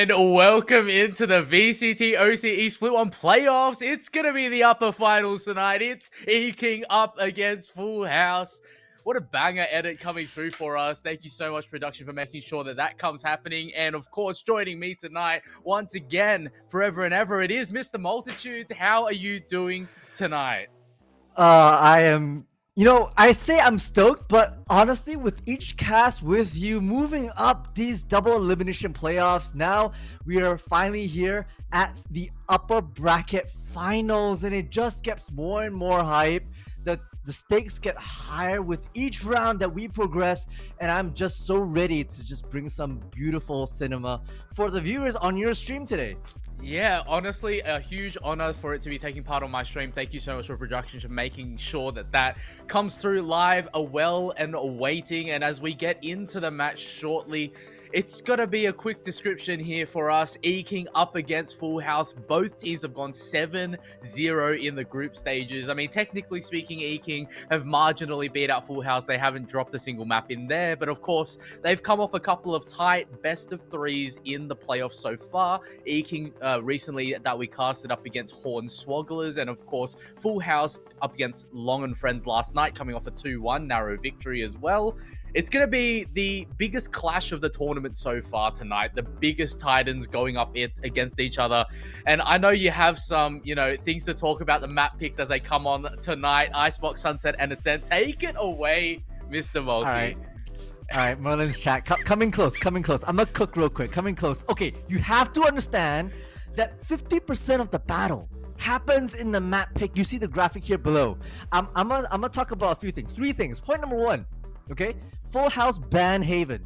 And welcome into the VCT OCE Split 1 playoffs. It's going to be the upper finals tonight. It's eking up against Full House. What a banger edit coming through for us. Thank you so much, production, for making sure that comes happening. And of course, joining me tonight, once again, forever and ever, it is Mr. Multitudes. How are you doing tonight? I am, I say I'm stoked, but honestly, with each cast with you moving up these double elimination playoffs, now we are finally here at the upper bracket finals, and it just gets more and more hype. The stakes get higher with each round that we progress, and I'm just so ready to just bring some beautiful cinema for the viewers on your stream today. Yeah, honestly, a huge honor for it to be taking part on my stream. Thank you so much for production for making sure that comes through live, well and waiting. And as we get into the match shortly, it's going to be a quick description here for us. Eking up against Full House. Both teams have gone 7-0 in the group stages. I mean, technically speaking, Eking have marginally beat out Full House. They haven't dropped a single map in there. But of course, they've come off a couple of tight best of threes in the playoffs so far. Eking recently that we casted up against Hornswogglers. And of course, Full House up against Long and Friends last night, coming off a 2-1 narrow victory as well. It's going to be the biggest clash of the tournament so far tonight. The biggest Titans going up against each other. And I know you have some, things to talk about the map picks as they come on tonight. Icebox, Sunset, and Ascent. Take it away, Mr. Multi. All right, Merlin's chat. Coming close. I'm going to cook real quick. Coming close. Okay, you have to understand that 50% of the battle happens in the map pick. You see the graphic here below. I'm gonna talk about a few things. 3 things. Point number 1. Okay, Full House ban Haven.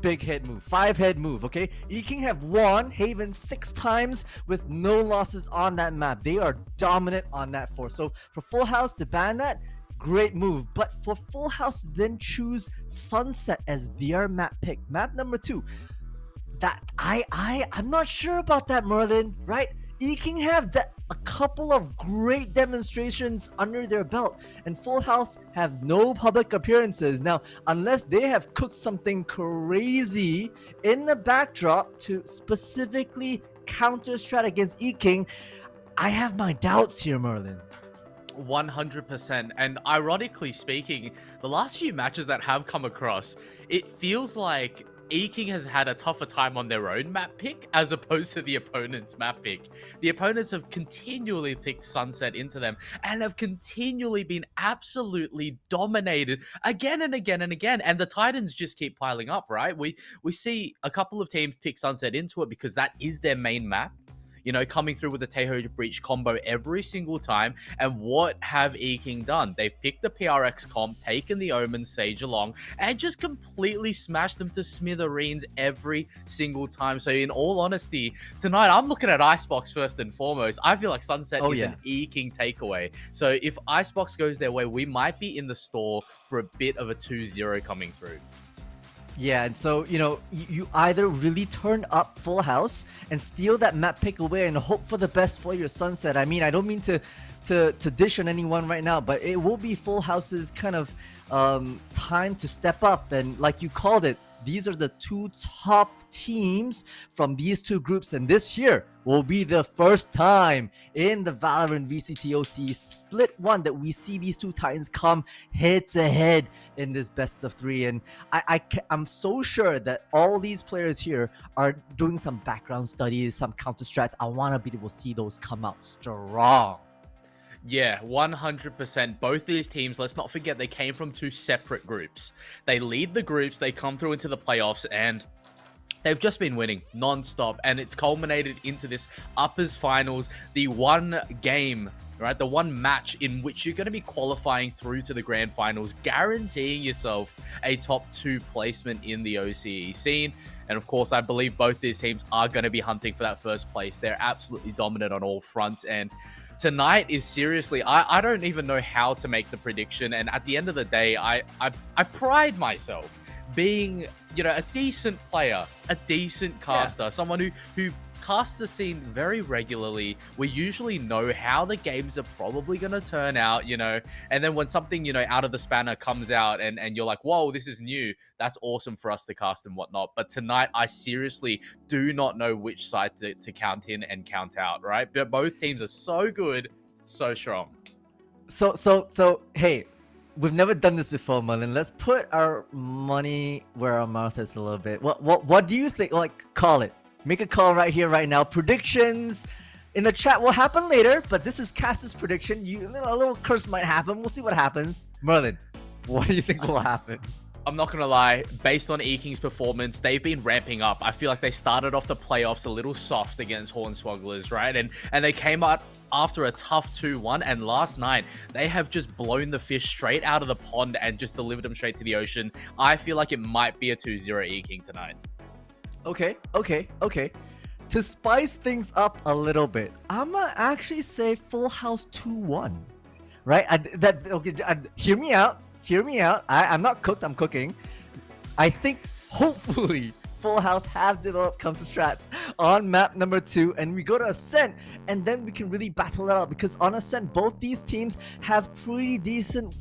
Big head move. 5-head move. Okay, Eking have won Haven 6 times with no losses on that map. They are dominant on that force. So for Full House to ban that, great move. But for Full House to then choose Sunset as their map pick. Map number 2. That I'm not sure about that, Merlin. Right? Eking have a couple of great demonstrations under their belt, and Full House have no public appearances. Now, unless they have cooked something crazy in the backdrop to specifically counter-strat against Eking, I have my doubts here, Merlin. 100%. And ironically speaking, the last few matches that have come across, it feels like Eking has had a tougher time on their own map pick as opposed to the opponent's map pick. The opponents have continually picked Sunset into them and have continually been absolutely dominated again and again and again. And the Titans just keep piling up, right? We see a couple of teams pick Sunset into it because that is their main map. Coming through with the Teho Breach combo every single time. And what have Eking done? They've picked the PRX comp, taken the Omen Sage along, and just completely smashed them to smithereens every single time. So in all honesty, tonight I'm looking at Icebox first and foremost. I feel like Sunset is an Eking takeaway. So if Icebox goes their way, we might be in the store for a bit of a 2-0 coming through. Yeah, and so, you either really turn up Full House and steal that map pick away and hope for the best for your Sunset. I mean, I don't mean to dish on anyone right now, but it will be Full House's kind of time to step up. And like you called it, these are the 2 top teams from these 2 groups, and this year will be the first time in the Valorant VCT OCE Split 1 that we see these 2 Titans come head to head in this best of 3. And I'm so sure that all these players here are doing some background studies, some counter strats. I want to be able to see those come out strong. Yeah, 100%. Both of these teams, let's not forget, they came from 2 separate groups. They lead the groups, they come through into the playoffs, and they've just been winning non-stop. And it's culminated into this uppers finals, the one game, right? The one match in which you're going to be qualifying through to the grand finals, guaranteeing yourself a top 2 placement in the OCE scene. And of course, I believe both these teams are going to be hunting for that first place. They're absolutely dominant on all fronts. And tonight is seriously, I don't even know how to make the prediction. And at the end of the day, I pride myself being, a decent player, a decent caster, someone who casts are seen very regularly. We usually know how the games are probably going to turn out, and then when something, out of the spanner comes out and you're like, whoa, this is new, that's awesome for us to cast and whatnot. But tonight, I seriously do not know which side to count in and count out, right? But both teams are so good, so strong. So hey, we've never done this before, Merlin. Let's put our money where our mouth is a little bit. What do you think? Like, call it. Make a call right here, right now. Predictions in the chat will happen later, but this is Cass's prediction. A little curse might happen. We'll see what happens. Merlin, what do you think will happen? I'm not going to lie, based on E-King's performance, they've been ramping up. I feel like they started off the playoffs a little soft against Hornswogglers, right? And they came out after a tough 2-1, and last night, they have just blown the fish straight out of the pond and just delivered them straight to the ocean. I feel like it might be a 2-0 E-King tonight. Okay. To spice things up a little bit, I'ma actually say Full House 2-1. Right? Hear me out. I'm not cooked, I'm cooking. I think, hopefully, Full House have developed counter strats on map number 2, and we go to Ascent, and then we can really battle it out, because on Ascent, both these teams have pretty decent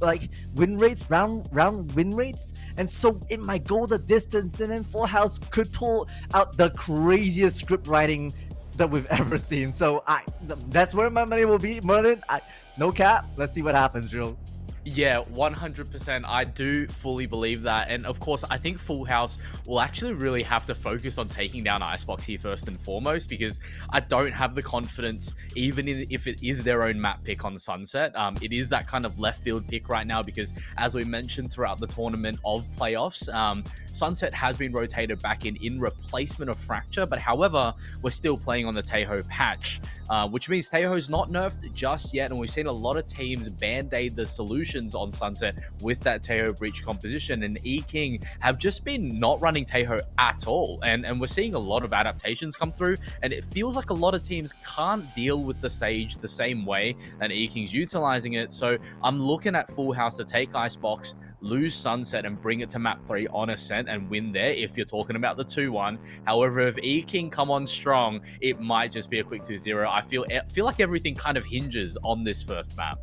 win rates, round win rates, and so it might go the distance, and then Full House could pull out the craziest script writing that we've ever seen. So that's where my money will be, Merlin. No cap. Let's see what happens, Drill. Yeah, 100%. I do fully believe that. And of course, I think Full House will actually really have to focus on taking down Icebox here first and foremost, because I don't have the confidence, even if it is their own map pick on Sunset. It is that kind of left field pick right now, because as we mentioned throughout the tournament of playoffs, Sunset has been rotated back in replacement of Fracture, but however, we're still playing on the Taeho patch, which means Taeho's not nerfed just yet, and we've seen a lot of teams band-aid the solutions on Sunset with that Taeho breach composition, and E-King have just been not running Taeho at all, and we're seeing a lot of adaptations come through, and it feels like a lot of teams can't deal with the Sage the same way, and E-King's utilizing it. So I'm looking at Full House to take Icebox, lose Sunset, and bring it to map 3 on Ascent and win there if you're talking about the 2-1. However, if E-King come on strong, it might just be a quick 2-0. I feel like everything kind of hinges on this first map.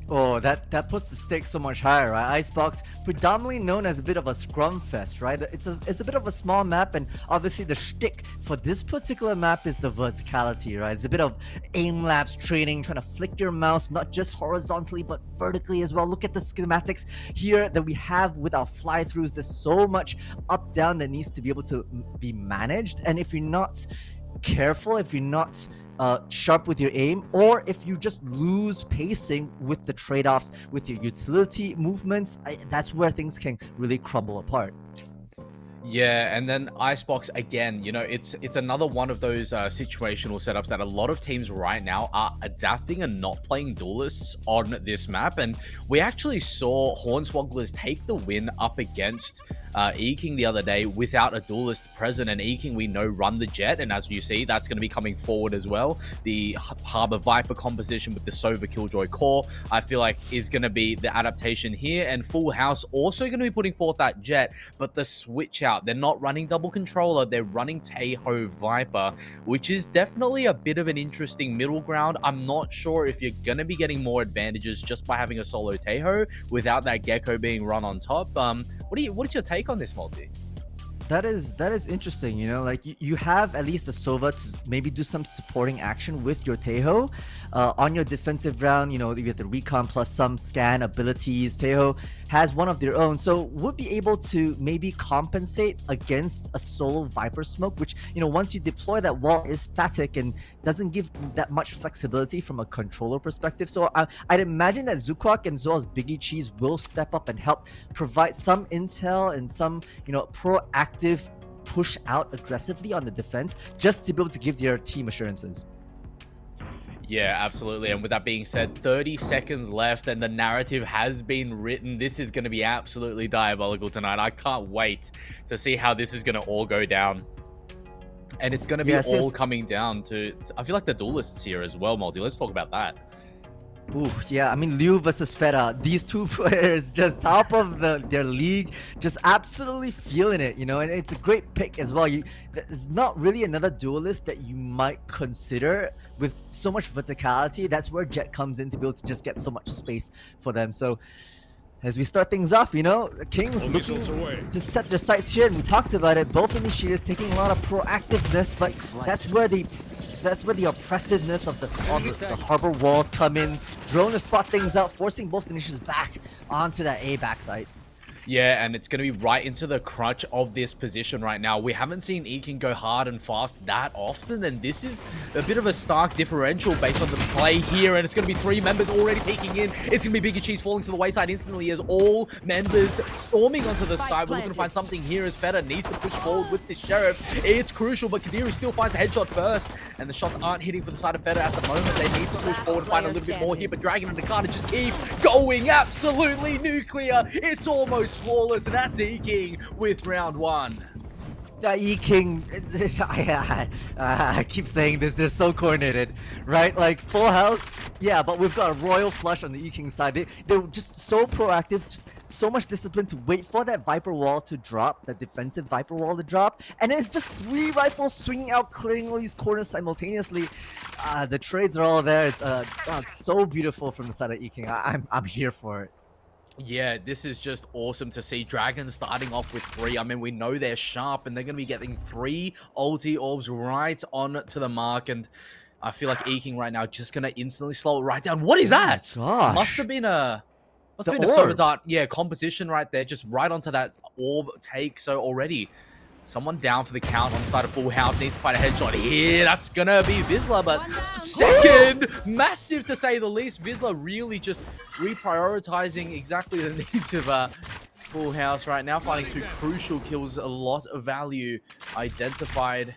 Oh, that puts the stakes so much higher, right? Icebox, predominantly known as a bit of a scrum fest, right? It's a bit of a small map, and obviously the shtick for this particular map is the verticality, right? It's a bit of aim labs training, trying to flick your mouse, not just horizontally, but vertically as well. Look at the schematics here that we have with our fly-throughs. There's so much up-down that needs to be able to be managed, and if you're not careful, if you're not sharp with your aim, or if you just lose pacing with the trade-offs with your utility movements, that's where things can really crumble apart. Yeah, and then Icebox, again, it's another one of those situational setups that a lot of teams right now are adapting and not playing duelists on this map. And we actually saw Hornswogglers take the win up against E-King the other day without a duelist present, and E-King, we know, run the Jet, and as you see, that's going to be coming forward as well. The Harbor Viper composition with the Sova Killjoy core, I feel like, is going to be the adaptation here, and Full House also going to be putting forth that Jet, but the switch out, they're not running double controller, they're running Taeho Viper, which is definitely a bit of an interesting middle ground. I'm not sure if you're going to be getting more advantages just by having a solo Taeho without that Gecko being run on top. What is your take on this, multi? That is interesting, you have at least a Sova to maybe do some supporting action with your Taeho. On your defensive round, you have the recon plus some scan abilities. Taeho has one of their own, so would be able to maybe compensate against a solo Viper smoke, which, once you deploy, that wall is static and doesn't give that much flexibility from a controller perspective. So I'd imagine that Zukwak as well as Biggie Cheese will step up and help provide some intel and some, proactive push out aggressively on the defense, just to be able to give their team assurances. Yeah, absolutely. And with that being said, 30 seconds left and the narrative has been written. This is going to be absolutely diabolical tonight. I can't wait to see how this is going to all go down. And it's going to be all coming down to I feel like the duelists here as well, Multi. Let's talk about that. Ooh, yeah, I mean, Liu versus Feta, these two players just top of their league, just absolutely feeling it, you know, and it's a great pick as well. There's not really another duelist that you might consider with so much verticality. That's where Jet comes in to be able to just get so much space for them. So as we start things off, you know, the Kings looking to set their sights here, and we talked about it. Both initiators taking a lot of proactiveness, but that's where the oppressiveness of the harbor walls come in. Drone to spot things out, forcing both initiators back onto that A backside. Yeah, and it's going to be right into the crutch of this position right now. We haven't seen Ekin go hard and fast that often, and this is a bit of a stark differential based on the play here, and it's going to be 3 members already peeking in. It's going to be Biggie Cheese falling to the wayside instantly as all members storming onto the side. We're looking to find something here as Feta needs to push forward with the Sheriff. It's crucial, but Kadiri still finds the headshot first, and the shots aren't hitting for the side of Feta at the moment. They need to push forward and find a little bit more here, but Dragon and Nakata just keep going absolutely nuclear. It's almost flawless, and that's E-King with round 1. E-King, I keep saying this, they're so coordinated, right? Like, full house, yeah, but we've got a royal flush on the E-King side. They're just so proactive, just so much discipline to wait for that Viper wall to drop, that defensive Viper wall to drop, and then it's just 3 rifles swinging out, clearing all these corners simultaneously. The trades are all there. It's so beautiful from the side of E-King. I'm here for it. Yeah, this is just awesome to see. Dragon starting off with 3. I mean, we know they're sharp, and they're going to be getting 3 ulti orbs right on to the mark, and I feel like E-King right now just going to instantly slow it right down. What is that? Gosh. Must have been a soda dart, yeah, composition right there, just right onto that orb take. So already someone down for the count on the side of Full House. Needs to find a headshot here. That's gonna be Vizsla, but second, massive to say the least. Vizsla really just reprioritizing exactly the needs of Full House right now, finding 2 crucial kills, a lot of value identified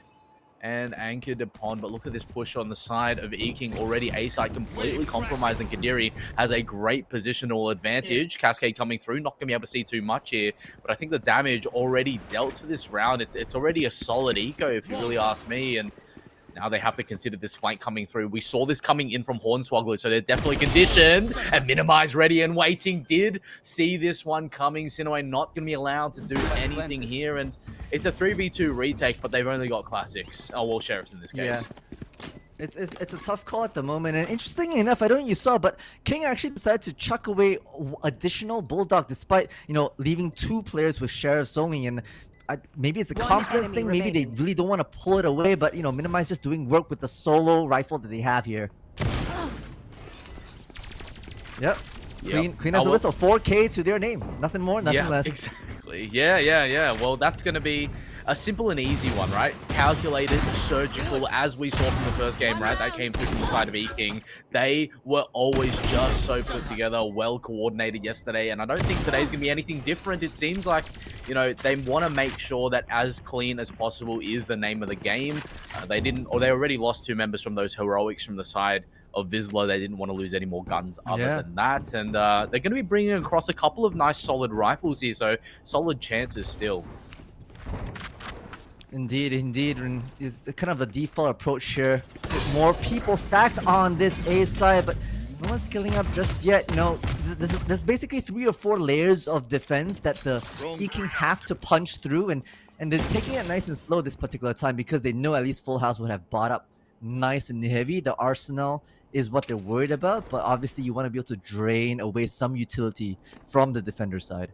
and anchored upon. But look at this push on the side of E-King. Already A-side completely compromised, and Kadiri has a great positional advantage. Cascade coming through, not gonna be able to see too much here, but I think the damage already dealt for this round. It's already a solid eco, if you really ask me, and now they have to consider this flank coming through. We saw this coming in from Hornswogglers, so they're definitely conditioned and minimized, ready and waiting. Did see this one coming. Sinnoh not going to be allowed to do anything here, and it's a 3v2 retake, but they've only got classics. Oh, well, Sheriffs in this case. Yeah. It's a tough call at the moment, and interestingly enough, I don't know if you saw, but King actually decided to chuck away additional Bulldog despite, you know, leaving 2 players with Sheriffs only, and maybe it's a confidence thing, maybe they really don't want to pull it away, but, you know, Minimize just doing work with the solo rifle that they have here. Yep. Clean as a whistle. 4K to their name. Nothing more, nothing less. Exactly. Yeah. Well, that's going to be a simple and easy one, right? It's calculated, surgical, as we saw from the first game, right? That came through from the side of E-King. They were always just so put together, well coordinated yesterday, and I don't think today's going to be anything different. It seems like, you know, they want to make sure that as clean as possible is the name of the game. They already lost 2 members from those heroics from the side of Vizsla. They didn't want to lose any more guns other than that, and they're going to be bringing across a couple of nice solid rifles here, so solid chances still. Indeed. And it's kind of a default approach here. More people stacked on this A side, but no one's scaling up just yet. You know, there's basically 3 or 4 layers of defense that the E-King have to punch through, and they're taking it nice and slow this particular time because they know at least Full House would have bought up nice and heavy. The arsenal is what they're worried about, but obviously you want to be able to drain away some utility from the defender side.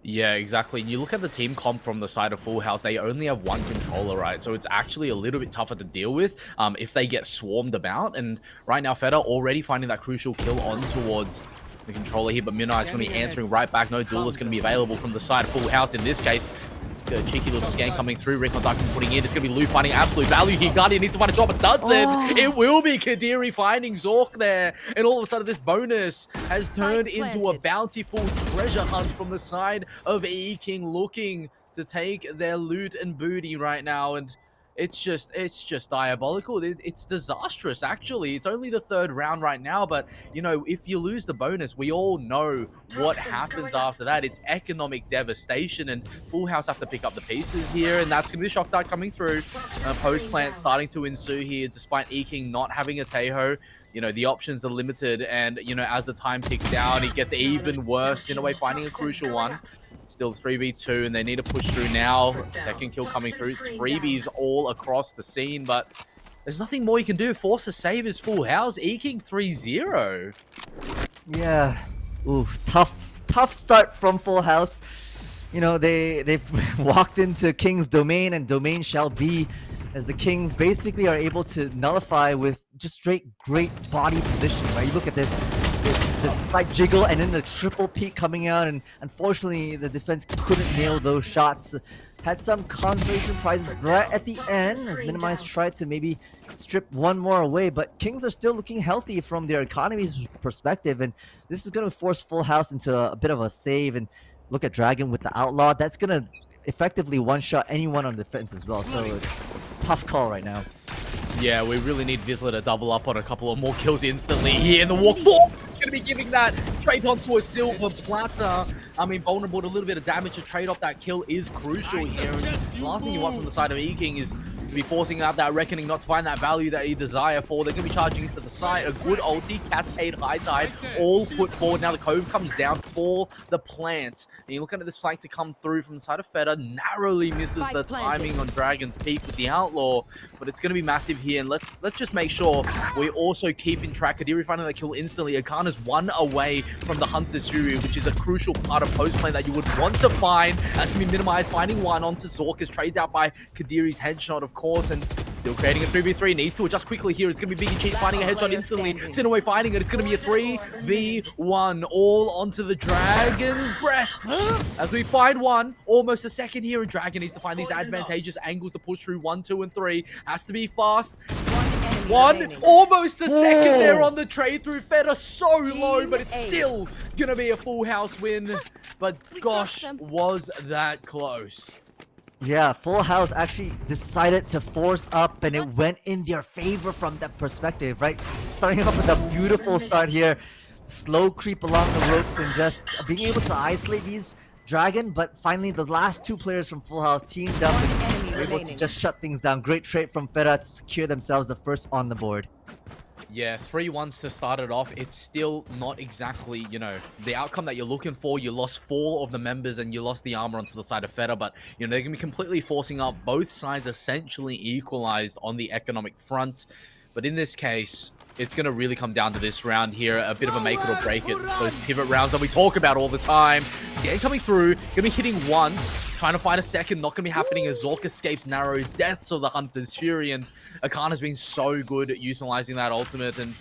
Yeah, exactly. And you look at the team comp from the side of Full House, they only have 1 controller, right? So it's actually a little bit tougher to deal with if they get swarmed about. And right now, Feta already finding that crucial kill on towards the controller here, but Mina is going to be answering right back. No duel is going to be available from the side of Full House in this case. It's a cheeky little scan coming through. Recon Ducking putting in. It's going to be Lou finding absolute value here. Guardian needs to find a job, but doesn't. It will be Kadiri finding Zork there. And all of a sudden, this bonus has turned into a bountiful treasure hunt from the side of E-King, looking to take their loot and booty right now. And it's just diabolical. It's disastrous, actually. It's only the 3rd round right now, but, you know, if you lose the bonus, we all know what happens after that. It's economic devastation, and Full House have to pick up the pieces here, and that's going to be a shock dart coming through. Post plant starting to ensue here, despite E-King not having a Teho. the options are limited, and as the time ticks down, it gets even worse in a way, finding a crucial one. Still 3v2, and they need to push through now. Second kill coming through. It's freebies all across the scene, but there's nothing more you can do. Force to save his full house, eking 3-0. Yeah. Ooh, tough start from Full House. They've walked into King's domain, and domain shall be, as the Kings basically are able to nullify with just straight great body position, right? You look at this, the slight jiggle and then the triple peak coming out, and unfortunately the defense couldn't nail those shots. Had some consolation prizes right at the end as Minimize tried to maybe strip one more away, but Kings are still looking healthy from their economy's perspective, and this is going to force Full House into a bit of a save. And look at Dragon with the Outlaw. That's going to effectively one-shot anyone on defense as well, so tough call right now. Yeah, we really need Vizsla to double up on a couple of more kills instantly here in the walk. Going to be giving that trade onto a silver platter. I mean, vulnerable to a little bit of damage. To trade off that kill is crucial here. And the last thing you want from the side of E-King is to be forcing out that Reckoning, not to find that value that you desire for. They're going to be charging into the side. A good ulti, Cascade, High Tide, all put forward. Now the Cove comes down for the plants. And you're looking at this flank to come through from the side of Feta. Narrowly misses the timing on Dragon's Peak with the Outlaw. But it's going to be massive here. And let's just make sure we also keep in track. Kadiri finding that kill instantly. Akana's one away from the Hunter's Fury, which is a crucial part of post play that you would want to find. That's going to be minimized. Finding one onto Zork, trades out by Kadiri's headshot, of course, and still creating a 3v3. Needs to adjust quickly here. It's going to be Biggie Cheese finding a headshot instantly. Sinaway finding it. It's going to be a 3v1 all onto the Dragon Breath. As we find one, almost a second here, and Dragon needs to find these advantageous angles to push through 1, 2, and 3. Has to be fast. Almost a second there on the trade through. Feta so low, but it's still going to be a Full House win. But gosh, was that close. Yeah, Full House actually decided to force up, and it went in their favor from that perspective, right? Starting off with a beautiful start here. Slow creep along the ropes and just being able to isolate these Dragon, but finally the last two players from Full House teamed up and were able to just shut things down. Great trade from Feta to secure themselves the first on the board. Yeah, 3-1s to start it off. It's still not exactly, the outcome that you're looking for. You lost 4 of the members and you lost the armor onto the side of Feta, but, they're going to be completely forcing up. Both sides essentially equalized on the economic front. But in this case, it's going to really come down to this round here. A bit of a make it or break it. Those pivot rounds that we talk about all the time. Scan coming through. Going to be hitting once. Trying to find a second. Not going to be happening as Zork escapes narrow deaths of the Hunter's Fury. And Akana's been so good at utilizing that ultimate. And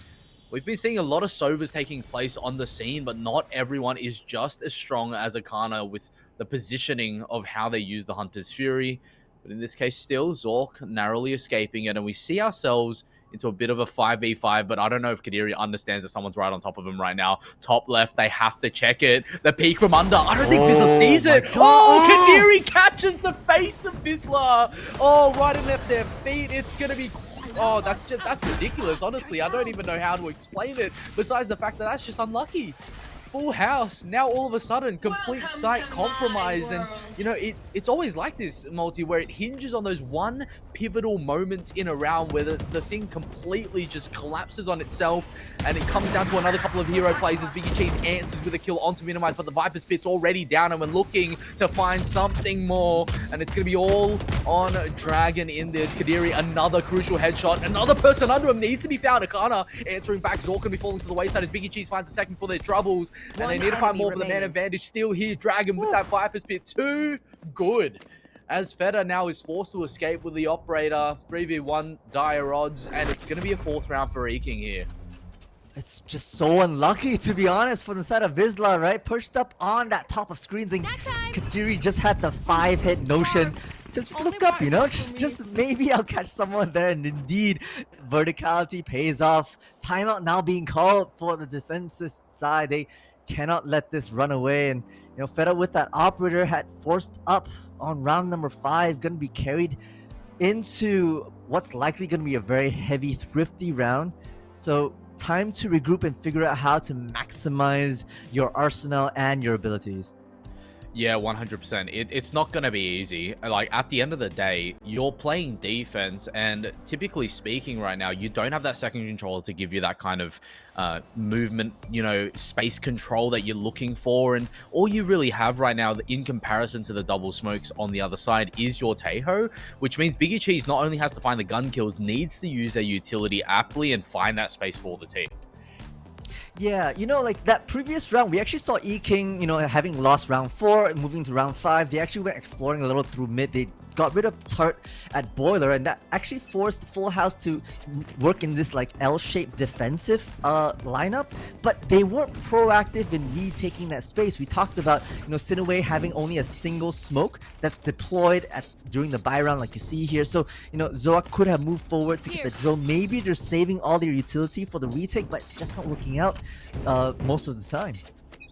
we've been seeing a lot of Sovas taking place on the scene, but not everyone is just as strong as Akana with the positioning of how they use the Hunter's Fury. But in this case, still, Zork narrowly escaping it. And we see ourselves into a bit of a 5v5, but I don't know if Kadiri understands that someone's right on top of him right now. Top left, they have to check it. The peek from under. I don't think Vizsla sees it. Kadiri catches the face of Vizsla. Right and left their feet. It's going to be... that's ridiculous, honestly. I don't even know how to explain it, besides the fact that that's just unlucky. Full House, now all of a sudden, complete sight compromised. And, it's always like this, Multi, where it hinges on those one pivotal moments in a round where the thing completely just collapses on itself, and it comes down to another couple of hero plays as Biggie Cheese answers with a kill onto Minimize, but the Viper Spit's already down, and we're looking to find something more, and it's going to be all on Dragon in this. Kadiri, another crucial headshot. Another person under him needs to be found. Akana answering back. Zork going to be falling to the wayside as Biggie Cheese finds a second for their troubles. And they need to find more, but the man advantage still here. Dragon with that Viper Spit. Too good. As Feta now is forced to escape with the Operator. 3v1 dire odds. And it's going to be a 4th round for E-King here. It's just so unlucky, to be honest, from the side of Vizsla, right? Pushed up on that top of screens, and Kadiri just had the 5-hit notion. Just look up, just maybe I'll catch someone there, and indeed, verticality pays off. Timeout now being called for the defensive side. They cannot let this run away, and Feta with that Operator had forced up on round number 5, gonna be carried into what's likely gonna be a very heavy, thrifty round. So time to regroup and figure out how to maximize your arsenal and your abilities. Yeah, 100%. It's not going to be easy. Like, at the end of the day, you're playing defense, and typically speaking right now, you don't have that second controller to give you that kind of movement, you know, space control that you're looking for. And all you really have right now, in comparison to the double smokes on the other side, is your Tejo, which means Biggie Cheese not only has to find the gun kills, needs to use their utility aptly and find that space for the team. Yeah, you know, like that previous round, we actually saw E King, you know, having lost round 4, moving to round 5. They actually went exploring a little through mid. They got rid of Tart at Boiler, and that actually forced Full House to work in this like L-shaped defensive lineup. But they weren't proactive in retaking that space. We talked about, you know, Sinaway having only a single smoke that's deployed during the buy round, like you see here. So, you know, Zoa could have moved forward to get the drill. Maybe they're saving all their utility for the retake, but it's just not working out most of the time.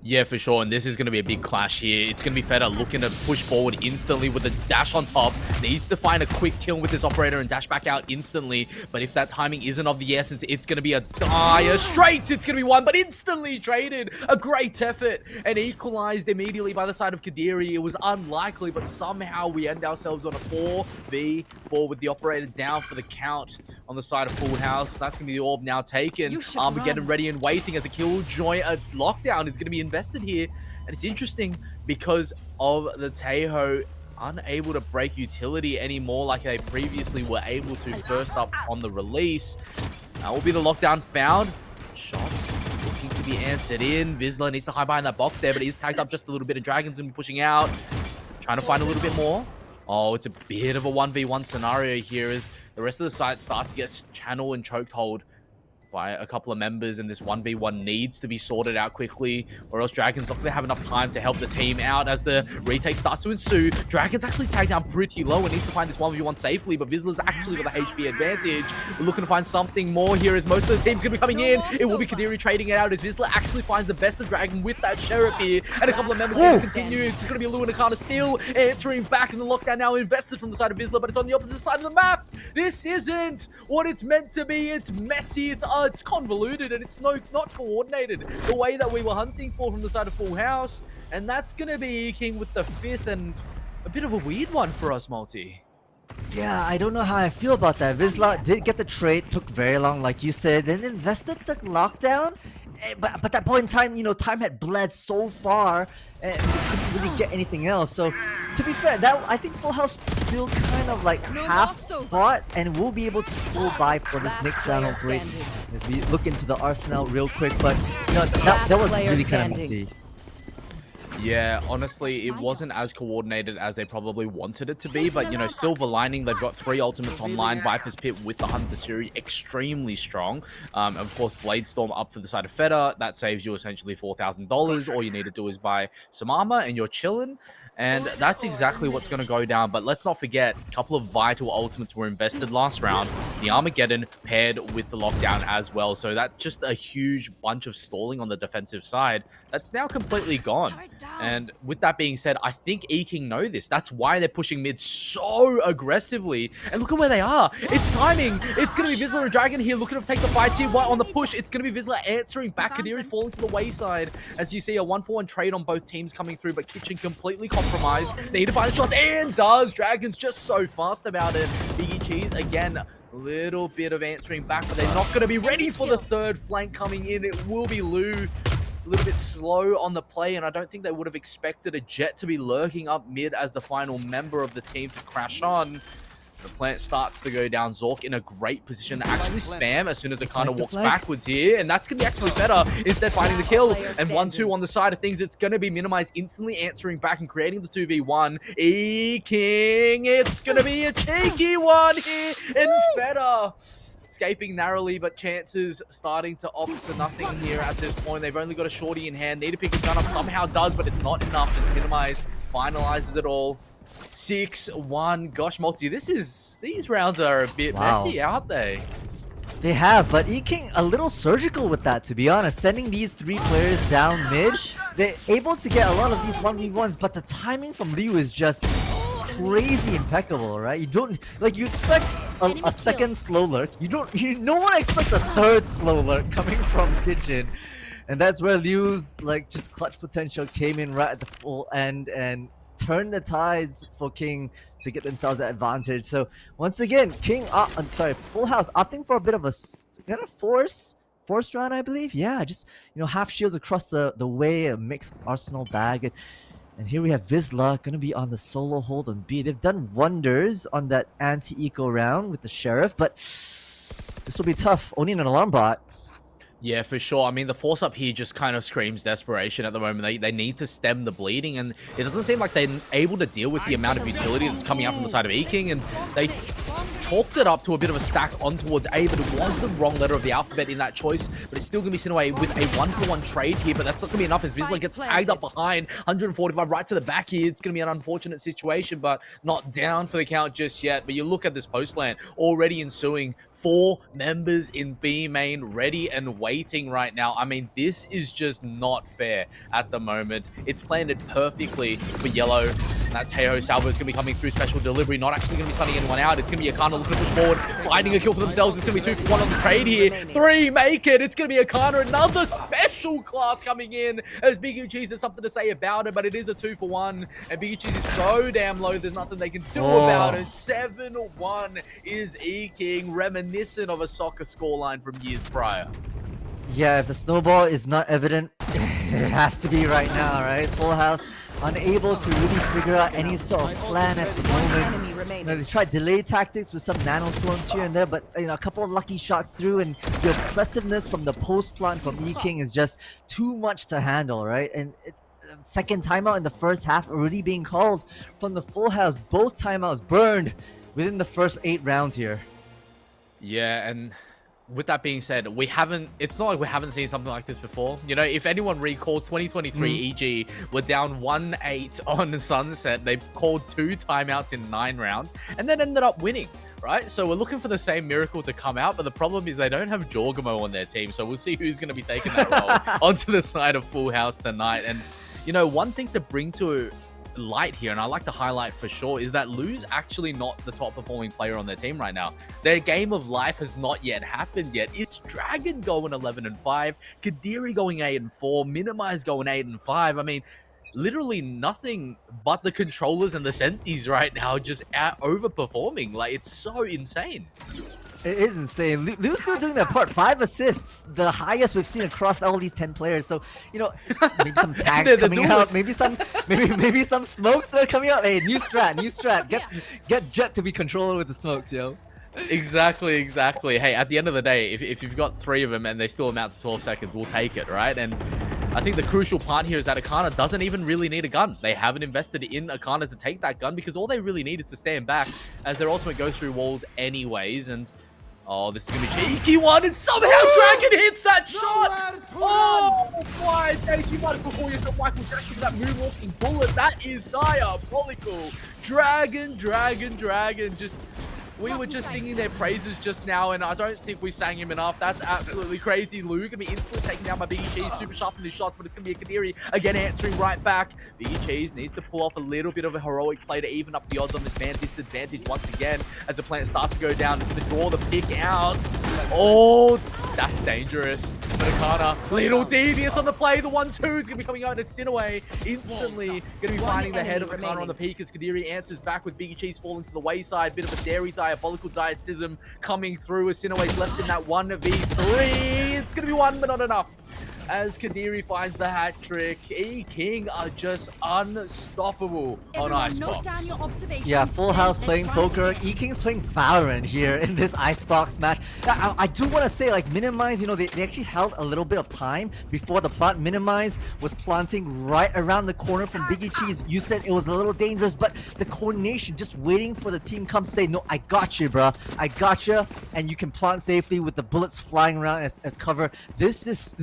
Yeah, for sure. And this is going to be a big clash here. It's going to be Feta looking to push forward instantly with a dash on top. Needs to find a quick kill with this operator and dash back out instantly. But if that timing isn't of the essence, it's going to be a dire straight. It's going to be one, but instantly traded. A great effort and equalized immediately by the side of Kadiri. It was unlikely, but somehow we end ourselves on a 4v4 with the operator down for the count on the side of Full House. That's going to be the orb now taken. Armageddon ready and waiting as a killjoy. A lockdown is going to be invested here, and it's interesting because of the Tejo unable to break utility anymore like they previously were able to first up on the release. That will be the lockdown found. Shots looking to be answered in. Vizsla needs to hide behind that box there, but he's tagged up just a little bit, and Dragon's going to be pushing out, trying to find a little bit more. Oh, it's a bit of a 1v1 scenario here as the rest of the site starts to get channel and choked hold by a couple of members, and this 1v1 needs to be sorted out quickly, or else Dragon's not going to have enough time to help the team out as the retake starts to ensue. Dragon's actually tagged down pretty low and needs to find this 1v1 safely, but Vizsla's actually got the HP advantage. We're looking to find something more here as most of the team's going to be coming in. It will be Kadiri trading it out as Vizsla actually finds the best of Dragon with that Sheriff here, and a couple of members going to continue. It's going to be Lou and Akana still answering back, and the lockdown now invested from the side of Vizsla, but it's on the opposite side of the map. This isn't what it's meant to be. It's messy, it's convoluted, and it's not coordinated the way that we were hunting for from the side of Full House. And that's going to be King with the 5th, and a bit of a weird one for us, Multi. Yeah, I don't know how I feel about that. Vizsla did get the trade, took very long, like you said, then invested the lockdown. But at that point in time, you know, time had bled so far, and we couldn't really get anything else. So, to be fair, that I think Full House still kind of like half fought, and we'll be able to pull by for this next round, hopefully, as we look into the arsenal real quick. But you know, that was really kind of messy. Yeah, honestly, it wasn't as coordinated as they probably wanted it to be, but, you know, silver lining, they've got 3 ultimates online. Viper's Pit with the Hunter series, extremely strong. Of course, Bladestorm up for the side of Feta. That saves you essentially $4,000. All you need to do is buy some armor, and you're chilling. And that's exactly what's going to go down. But let's not forget, a couple of vital ultimates were invested last round. The Armageddon paired with the lockdown as well. So that's just a huge bunch of stalling on the defensive side. That's now completely gone. And with that being said, I think E-King know this. That's why they're pushing mid so aggressively. And look at where they are. It's timing. It's going to be Vizsla and Dragon here looking to take the fight here on the push. It's going to be Vizsla answering back. Kadiri falling to the wayside as you see a 1-for-1 trade on both teams coming through, but Kitchen completely compromised. They need to find the shots, and does. Dragon's just so fast about it. Biggie Cheese, again, a little bit of answering back, but they're not going to be ready for the third flank coming in. It will be Lou. A little bit slow on the play, and I don't think they would have expected a Jet to be lurking up mid as the final member of the team to crash on. The plant starts to go down. Zork in a great position to actually spam as soon as it kind of walks backwards here. And that's going to be actually better instead finding the kill. And 1-2 on the side of things. It's going to be minimized, instantly answering back and creating the 2v1. E-King, it's going to be a cheeky one here. And Feta escaping narrowly, but chances starting to opt to nothing here at this point. They've only got a shorty in hand. Need to pick a gun up. Somehow does, but it's not enough. It's minimized. Finalizes it all. 6-1. Gosh, Multi, these rounds are a bit messy, aren't they? They have, but E-King a little surgical with that, to be honest. Sending these 3 players down mid, they're able to get a lot of these 1v1s, but the timing from Liu is just crazy impeccable, right? You don't, like, you expect a second slow lurk. No one expects a third slow lurk coming from Kitchen. And that's where Liu's like just clutch potential came in right at the full end and turned the tides for King to get themselves that advantage. So once again, King, I'm sorry, Full House opting for a bit of a kind of force round, I believe. Yeah, just half shields across the way, a mixed arsenal bag. And here we have Vizsla going to be on the solo hold on B. They've done wonders on that anti-eco round with the Sheriff, but this will be tough. Only an alarm bot. Yeah, for sure. I mean, the force up here just kind of screams desperation at the moment. They need to stem the bleeding, and it doesn't seem like they're able to deal with the amount of utility that's coming out from the side of E-King, and they chalked it up to a bit of a stack on towards A, but it was the wrong letter of the alphabet in that choice, but it's still going to be sent away with a 1-for-1 trade here, but that's not going to be enough as Vizsla gets tagged up behind. 145 right to the back here. It's going to be an unfortunate situation, but not down for the count just yet. But you look at this post plan already ensuing. 4 members in B main ready and waiting right now. I mean, this is just not fair at the moment. It's planted perfectly for yellow. And that Teo Salvo is going to be coming through special delivery. Not actually going to be sunning anyone out. It's going to be Akana looking to push forward, finding a kill for themselves. It's going to be 2 for 1 on the trade here. 3 make it. It's going to be Akana. Another special class coming in as Biggie Cheese has something to say about it, but it is a 2 for 1. And Biggie Cheese is so damn low. There's nothing they can do about it. 7-1 is E-King, reminiscent of a soccer scoreline from years prior. Yeah, if the snowball is not evident, it has to be right now, right? Full House unable to really figure out any sort of plan at the moment. They tried delay tactics with some nano swarms here and there, but a couple of lucky shots through, and the oppressiveness from the post plant from E-King is just too much to handle, right? And second timeout in the first half already being called from the Full House. Both timeouts burned within the first 8 rounds here. Yeah, and with that being said, it's not like we haven't seen something like this before. If anyone recalls 2023 EG were down 1-8 on Sunset. They called 2 timeouts in 9 rounds and then ended up winning, right? So we're looking for the same miracle to come out, but the problem is they don't have Jorgamo on their team. So we'll see who's going to be taking that role onto the side of Full House tonight. And, one thing to bring to light here, and I like to highlight for sure, is that Lou's actually not the top performing player on their team right now. Their game of life has not yet happened yet. It's Dragon going 11-5, Kadiri going 8-4, Minimize going 8-5. I mean, literally nothing but the controllers and the Sentis right now just overperforming. Like, it's so insane. It is insane. Liu's still doing their part. 5 assists, the highest we've seen across all these 10 players. So, maybe some tags coming out, maybe some smokes that are coming out. Hey, new strat. Get Jet to be controlled with the smokes, yo. Exactly. Hey, at the end of the day, if you've got 3 of them and they still amount to 12 seconds, we'll take it, right? And I think the crucial part here is that Akana doesn't even really need a gun. They haven't invested in Akana to take that gun because all they really need is to stand back as their ultimate goes through walls anyways. And oh, this is going to be a cheeky one, and somehow Dragon hits that shot! Oh, my days, you might as well call yourself Michael Jackson for that moonwalking bullet. That is diabolical. Dragon. We were just singing their praises just now, and I don't think we sang him enough. That's absolutely crazy. Lou gonna be instantly taken down by Biggie Cheese. Super sharp in his shots, but it's gonna be a Kadiri again answering right back. Biggie Cheese needs to pull off a little bit of a heroic play to even up the odds on this man disadvantage once again as the plant starts to go down. Just to draw the pick out. Oh, that's dangerous. But Akana, little devious on the play. The 1-2 is gonna be coming out to Sinaway instantly. Gonna be finding the head of Akana on the peak as Kadiri answers back with Biggie Cheese falling to the wayside. Bit of a dairy diabolical diacism coming through as Sinaway's left in that 1v3. It's going to be 1, but not enough. As Kadiri finds the hat trick, E-King are just unstoppable on Icebox. Yeah, Full House playing poker. E-King's playing Valorant here in this Icebox match. I do want to say, like, Minimize, they actually held a little bit of time before the plant. Minimize was planting right around the corner from Biggie Cheese. You said it was a little dangerous, but the coordination, just waiting for the team come say, no, I got you, bro. I got you, and you can plant safely with the bullets flying around as cover. This is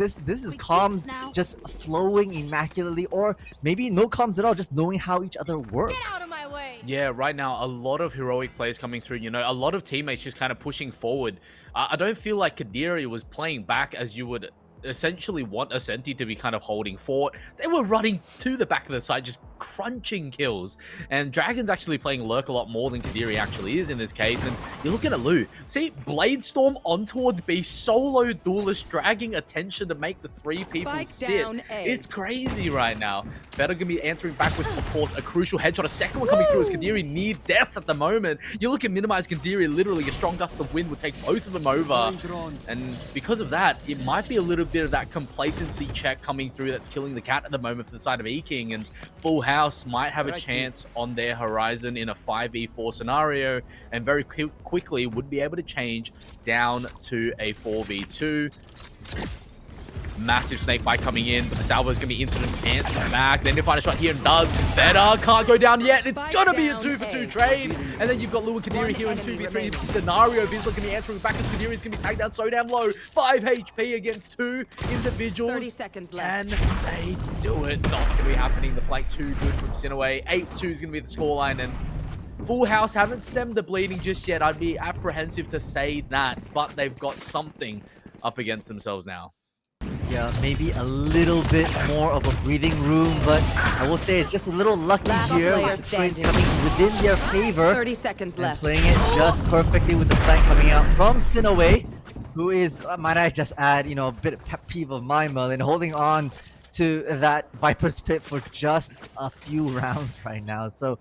comms just flowing immaculately, or maybe no comms at all, just knowing how each other work. Get out of my way. Yeah, right now, a lot of heroic plays coming through, a lot of teammates just kind of pushing forward. I don't feel like Kadiri was playing back as you would essentially want Ascenti to be kind of holding fort. They were running to the back of the site, just crunching kills. And Dragon's actually playing Lurk a lot more than Kadiri actually is in this case. And you're looking at Lu. See, Bladestorm on towards B, solo duelist, dragging attention to make the 3 people sit. It's crazy right now. Feta gonna be answering back with, of course, a crucial headshot. A second one coming through as Kadiri near death at the moment. You look at Minimize Kadiri, literally a strong gust of wind would take both of them over. And because of that, it might be a little bit of that complacency check coming through that's killing the cat at the moment for the side of E-King, and Full House might have a chance on their horizon in a 5v4 scenario, and very quickly would be able to change down to a 4v2. Massive snake bite coming in, but the salvo is going to be instant answer back. Then they find a shot here and does. Feta can't go down yet. It's going to be a 2-for-2 trade. And then you've got Lu and Kadiri here in 2v3 scenario. Vizsla going to be answering back as Kadiri is going to be tagged down so damn low. 5 HP against 2 individuals. 30 seconds left. Can they do it? Not going to be happening. The flank too good from Sinaway. 8-2 is going to be the scoreline. And Full House haven't stemmed the bleeding just yet. I'd be apprehensive to say that, but they've got something up against themselves now. Yeah, maybe a little bit more of a breathing room, but I will say it's just a little lucky here with the trades coming within their favor. 30 seconds left. Playing it just perfectly with the flank coming out from Sinaway, who is, might I just add, you know, a bit of pet peeve of mine, Merlin, holding on to that Viper's Pit for just a few rounds right now. So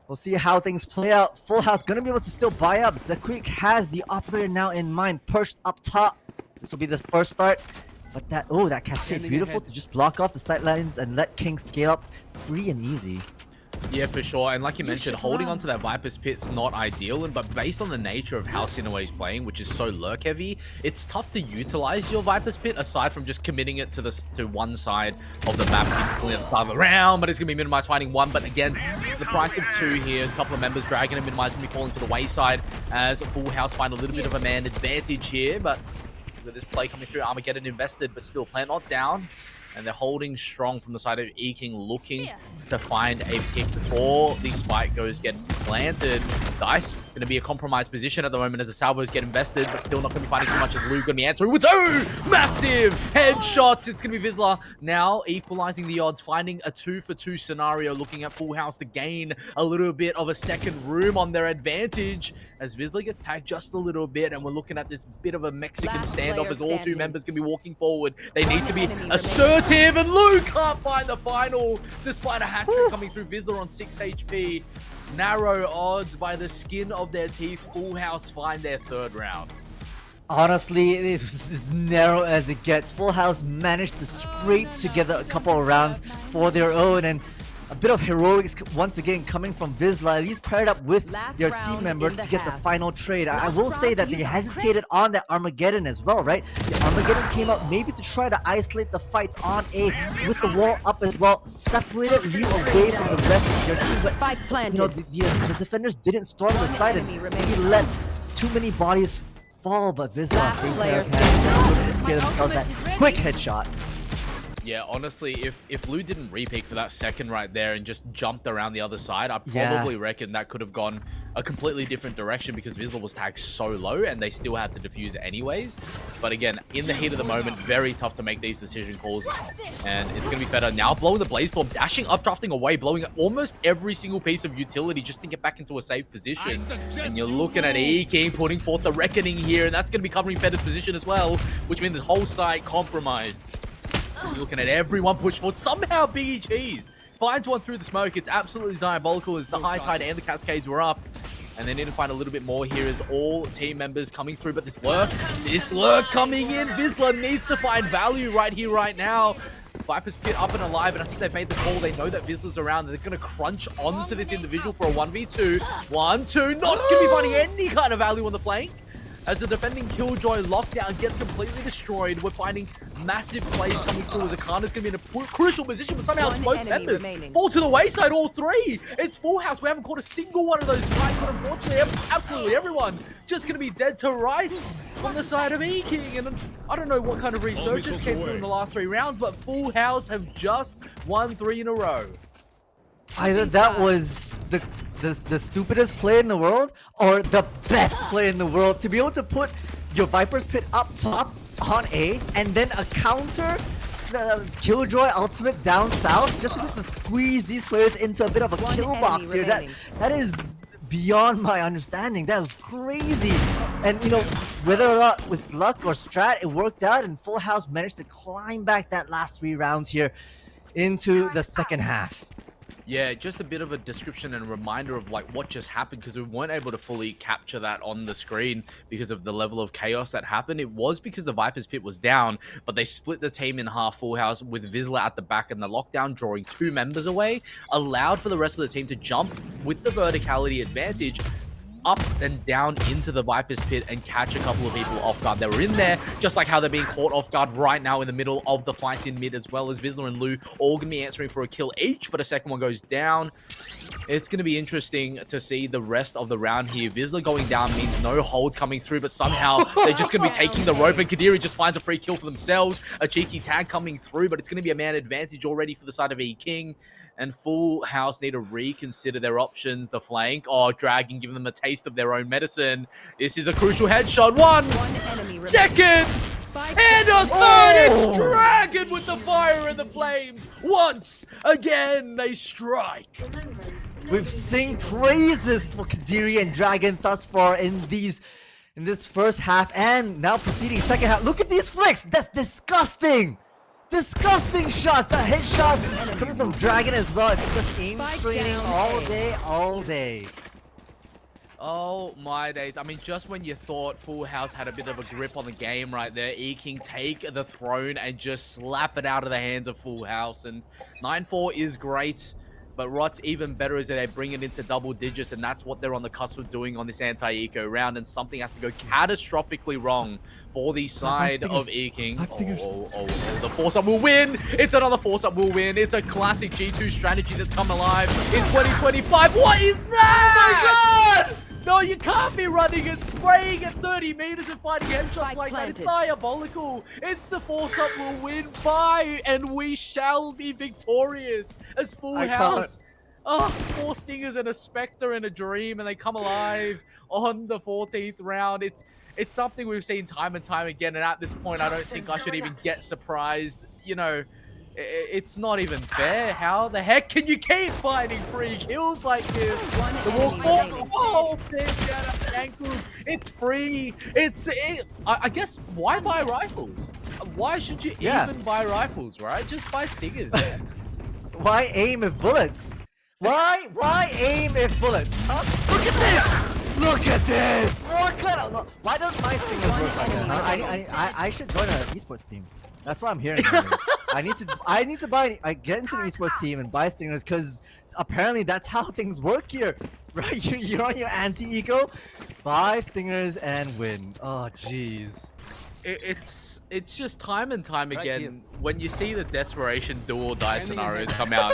we'll see how things play out. Full House gonna be able to still buy up. Zaquick has the operator now in mind, perched up top. This will be the first start. But that cascade, beautiful to just block off the sightlines and let King scale up free and easy. Yeah, for sure. And like you mentioned, holding onto that Viper's Pit's not ideal. But based on the nature of how Sinaway is playing, which is so lurk heavy, it's tough to utilize your Viper's Pit aside from just committing it to one side of the map instantly at the start of the round. But it's going to be minimized finding 1. But again, it's the price of 2 here. There's a couple of members dragging and minimized going to be falling to the wayside as Full House find a little bit of a man advantage here. But this play coming through, Armageddon invested, but still plant not down. And they're holding strong from the side of E-King, looking to find a pick before the spike gets planted. Dice going to be a compromised position at the moment as the salvos get invested, but still not going to be finding too much as Lu going to be answering with 2 massive headshots. It's going to be Vizsla now equalizing the odds, finding a 2-for-2 scenario, looking at Full House to gain a little bit of a second room on their advantage as Vizsla gets tagged just a little bit, and we're looking at this bit of a Mexican standoff as all 2 members can be walking forward. They need to be assertive, and Lu can't find the final despite a hat-trick coming through. Vizsla on 6 HP. Narrow odds by the skin of their teeth. Full House find their 3rd round. Honestly, it was as narrow as it gets. Full House managed to scrape together a couple of rounds for their own, and a bit of heroics once again coming from Vizsla. He's paired up with their team member to get the final trade. I will say that they hesitated on that Armageddon as well, right? The Armageddon came out maybe to try to isolate the fights on A with the wall up as well, separated you away from the rest of your team. But you know, the defenders didn't storm the side and he let too many bodies fall. But Vizsla saved their hands just to get themselves that quick headshot. Yeah, honestly, if Lu didn't repeat for that second right there and just jumped around the other side, I probably reckon that could have gone a completely different direction because Vizsla was tagged so low and they still had to defuse anyways. But again, in the heat of the moment, very tough to make these decision calls. And it's going to be Feta now blowing the Bladestorm, dashing up, drafting away, blowing almost every single piece of utility just to get back into a safe position. And you're looking at E-King putting forth the reckoning here, and that's going to be covering Feta's position as well, which means the whole site compromised. You're looking at everyone push forward. Somehow Biggie Cheese finds one through the smoke. It's absolutely diabolical as the high tide and the cascades were up. And they need to find a little bit more here as all team members coming through. But this lurk coming in. Vizsla needs to find value right here, right now. Viper's Pit up and alive, and I think they've made the call. They know that Vizsla's around. They're going to crunch onto this individual for a 1v2. 1-2. Not going to be finding any kind of value on the flank. As the defending Killjoy lockdown gets completely destroyed, we're finding massive plays coming through as Akana's going to be in a crucial position, but somehow both members fall to the wayside, all 3. It's Full House. We haven't caught a single one of those fights, but unfortunately, absolutely everyone just going to be dead to rights on the side of E-King. And I don't know what kind of resurgence came through in the last 3 rounds, but Full House have just won 3 in a row. Either that was the stupidest play in the world or the best play in the world to be able to put your Viper's Pit up top on A, and then a counter Killjoy ultimate down south, just to squeeze these players into a bit of a kill box here. That is beyond my understanding. That was crazy. And you know, whether or not with luck or strat, it worked out, and Full House managed to climb back that last 3 rounds here into the second half. Yeah, just a bit of a description and reminder of like what just happened, because we weren't able to fully capture that on the screen because of the level of chaos that happened. It was because the Viper's pit was down, but they split the team in half. Full House with Vizsla at the back, and the lockdown drawing 2 members away allowed for the rest of the team to jump with the verticality advantage up and down into the Viper's pit and catch a couple of people off guard. They were in there, just like how they're being caught off guard right now in the middle of the fights in mid, as well as Vizsla and Lu all going to be answering for a kill each, but a second one goes down. It's going to be interesting to see the rest of the round here. Vizsla going down means no holds coming through, but somehow they're just going to be taking the rope, and Kadiri just finds a free kill for themselves. A cheeky tag coming through, but it's going to be a man advantage already for the side of E-King. And Full House need to reconsider their options. The flank, Dragon giving them a taste of their own medicine. This is a crucial headshot. One second, and a third. It's Dragon with the fire and the flames. Once again, they strike. We've sing praises for Kadiri and Dragon thus far in this first half, and now proceeding second half. Look at these flicks. That's disgusting. Disgusting shots. The headshots coming from Dragon as well. It's just aim training all day. Oh my days. I mean, just when you thought Full House had a bit of a grip on the game right there, E-King take the throne and just slap it out of the hands of Full House. And 9-4 is great, but what's even better is that they bring it into double digits, and that's what they're on the cusp of doing on this anti-eco round, and something has to go catastrophically wrong for the side of E-King. The force-up will win! It's another force-up will win! It's a classic G2 strategy that's come alive in 2025! What is that? Oh my god! No, you can't be running and spraying at 30 meters and fighting headshots like that. It's diabolical. It's the force-up will win by, and we shall be victorious as Full House. Oh, 4 Stingers and a Spectre and a Dream, and they come alive on the 14th round. It's something we've seen time and time again, and at this point, I don't think I should even get surprised. You know, it's not even fair. How the heck can you keep finding free kills like this? The wall down at the ankles. It's free. I guess, why buy rifles? Why should you even buy rifles, right? Just buy Stingers, man. Why aim if bullets? Why aim if bullets? Huh? Look at this! Look at this! Why don't my Stingers work like that? I should join an esports team. That's what I'm hearing. I need to get into an esports team and buy Stingers, because apparently that's how things work here, right? You're on your anti-eco, buy Stingers and win. Oh jeez. It's just time and time again when you see the desperation do or die scenarios come out.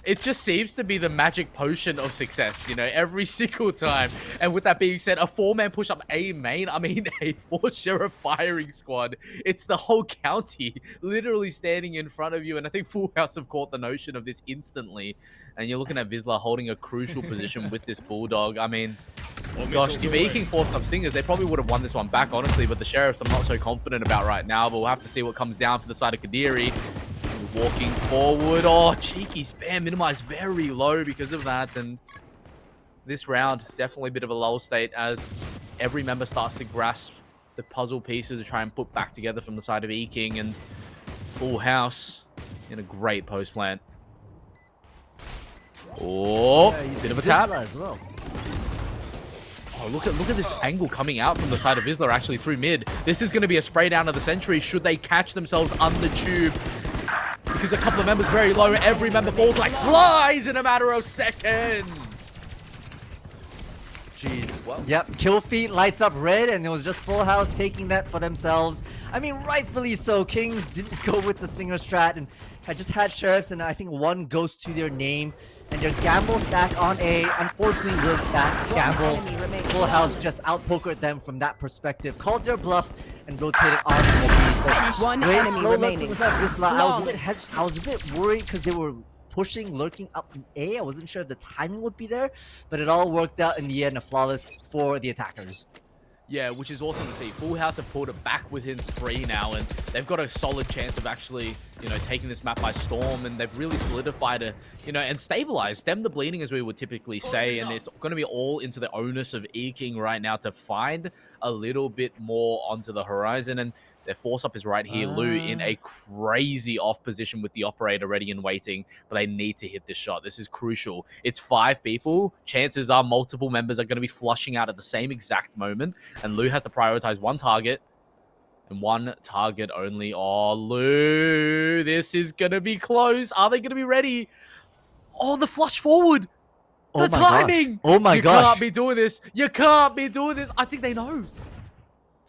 It just seems to be the magic potion of success, you know, every single time. And with that being said, a 4-man push-up A main, I mean, a 4-sheriff firing squad. It's the whole county literally standing in front of you. And I think Full House have caught the notion of this instantly. And you're looking at Vizsla holding a crucial position with this Bulldog. I mean, gosh, if E-King forced up Stingers, they probably would have won this one back, honestly. But the Sheriffs I'm not so confident about right now. But we'll have to see what comes down for the side of Kadiri. Walking forward. Oh, cheeky spam minimized very low because of that. And this round, definitely a bit of a lull state as every member starts to grasp the puzzle pieces to try and put back together from the side of E-King, and Full House in a great post plant. Oh, bit of a tap. As well. Oh, look at this angle coming out from the side of Vizsla actually through mid. This is going to be a spray down of the Sentry should they catch themselves on the tube. Because a couple of members very low, every member falls like flies in a matter of seconds. Jeez. Well, yep, kill feed lights up red, and it was just Full House taking that for themselves. I mean, rightfully so. Kings didn't go with the Singer strat and had just had Sheriffs, and I think one goes to their name. And their gamble stack on A, unfortunately, was that gamble. Full House just outpokered them from that perspective, called their bluff, and rotated on to the Beast. One enemy remaining. I was a bit worried because they were pushing, lurking up in A. I wasn't sure if the timing would be there, but it all worked out in the end, a flawless for the attackers. Yeah, which is awesome to see. Full House have pulled it back within 3 now, and they've got a solid chance of actually, you know, taking this map by storm, and they've really solidified it, you know, and stabilized, stem the bleeding, as we would typically say, and it's going to be all into the onus of Eking right now to find a little bit more onto the horizon, and their force up is right here. Lou in a crazy off position with the operator ready and waiting, but they need to hit this shot. This is crucial. It's 5 people. Chances are multiple members are going to be flushing out at the same exact moment, and Lou has to prioritize one target and one target only. Oh, Lou, this is going to be close. Are they going to be ready? Oh, the flush forward. Oh The my gosh. timing. Oh my You gosh. can't be doing this. You can't be doing this. I think they know.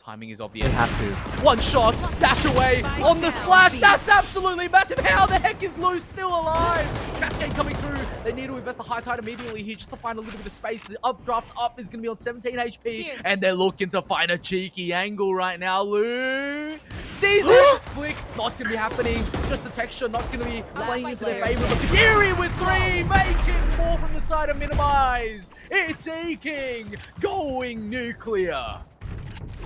Timing is of the They end. have to. One shot, dash away on the flash. That's absolutely massive. How the heck is Lou still alive? Cascade coming through. They need to invest the high tide immediately here just to find a little bit of space. The updraft up is going to be on 17 HP, and they're looking to find a cheeky angle right now. Lou sees it. Flick, not going to be happening. Just the texture, not going to be playing into their favor. But Kagiri with 3, making 4 from the side of Minimize. It's Eking going nuclear.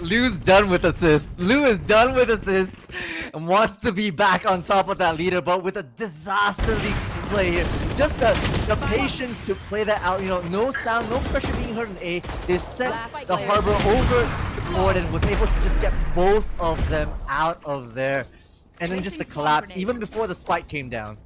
Lou's done with assists. Lou is done with assists and wants to be back on top of that leaderboard with a disasterly play here. Just the patience to play that out. You know, no sound, no pressure being heard in A. They sent the Harbor over to the board and was able to just get both of them out of there. And then just the collapse, even before the spike came down.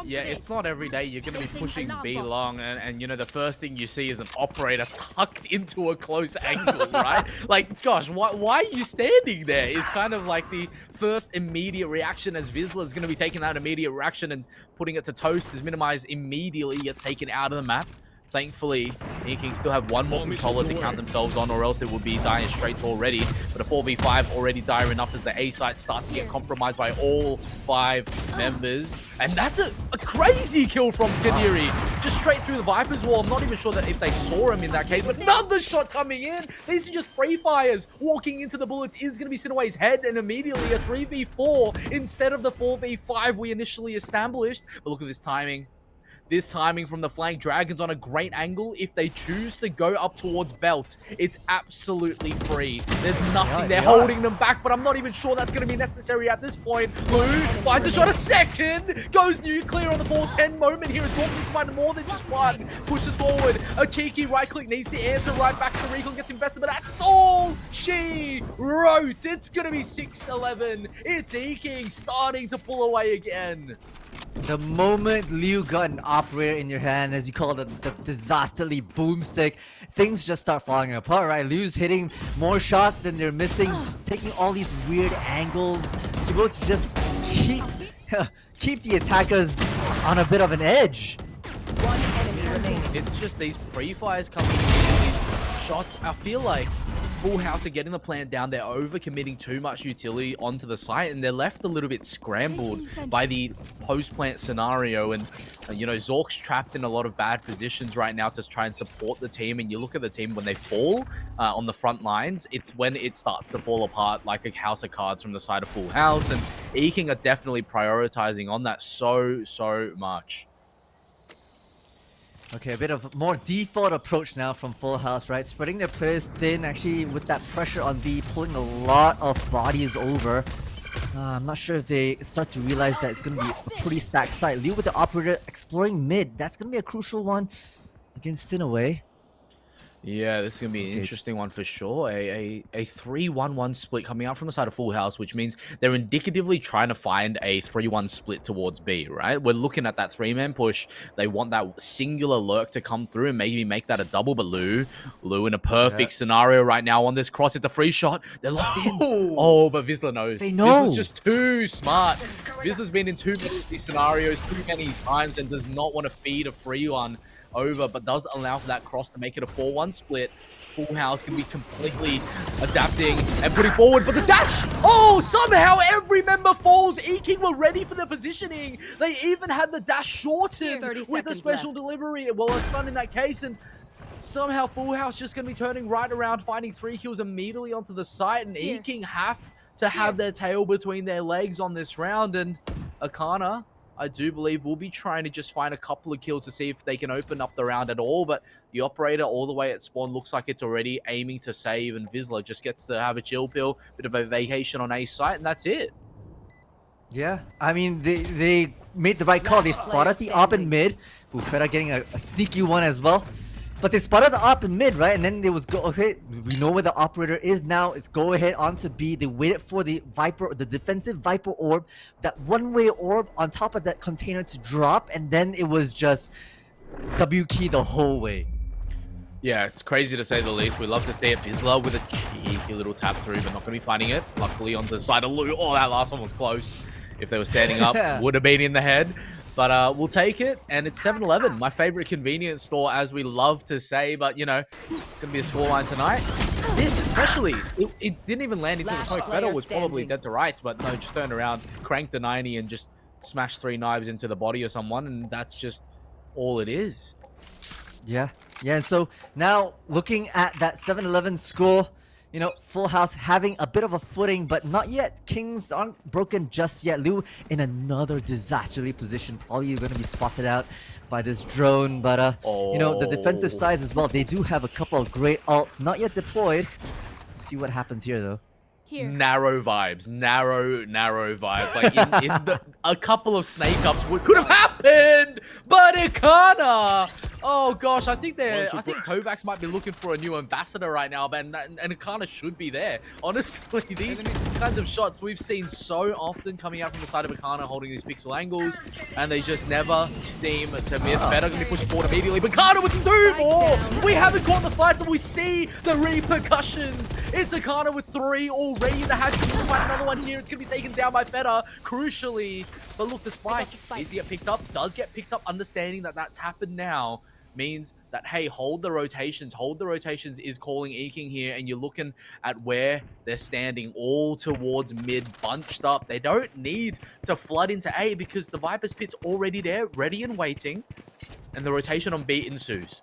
Yeah, it's not every day you're going to be pushing B long, and you know, the first thing you see is an operator tucked into a close angle, right? Like, gosh, why are you standing there is kind of like the first immediate reaction, as Vizsla going to be taking that immediate reaction and putting it to toast as Minimize immediately gets taken out of the map. Thankfully, Eking still have one more controller to count themselves on, or else it would be dire straight already. But a 4v5 already dire enough as the A site starts to get compromised by all 5 members. And that's a crazy kill from Kadiri. Just straight through the Viper's wall. I'm not even sure that if they saw him in that case, but another shot coming in. These are just free fires. Walking into the bullets is going to be Sinaway's head, and immediately a 3v4 instead of the 4v5 we initially established. But look at this timing. This timing from the flank. Dragons on a great angle. If they choose to go up towards Belt, it's absolutely free. There's nothing there holding them back, but I'm not even sure that's going to be necessary at this point. Lou finds a shot, a second. Goes nuclear on the 4-10 moment here. It's talking to find more than just one. Pushes forward. A cheeky right click needs the answer right back to the recon. Gets invested, but that's all she wrote. It's going to be 6-11. It's Eking starting to pull away again. The moment Liu got an operator in your hand, as you call it, the disasterly boomstick, things just start falling apart, right? Liu's hitting more shots than they're missing, just taking all these weird angles to be able to just keep the attackers on a bit of an edge. One enemy remaining. It's just these pre-fires coming in, these shots. I feel like Full House are getting the plant down. They're over-committing too much utility onto the site, and they're left a little bit scrambled by the post-plant scenario. And, you know, Zork's trapped in a lot of bad positions right now to try and support the team. And you look at the team when they fall on the front lines, it's when it starts to fall apart like a house of cards from the side of Full House. And Eking are definitely prioritizing on that so much. Okay, a bit of more default approach now from Full House, right? Spreading their players thin, actually, with that pressure on B, pulling a lot of bodies over. I'm not sure if they start to realize that it's going to be a pretty stacked site. Liu with the operator exploring mid. That's going to be a crucial one against Sinaway. Yeah, this is going to be an interesting one for sure. A 3-1-1 split coming out from the side of Full House, which means they're indicatively trying to find a 3-1 split towards B, right? We're looking at that 3-man push. They want that singular lurk to come through and maybe make that a double, but Lou in a perfect scenario right now on this cross. It's a free shot. They're locked in. Oh, but Vizsla knows. They know. Vizsla's just too smart. Vizsla's been in too many of these scenarios too many times and does not want to feed a free one over, but does allow for that cross to make it a 4-1 split. Full House can be completely adapting and putting forward, but the dash! Oh, somehow every member falls. Eking were ready for the positioning. They even had the dash shortened with a special delivery. Well, a stun in that case, and somehow Full House just going to be turning right around, finding 3 kills immediately onto the site, and Eking have to have their tail between their legs on this round, and Akana, I do believe will be trying to just find a couple of kills to see if they can open up the round at all. But the operator all the way at spawn looks like it's already aiming to save, and Vizsla just gets to have a chill pill, bit of a vacation on A site, and that's it. Yeah, I mean, they made the right call. They spotted the op in mid. Fera getting a sneaky one as well. But they spotted the op in mid, right? And then they was okay, we know where the operator is now. It's go ahead onto B. They waited for the Viper, the defensive Viper orb, that one-way orb on top of that container to drop, and then it was just W key the whole way. Yeah, it's crazy to say the least. We love to see it. Vizsla with a cheeky little tap through, but not going to be finding it. Luckily on the side of Lou. Oh, that last one was close. If they were standing up, would have been in the head. But we'll take it, and it's 7-11, my favorite convenience store, as we love to say. But, you know, it's going to be a scoreline tonight. This especially, it didn't even land into the smoke. Fedor was probably dead to rights, but no, just turned around, cranked a 90, and just smashed 3 knives into the body of someone, and that's just all it is. Yeah, and so now looking at that 7-11 score, you know, Full House having a bit of a footing, but not yet. Kings aren't broken just yet. Liu in another disasterly position, probably going to be spotted out by this drone. But, you know, the defensive side as well, they do have a couple of great ults, not yet deployed. See what happens here, though. Narrow vibes, narrow vibes. Like a couple of snake ups could have happened, but it kinda. Oh gosh, I think Kovacs might be looking for a new ambassador right now, and Akana should be there. Honestly, these kinds of shots we've seen so often coming out from the side of Akana holding these pixel angles, and they just never seem to miss. Better gonna be pushing forward immediately, but Akana with 2 more! We haven't caught the fight, but we see the repercussions. It's Akana with 3 already. The hatch will find another one here. It's gonna be taken down by Feta, crucially. But look, the spike is get picked up, does get picked up, understanding that that's happened now. Means that, hey, hold the rotations is calling Eking here, and you're looking at where they're standing, all towards mid, bunched up. They don't need to flood into A because the Viper's pit's already there, ready and waiting, and the rotation on B ensues.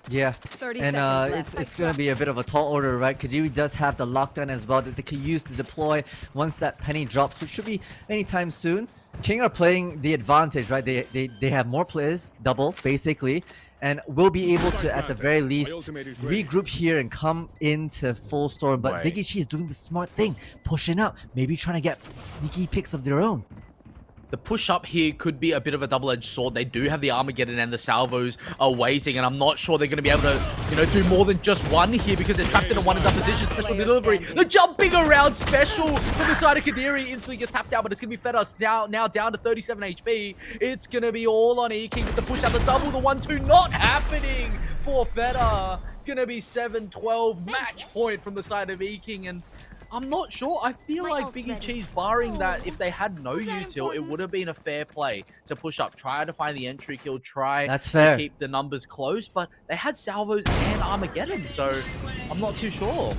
Yeah, and it's going to be a bit of a tall order, right? Kajiri does have the lockdown as well that they can use to deploy once that penny drops, which should be anytime soon. King are playing the advantage, right? They have more players, double, basically, and will be able to, at the very least, regroup here and come into full storm. But Biggie Chi is doing the smart thing, pushing up, maybe trying to get sneaky picks of their own. The push-up here could be a bit of a double-edged sword. They do have the Armageddon and the salvos are waiting, and I'm not sure they're going to be able to, you know, do more than just one here because they're trapped in a one-and-done position. Special delivery. The jumping around special from the side of Kadiri instantly gets tapped out, but it's going to be Feta now down to 37 HP. It's going to be all on E-King with the push-out, the double, the 1-2 not happening for Feta. Going to be 7-12 match point from the side of E-King, and I'm not sure. I feel like Biggie Cheese, barring that, if they had no util, it would have been a fair play to push up, try to find the entry kill, try to keep the numbers close, but they had salvos and Armageddon, so I'm not too sure.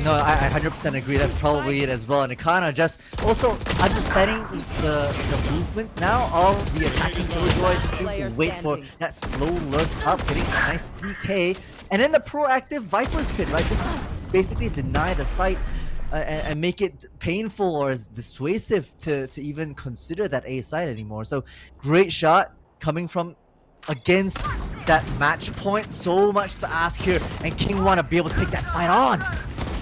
No, I 100% agree. That's probably it as well. And Akana just also understanding the movements now of the attacking Killjoy, just need to wait for that slow lurk up, getting a nice 3k, and then the proactive Viper's Pit, right? Just basically deny the site and make it painful or as dissuasive to even consider that A site anymore. So great shot coming from against that match point. So much to ask here, and King want to be able to take that fight on.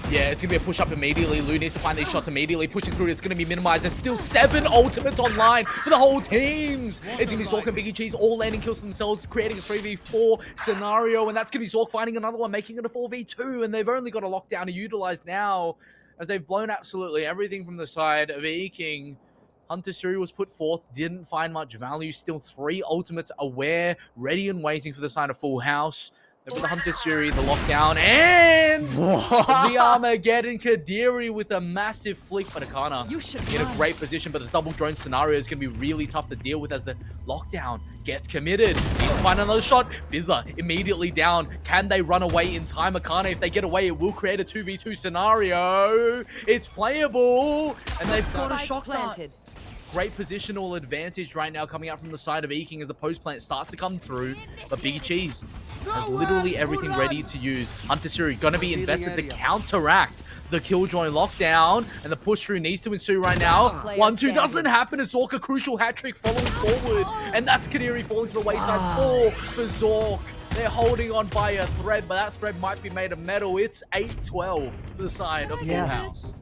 Yeah, it's going to be a push-up immediately. Lou needs to find these shots immediately. Pushing through, it's going to be minimized. There's still 7 ultimates online for the whole teams. It's going to be Zork and Biggie Cheese all landing kills for themselves, creating a 3v4 scenario. And that's going to be Zork finding another one, making it a 4v2. And they've only got a lockdown to utilize now, as they've blown absolutely everything from the side of E-King. Hunter Suri was put forth, didn't find much value. Still 3 ultimates aware, ready and waiting for the side of Full House. They put the Hunter Suri, the lockdown, and the Armageddon. Kadiri with a massive flick, but Akana in a great position, but the double drone scenario is going to be really tough to deal with as the lockdown gets committed. Needs to find another shot. Vizsla immediately down. Can they run away in time? Akana, if they get away, it will create a 2v2 scenario. It's playable, and they've got a shock dart. Great positional advantage right now coming out from the side of E-King as the post plant starts to come through. But Biggie Cheese has literally everything ready to use. Hunter Suri going to be invested to counteract the Killjoy lockdown, and the push through needs to ensue right now. 1-2 doesn't happen as Zork, a crucial hat trick following forward, and that's Kadiri falling to the wayside. 4 for Zork. They're holding on by a thread, but that thread might be made of metal. It's 8-12 to the side of Full House.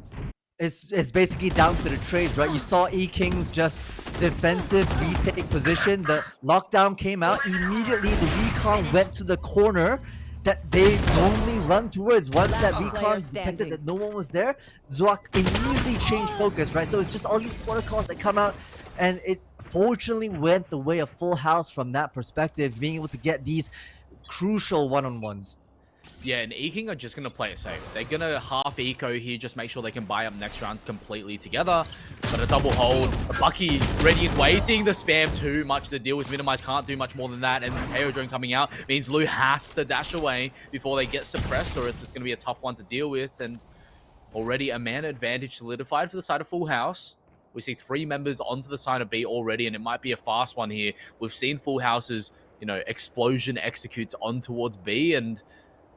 It's basically down to the trades, right? You saw E-King's just defensive retake position. The lockdown came out. Immediately, the recon went to the corner that they normally run towards. Once that recon detected that no one was there, Zoak immediately changed focus, right? So it's just all these protocols that come out, and it fortunately went the way of Full House from that perspective, being able to get these crucial one-on-ones. Yeah, and E-King are just going to play it safe. They're going to half eco here, just make sure they can buy up next round completely together. But a double hold, Bucky ready and waiting. The spam too much to deal with. Minimize can't do much more than that. And Teo drone coming out means Lou has to dash away before they get suppressed, or it's just going to be a tough one to deal with. And already a mana advantage solidified for the side of Full House. We see 3 members onto the side of B already, and it might be a fast one here. We've seen Full House's, explosion executes on towards B, and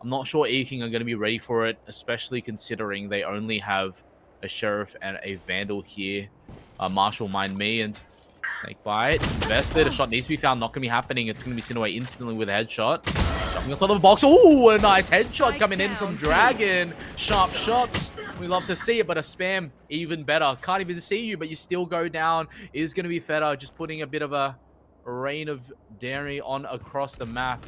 I'm not sure E-King are going to be ready for it, especially considering they only have a Sheriff and a Vandal here. Marshall, mind me, and Snake Bite. Invested. A shot needs to be found. Not going to be happening. It's going to be sent away instantly with a headshot. Jumping on top of the box. Ooh, a nice headshot coming in from Dragon. Sharp shots. We love to see it, but a spam even better. Can't even see you, but you still go down. Is going to be Feta, just putting a bit of a rain of dairy on across the map.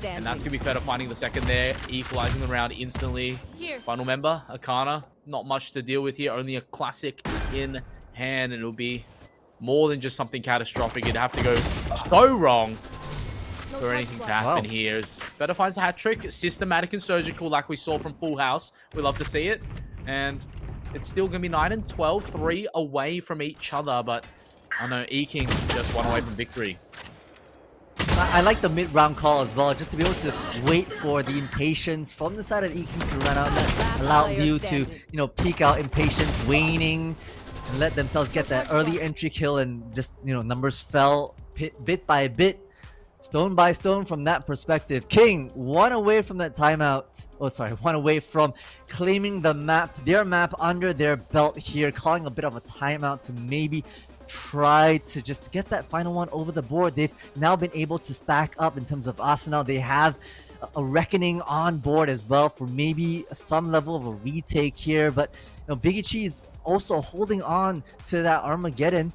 And that's going to be Feta finding the second there, equalizing the round instantly. Final member, Akana. Not much to deal with here, only a classic in hand, and it'll be more than just something catastrophic. It'd have to go so wrong for anything to happen here. As Feta finds a hat trick, systematic and surgical like we saw from Full House. We love to see it. And it's still going to be 9 and 12, 3 away from each other, but I know E-King just one away from victory. I like the mid-round call as well, just to be able to wait for the impatience from the side of E-King to run out and allow you to, peek out impatience, waning, and let themselves get that early entry kill, and just, numbers fell bit by bit, stone by stone from that perspective. King, 1 away from that timeout. Oh, sorry, 1 away from claiming the map, their map under their belt here, calling a bit of a timeout to maybe try to just get that final one over the board. They've now been able to stack up in terms of arsenal. They have a reckoning on board as well for maybe some level of a retake here, but Biggie Cheese also holding on to that Armageddon.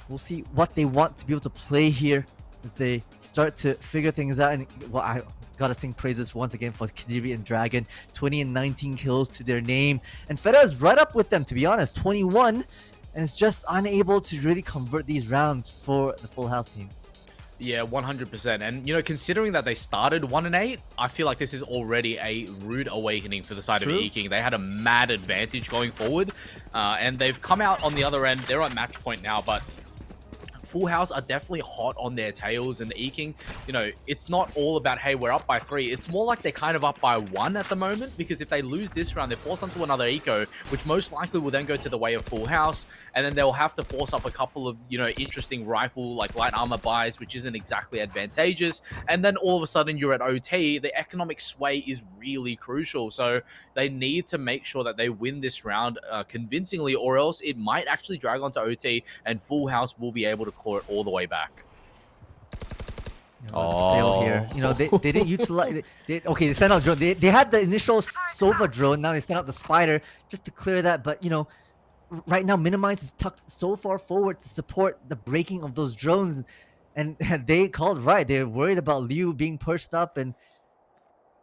We'll see what they want to be able to play here as they start to figure things out. And I gotta sing praises once again for Kadiri and Dragon. 20 and 19 kills to their name, and Feta is right up with them, to be honest, 21, and it's just unable to really convert these rounds for the Full House team. Yeah, 100%. And, considering that they started 1 and 8, I feel like this is already a rude awakening for the side of E-King. They had a mad advantage going forward, and they've come out on the other end. They're on match point now, but Full House are definitely hot on their tails, and E-King, it's not all about, hey, we're up by 3. It's more like they're kind of up by 1 at the moment, because if they lose this round, they're forced onto another eco, which most likely will then go to the way of Full House, and then they'll have to force up a couple of, interesting rifle, like light armor buys, which isn't exactly advantageous, and then all of a sudden you're at OT. The economic sway is really crucial, so they need to make sure that they win this round convincingly, or else it might actually drag onto OT, and Full House will be able to claw it all the way back. Stale here. They didn't utilize. They sent out drone. They had the initial Sova drone. Now they sent out the Spider just to clear that. But right now Minimize is tucked so far forward to support the breaking of those drones, and they called right. They're worried about Liu being pushed up and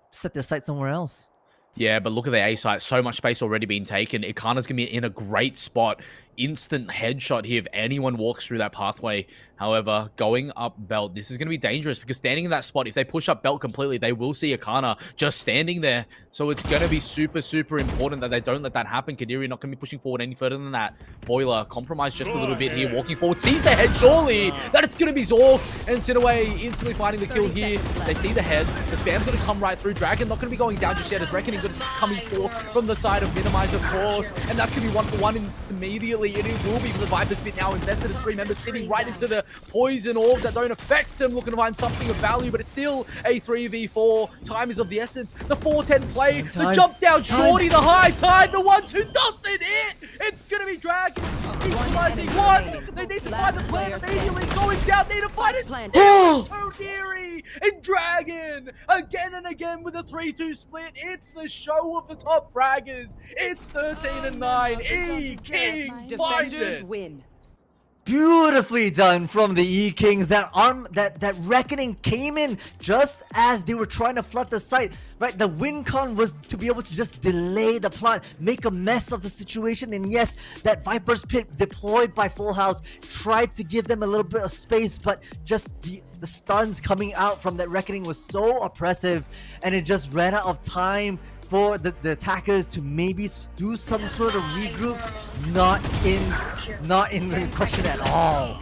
set their sight somewhere else. Yeah, but look at the A site. So much space already being taken. Ikana's going to be in a great spot. Instant headshot here if anyone walks through that pathway. However, going up belt, this is going to be dangerous because standing in that spot, if they push up belt completely, they will see Ikana just standing there. So it's going to be super, super important that they don't let that happen. Kadiri not going to be pushing forward any further than that. Boiler compromised just a little bit here, walking forward. Sees the head, surely. That it's going to be Zork and Sinaway instantly finding the kill here. They see the head. The spam's going to come right through. Dragon not going to be going down just yet. As Reckoning going to be coming forth from the side of Minimize, of course. And that's going to be 1-for-1 immediately. unfortunately, it will be for the Viper Spit now. Invested in 3 members, sitting right into the poison orbs that don't affect him. Looking to find something of value, but it's still a 3v4. Time is of the essence. The 4-10 play, the jump down shorty, the high tide, the 1-2 doesn't hit. It's going to be Dragon. Equalizing one. They need to find the plan immediately. Going down, need to find it. Odiri and Dragon again and again with a 3-2 split. It's the show of the top fraggers. It's 13-9. E-King find it. Win. Beautifully done from the E-Kings. That reckoning came in just as they were trying to flood the site. Right, the win con was to be able to just delay the plot, make a mess of the situation, and yes, that Viper's Pit deployed by Full House tried to give them a little bit of space, but just the stuns coming out from that reckoning was so oppressive, and it just ran out of time for the attackers to maybe do some sort of regroup. Not in the question at all.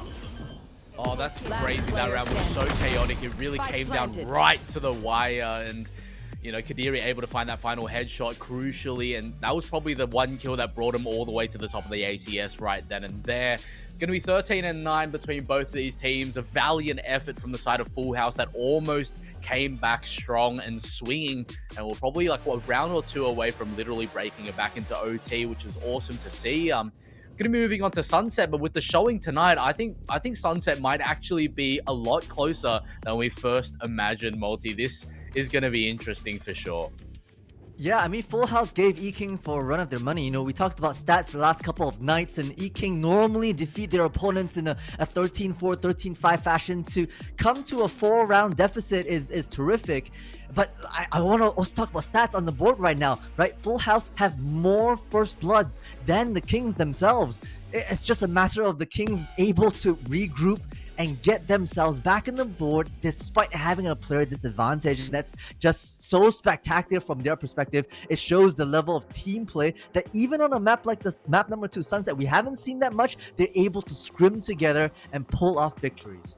Oh, that's crazy. That round was so chaotic. It really came down right to the wire, and you know, Kadiri able to find that final headshot crucially, and that was probably the one kill that brought him all the way to the top of the ACS right then and there. Going to be 13-9 between both of these teams. A valiant effort from the side of Full House that almost came back strong and swinging, and we're probably like a round or two away from literally breaking it back into OT, which is awesome to see. Going to be moving on to Sunset, but with the showing tonight, I think Sunset might actually be a lot closer than we first imagined. Multi, this is going to be interesting for sure. Yeah, I mean, Full House gave E-King for a run of their money. You know, we talked about stats the last couple of nights, and E-King normally defeat their opponents in a 13-4, 13-5 fashion. To come to a 4-round deficit is terrific. But I want to also talk about stats on the board right now, right? Full House have more First Bloods than the Kings themselves. It's just a matter of the Kings able to regroup and get themselves back on the board despite having a player disadvantage. And that's just so spectacular from their perspective. It shows the level of team play that even on a map like this, map number 2, Sunset, we haven't seen that much. They're able to scrim together and pull off victories.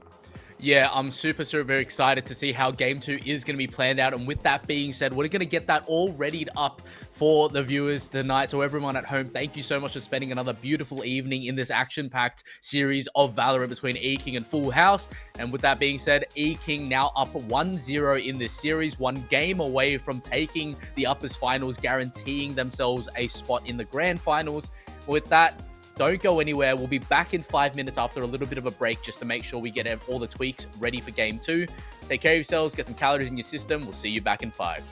Yeah, I'm super excited to see how Game 2 is going to be planned out. And with that being said, we're going to get that all readied up for the viewers tonight. So everyone at home, thank you so much for spending another beautiful evening in this action-packed series of Valorant between E-King and Full House. And with that being said, E-King now up 1-0 in this series, 1 game away from taking the Uppers Finals, guaranteeing themselves a spot in the Grand Finals. With that, don't go anywhere. We'll be back in 5 minutes after a little bit of a break just to make sure we get all the tweaks ready for Game 2. Take care of yourselves, get some calories in your system. We'll see you back in 5.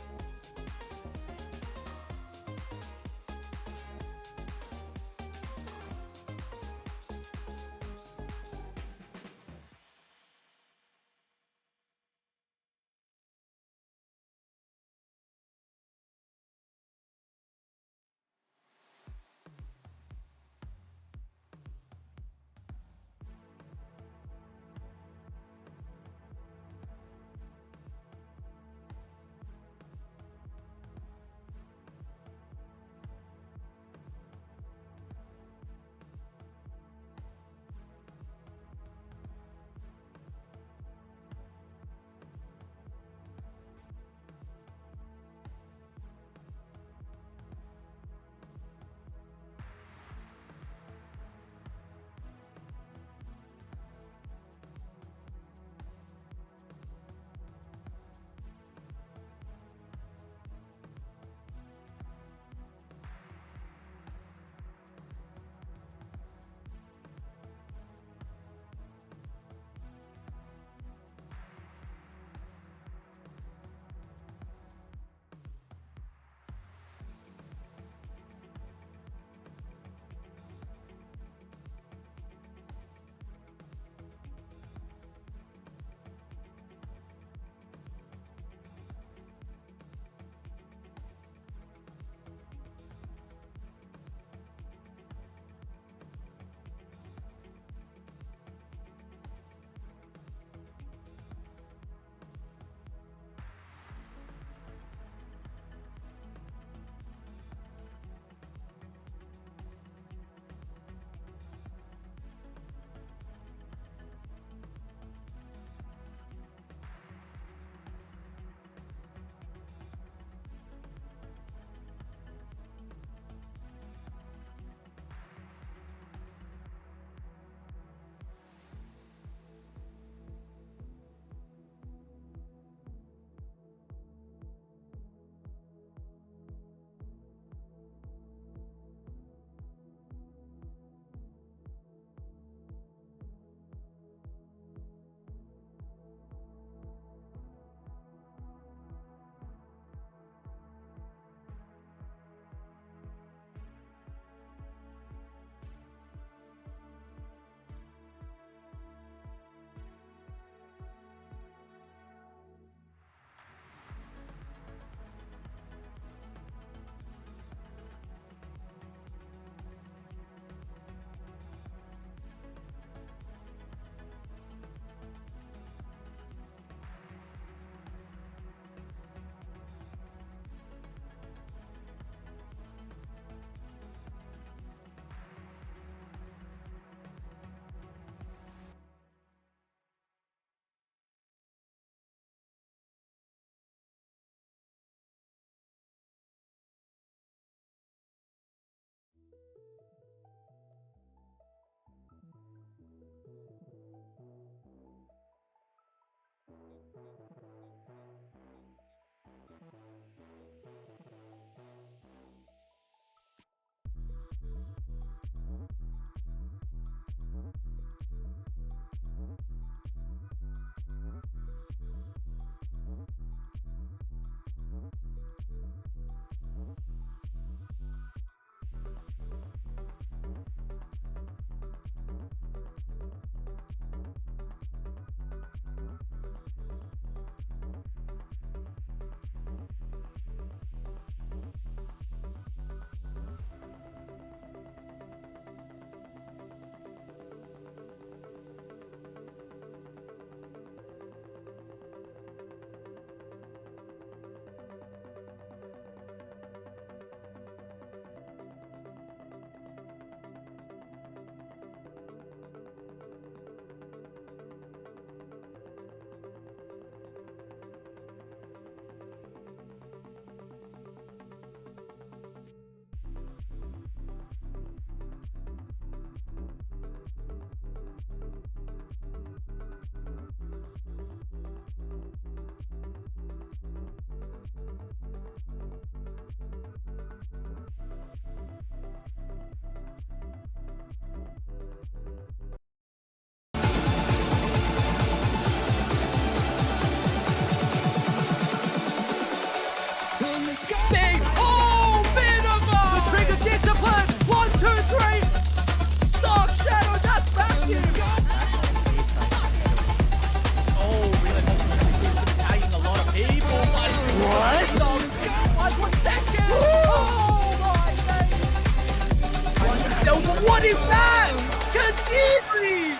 What is that? Kadiri!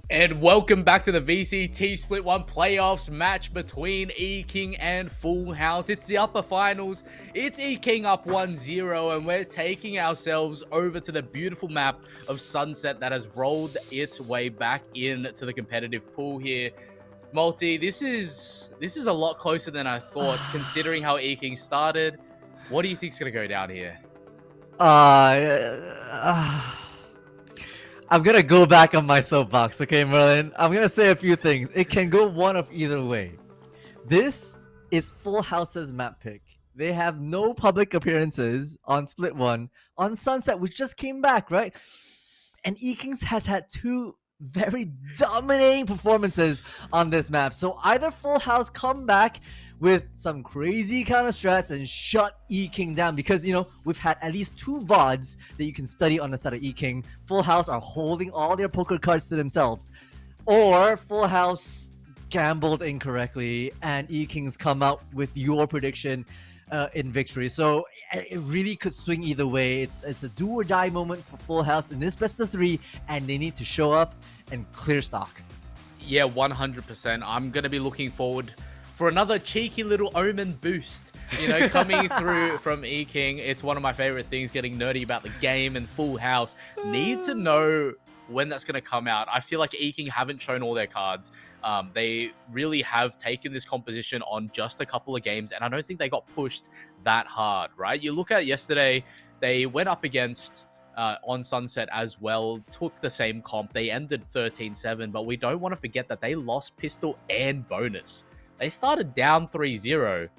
And welcome back to the VCT Split 1 playoffs match between E-King and Full House. It's the upper finals. It's E-King up 1-0, and we're taking ourselves over to the beautiful map of Sunset that has rolled its way back into the competitive pool here. Multi, this is a lot closer than I thought, considering how E-King started. What do you think's gonna go down here? I'm gonna go back on my soapbox, okay, Merlin? I'm gonna say a few things. It can go one of either way. This is Full House's map pick. They have no public appearances on Split 1 on Sunset, which just came back, right? And E-Kings has had two very dominating performances on this map. So either Full House come back with some crazy counter strats and shut E-King down, because, you know, we've had at least two VODs that you can study on the side of E-King. Full House are holding all their poker cards to themselves. Or Full House gambled incorrectly and E-Kings come out with your prediction in victory. So it really could swing either way. It's a do or die moment for Full House in this best of 3, and they need to show up and clear stock. Yeah, 100%. I'm going to be looking forward for another cheeky little Omen boost, you know, coming through from E-King. It's one of my favorite things, getting nerdy about the game, and Full House need to know when that's going to come out. I feel like E-King haven't shown all their cards. They really have taken this composition on just a couple of games, and I don't think they got pushed that hard, right? You look at yesterday, they went up against on Sunset as well, took the same comp. They ended 13-7, but we don't want to forget that they lost pistol and bonus. They started down 3-0,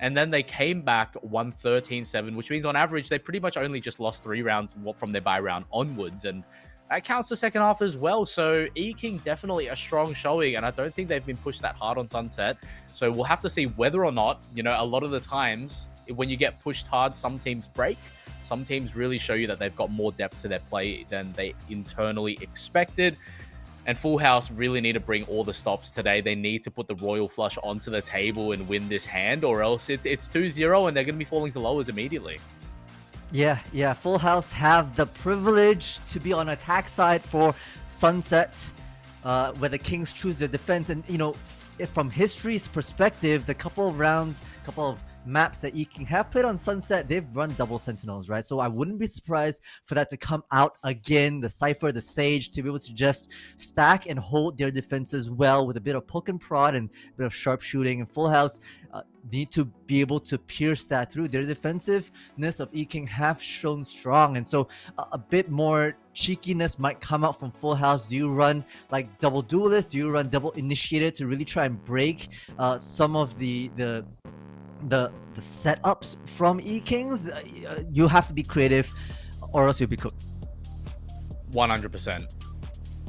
and then they came back, won 13-7, which means on average, they pretty much only just lost 3 rounds from their bye round onwards, and that counts the second half as well. So E-King definitely a strong showing, and I don't think they've been pushed that hard on Sunset. So we'll have to see whether or not, you know, a lot of the times when you get pushed hard, some teams break. Some teams really show you that they've got more depth to their play than they internally expected. And Full House really need to bring all the stops today. They need to put the Royal Flush onto the table and win this hand, or else it's 2-0 and they're going to be falling to lowers immediately. Yeah. Full House have the privilege to be on attack side for Sunset, where the Kings choose their defense. And, you know, from history's perspective, the couple of maps that E-King have played on Sunset, they've run double Sentinels, right? So I wouldn't be surprised for that to come out again. The Cypher, the Sage, to be able to just stack and hold their defenses well with a bit of poke and prod and a bit of sharpshooting. And Full House need to be able to pierce that through. Their defensiveness of E-King have shown strong, and so a bit more cheekiness might come out from Full House. Do you run like double Duelist? Do you run double Initiated to really try and break some of the setups from E-Kings? You have to be creative, or else you'll be cooked. 100%.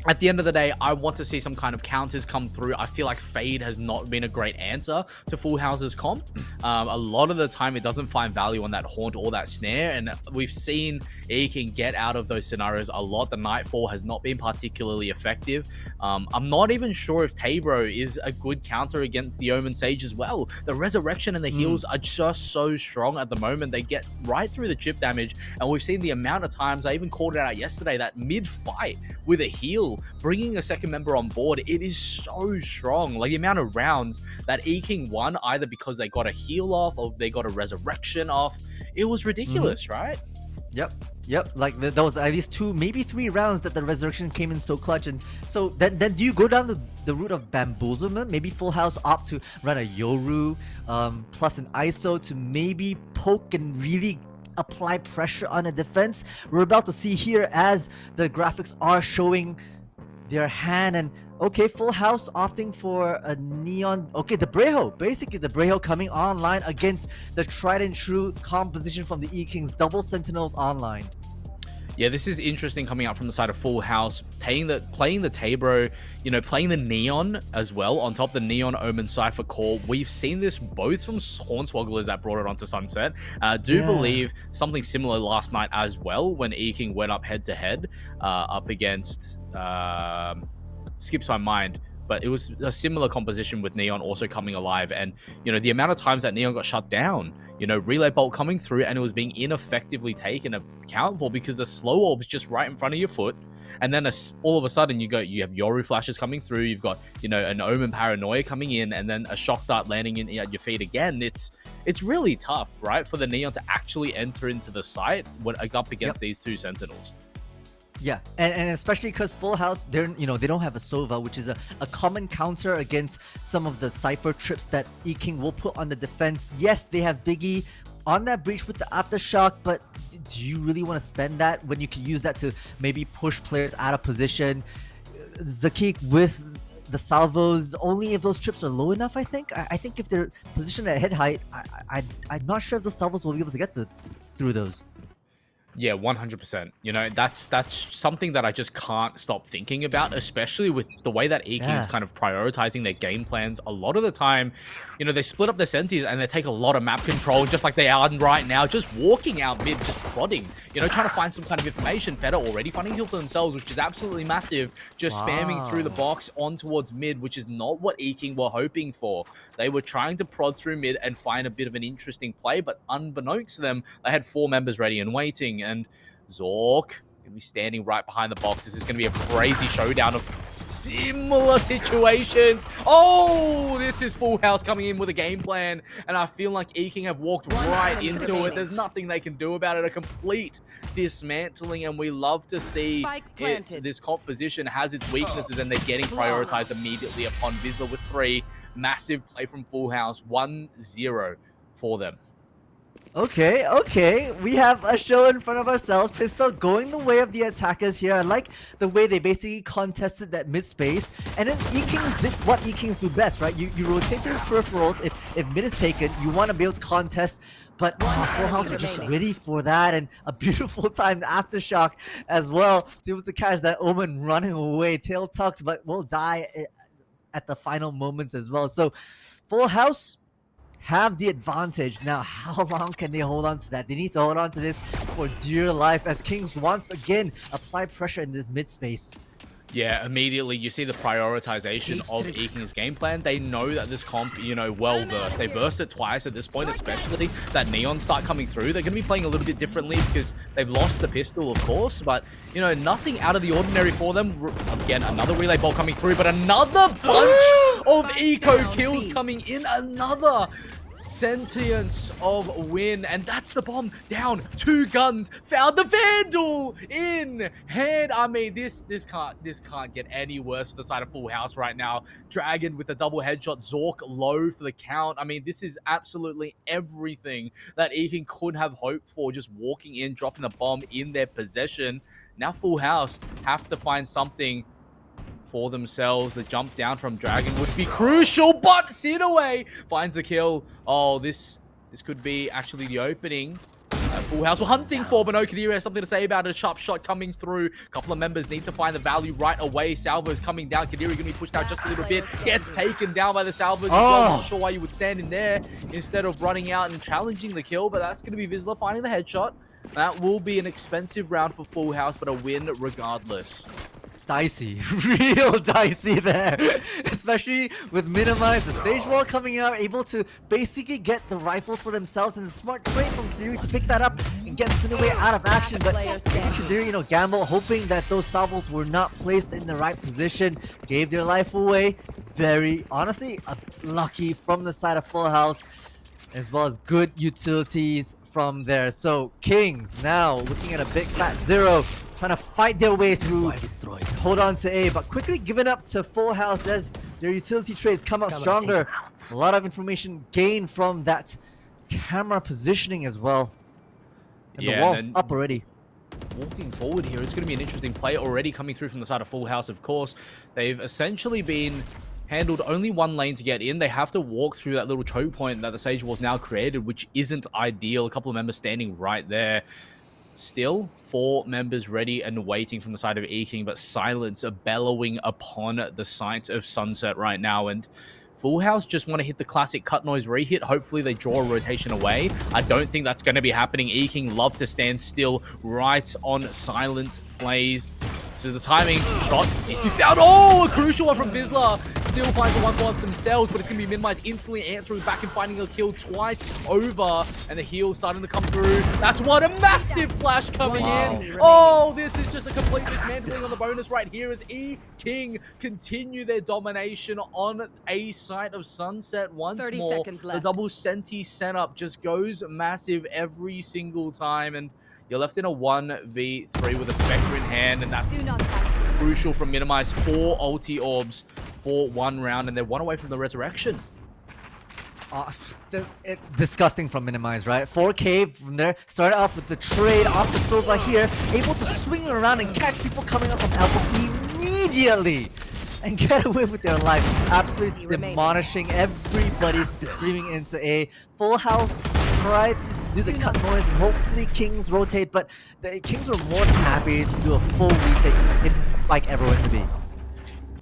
At the end of the day, I want to see some kind of counters come through. I feel like Fade has not been a great answer to Full House's comp. A lot of the time, it doesn't find value on that Haunt or that Snare, and we've seen E-King get out of those scenarios a lot. The Nightfall has not been particularly effective. I'm not even sure if Tabro is a good counter against the Omen Sage as well. The Resurrection and the heals are just so strong at the moment. They get right through the chip damage, and we've seen the amount of times, I even called it out yesterday, that mid-fight with a heal, bringing a second member on board, it is so strong. Like the amount of rounds that E-King won, either because they got a heal off or they got a resurrection off, it was ridiculous, right? Yep. Like there was at least 2, maybe 3 rounds that the resurrection came in so clutch. And so then do you go down the route of bamboozlement? Maybe Full House opt to run a Yoru plus an ISO to maybe poke and really apply pressure on a defense. We're about to see here as the graphics are showing their hand, and okay, Full House opting for a Neon. Okay, the Breho, basically the Breho coming online against the tried and true composition from the E-Kings, double Sentinels online. Yeah, this is interesting coming out from the side of Full House, playing the Tabro, you know, playing the Neon as well, on top of the Neon Omen Cypher core. We've seen this both from Hornswogglers that brought it onto Sunset. I do believe something similar last night as well, when E-King went up head-to-head up against... skips my mind. but it was a similar composition with Neon also coming alive. And, you know, the amount of times that Neon got shut down, you know, Relay Bolt coming through and it was being ineffectively taken account for because the slow orb's just right in front of your foot. And then all of a sudden you have Yoru flashes coming through, you've got, you know, an Omen Paranoia coming in, and then a shock dart landing in at your feet again. It's really tough, right, for the Neon to actually enter into the site when up against these two Sentinels. Yeah, and especially because Full House, they don't have a Sova, which is a common counter against some of the Cypher trips that E-King will put on the defense. Yes, they have Biggie on that breach with the Aftershock, but do you really want to spend that when you can use that to maybe push players out of position? Zakik with the salvos, only if those trips are low enough, I think. I think if they're positioned at head height, I'm not sure if those salvos will be able to get through those. Yeah, 100%. You know, that's something that I just can't stop thinking about, especially with the way that E-King is kind of prioritizing their game plans. A lot of the time, you know, they split up their senties and they take a lot of map control, just like they are right now, just walking out mid, just prodding, you know, trying to find some kind of information. Feta already finding heal for themselves, which is absolutely massive, just spamming through the box on towards mid, which is not what E-King were hoping for. They were trying to prod through mid and find a bit of an interesting play, but unbeknownst to them, they had 4 members ready and waiting. And Zork gonna be standing right behind the box. This is gonna be a crazy showdown of similar situations. Oh, this is Full House coming in with a game plan, and I feel like E-King have walked right into it. There's nothing they can do about it. A complete dismantling, and we love to see it. This composition has its weaknesses, and they're getting prioritized immediately upon Vizsla with 3. Massive play from Full House, 1-0 for them. Okay, we have a show in front of ourselves. Pistol going the way of the attackers here. I like the way they basically contested that mid space, and then E-Kings did what E-Kings do best, right? You rotate through peripherals. If mid is taken, you want to be able to contest, but Full House are just ready for that, and a beautiful timed Aftershock as well to be able to catch that Omen running away. Tail tucked, but will die at the final moments as well. So Full House have the advantage. Now, how long can they hold on to that? They need to hold on to this for dear life as Kings once again apply pressure in this mid space. Yeah, immediately you see the prioritization of E-King's game plan. They know that this comp, you know, well versed. They versed it twice at this point, especially that Neon start coming through. They're going to be playing a little bit differently because they've lost the pistol, of course, but, you know, nothing out of the ordinary for them. Again, another relay ball coming through, but another bunch of eco kills coming in. Another sentience of win, and that's the bomb down. 2 guns found the Vandal in hand. I mean, this can't get any worse for the side of Full House right now. Dragon with a double headshot, Zork low for the count. I mean, this is absolutely everything that E-King could have hoped for, just walking in, dropping the bomb in their possession. Now Full House have to find something for themselves. The jump down from Dragon would be crucial, but Sidaway finds the kill. Oh, this could be actually the opening. Full House were hunting for, but no, Kadiri has something to say about it. A sharp shot coming through. A couple of members need to find the value right away. Salvo's coming down. Kadiri going to be pushed out just a little bit. Gets taken down by the Salvos as well. Not sure why you would stand in there instead of running out and challenging the kill, but that's going to be Vizsla finding the headshot. That will be an expensive round for Full House, but a win regardless. Dicey, real dicey there, especially with Minimize, the stage wall coming out, able to basically get the rifles for themselves, and the smart trade from Kadiri to pick that up and get Sidaway out of action. But Kadiri, you know, gamble, hoping that those salvos were not placed in the right position, gave their life away. Very, honestly, lucky from the side of Full House, as well as good utilities from there. So Kings now looking at a big fat 0, trying to fight their way through, hold on to A, but quickly giving up to Full House as their utility trades come up stronger. A lot of information gained from that camera positioning as well. And the wall up already. Walking forward here, it's going to be an interesting play already coming through from the side of Full House, of course. They've essentially been handled only one lane to get in. They have to walk through that little choke point that the Sage Wall's now created, which isn't ideal. A couple of members standing right there. Still, 4 members ready and waiting from the side of E-King, but silence bellowing upon the site of Sunset right now. And Full House just want to hit the classic cut noise re-hit. Hopefully they draw a rotation away. I don't think that's going to be happening. E-King love to stand still right on silent plays. This is the timing. Shot needs to be found. Oh, a crucial one from Vizsla. Still finds the one for themselves, but it's going to be minimized instantly. Answering back and finding a kill twice over. And the heal starting to come through. That's what a massive flash coming in. Oh, this is just a complete dismantling on the bonus right here as E-King continue their domination on a site of Sunset once 30 more. seconds left. The double Senti setup just goes massive every single time. And you're left in a 1v3 with a Spectre in hand. And that's crucial from Minimize. 4 ulti orbs for 1 round. And they're 1 away from the resurrection. Disgusting from Minimize, right? 4K from there. Started off with the trade off the Sova here. Able to swing around and catch people coming up from elbow immediately. And get away with their life. Absolutely demolishing everybody streaming into a full house. Tried to do the cut noise and hopefully Kings rotate, but the Kings were more than happy to do a full retake if like everyone to be.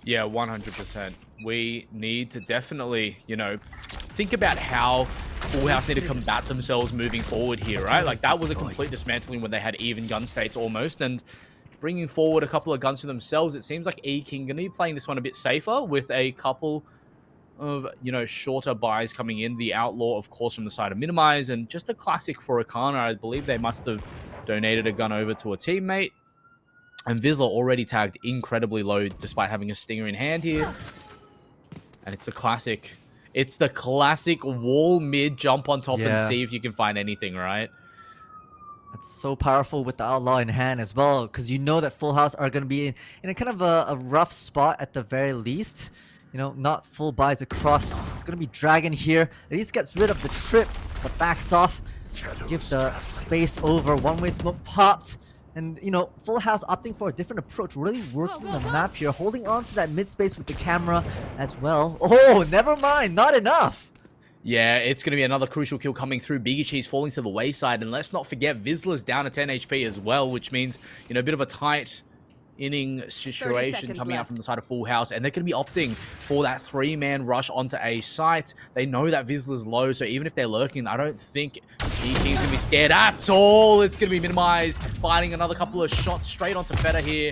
Yeah, 100%. We need to definitely, you know, think about how Full House need to combat themselves moving forward here, right? Like, that was a complete dismantling when they had even gun states almost, and bringing forward a couple of guns for themselves, it seems like E-King going to be playing this one a bit safer with a couple of, you know, shorter buys coming in. The Outlaw, of course, from the side of Minimize, and just a classic for Akana. I believe they must have donated a gun over to a teammate. And Vizsla already tagged incredibly low despite having a stinger in hand here. And it's the classic. It's the classic wall mid, jump on top and see if you can find anything, right? That's so powerful with the Outlaw in hand as well, because you know that Full House are going to be in a kind of a rough spot at the very least. You know, not full buys across. It's going to be Dragon here. At least gets rid of the trip, but backs off. Give the space over. One-way smoke popped. And, you know, Full House opting for a different approach, really working the map here, holding on to that mid-space with the camera as well. Oh, never mind, not enough. Yeah, it's going to be another crucial kill coming through. Biggie Cheese falling to the wayside. And let's not forget, Vizsla's down to 10 HP as well, which means, you know, a bit of a tight inning situation coming out from the side of Full House, and they're going to be opting for that 3-man rush onto a site. They know that Vizsla's low, so even if they're lurking, I don't think E-King's going to be scared at all. It's going to be Minimized, fighting another couple of shots straight onto Feta here.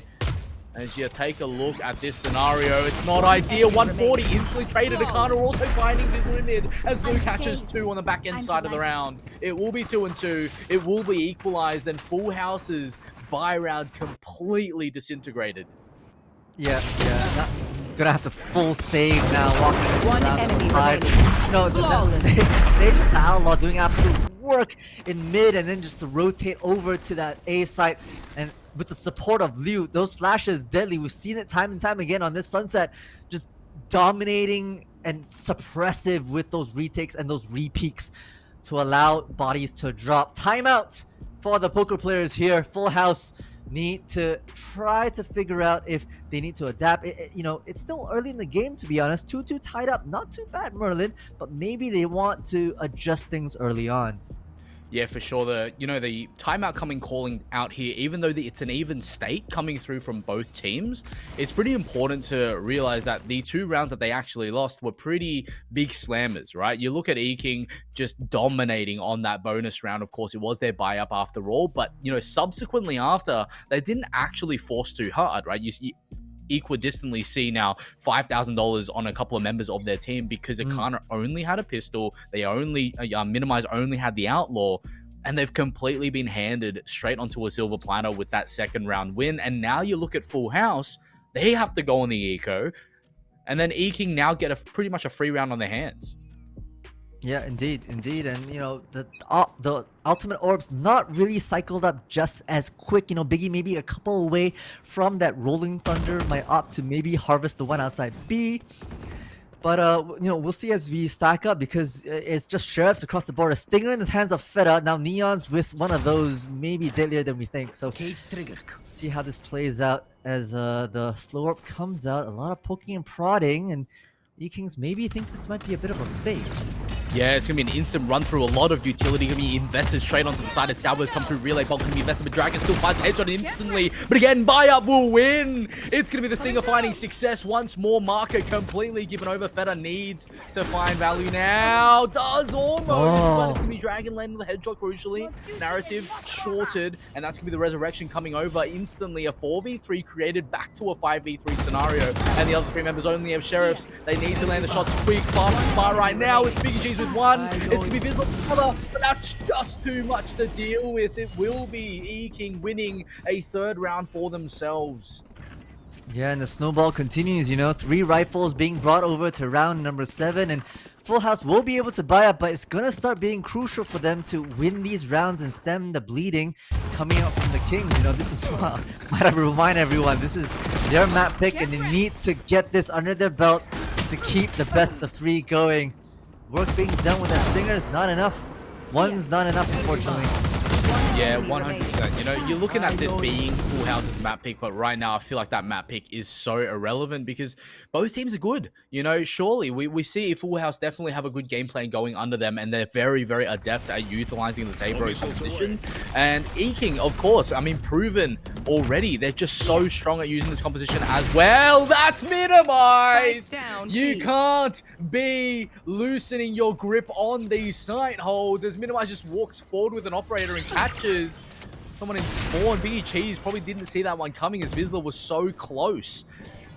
As you take a look at this scenario, it's not ideal. 140 instantly traded. Akana also finding Vizsla in mid as Lou catches 2 on the back end side of the round. It will be 2-2. It will be equalized, and Full House's buy round completely disintegrated. Yeah. Gonna have to full save now. Walking into One round enemy 5. remaining. No, that's stage with the Outlaw doing absolute work in mid, and then just to rotate over to that A site, and with the support of Liu, those flashes deadly. We've seen it time and time again on this Sunset, just dominating and suppressive with those retakes and those repeaks to allow bodies to drop. Timeout for the poker players here. Full House need to try to figure out if they need to adapt. You know, it's still early in the game, to be honest. 2-2 tied up, not too bad, Merlin, but maybe they want to adjust things early on. Yeah, for sure. The timeout calling out here, even though it's an even state coming through from both teams, it's pretty important to realize that the 2 rounds that they actually lost were pretty big slammers, right? You look at E-King just dominating on that bonus round. Of course, it was their buy up after all, but, you know, subsequently after, they didn't actually force too hard, right? You equidistantly see now $5,000 on a couple of members of their team because Akana only had a pistol. They only Minimize only had the Outlaw, and they've completely been handed straight onto a silver platter with that 2nd round win. And now you look at Full House, they have to go on the eco, and then E-King now get pretty much a free round on their hands. Yeah, indeed, and you know, the ultimate orbs not really cycled up just as quick. You know, Biggie maybe a couple away from that rolling thunder, might opt to maybe harvest the one outside B. But you know, we'll see as we stack up, because it's just sheriffs across the board. A stinger in the hands of Feta. Now Neon's with one of those, maybe deadlier than we think. So cage trigger. See how this plays out as the slow orb comes out. A lot of poking and prodding, and E-Kings maybe think this might be a bit of a fake. Yeah, it's going to be an instant run through. A lot of utility going to be invested straight onto the side as Salvos come through. Relay Bolt going to be invested, but Dragon still finds the headshot instantly. But again, Buy Up will win. It's going to be the Stinger finding success once more. Marker completely given over. Feta needs to find value now. Does almost, but it's going to be Dragon landing the headshot crucially. Narrative shorted, and that's going to be the resurrection coming over instantly. A 4v3 created back to a 5v3 scenario, and the other three members only have Sheriffs. They need to land the shots quick, fast, and smart right now. It's Biggie Cheese with one. It's going to be Vizzle with another, but that's just too much to deal with. It will be E-King winning a third round for themselves. Yeah, and the snowball continues, you know, 3 rifles being brought over to round number 7, and Full House will be able to buy up, but it's gonna start being crucial for them to win these rounds and stem the bleeding coming out from the Kings. You know, this is what I remind everyone, this is their map pick, and they need to get this under their belt to keep the best of 3 going. Work being done with that Stinger is not enough. One's not enough, unfortunately. Yeah, 100%. You know, you're looking at this being Full House's map pick, but right now I feel like that map pick is so irrelevant because both teams are good. You know, surely we see Full House definitely have a good game plan going under them, and they're very, very adept at utilizing the Tabro composition. And E-King, of course, I mean, proven already. They're just so strong at using this composition as well. That's minimized! You can't be loosening your grip on these sight holds as Minimize just walks forward with an operator and catches someone in spawn. Biggie Cheese probably didn't see that one coming as Vizsla was so close.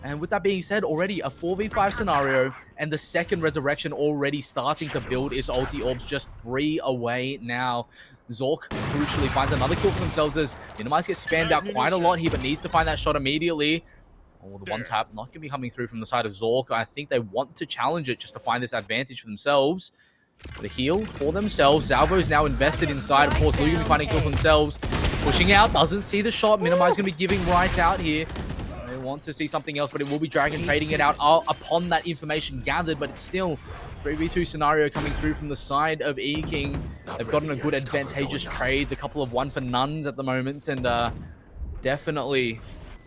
And with that being said, already a 4v5 scenario and the second resurrection already starting to build its ulti orbs, just 3 away now. Zork crucially finds another kill for themselves as Minimize gets spammed out quite a lot here, but needs to find that shot immediately. Oh, the one tap not going to be coming through from the side of Zork. I think they want to challenge it just to find this advantage for themselves. The heal for themselves. Salvo is now invested inside. Of course, Luke going to be finding a kill for themselves. Pushing out, doesn't see the shot. Minimize going to be giving right out here. They want to see something else, but it will be Dragon trading it out upon that information gathered, but it's still 3v2 scenario coming through from the side of E-King. They've gotten a good advantageous trades, a couple of 1-for-nones at the moment, and definitely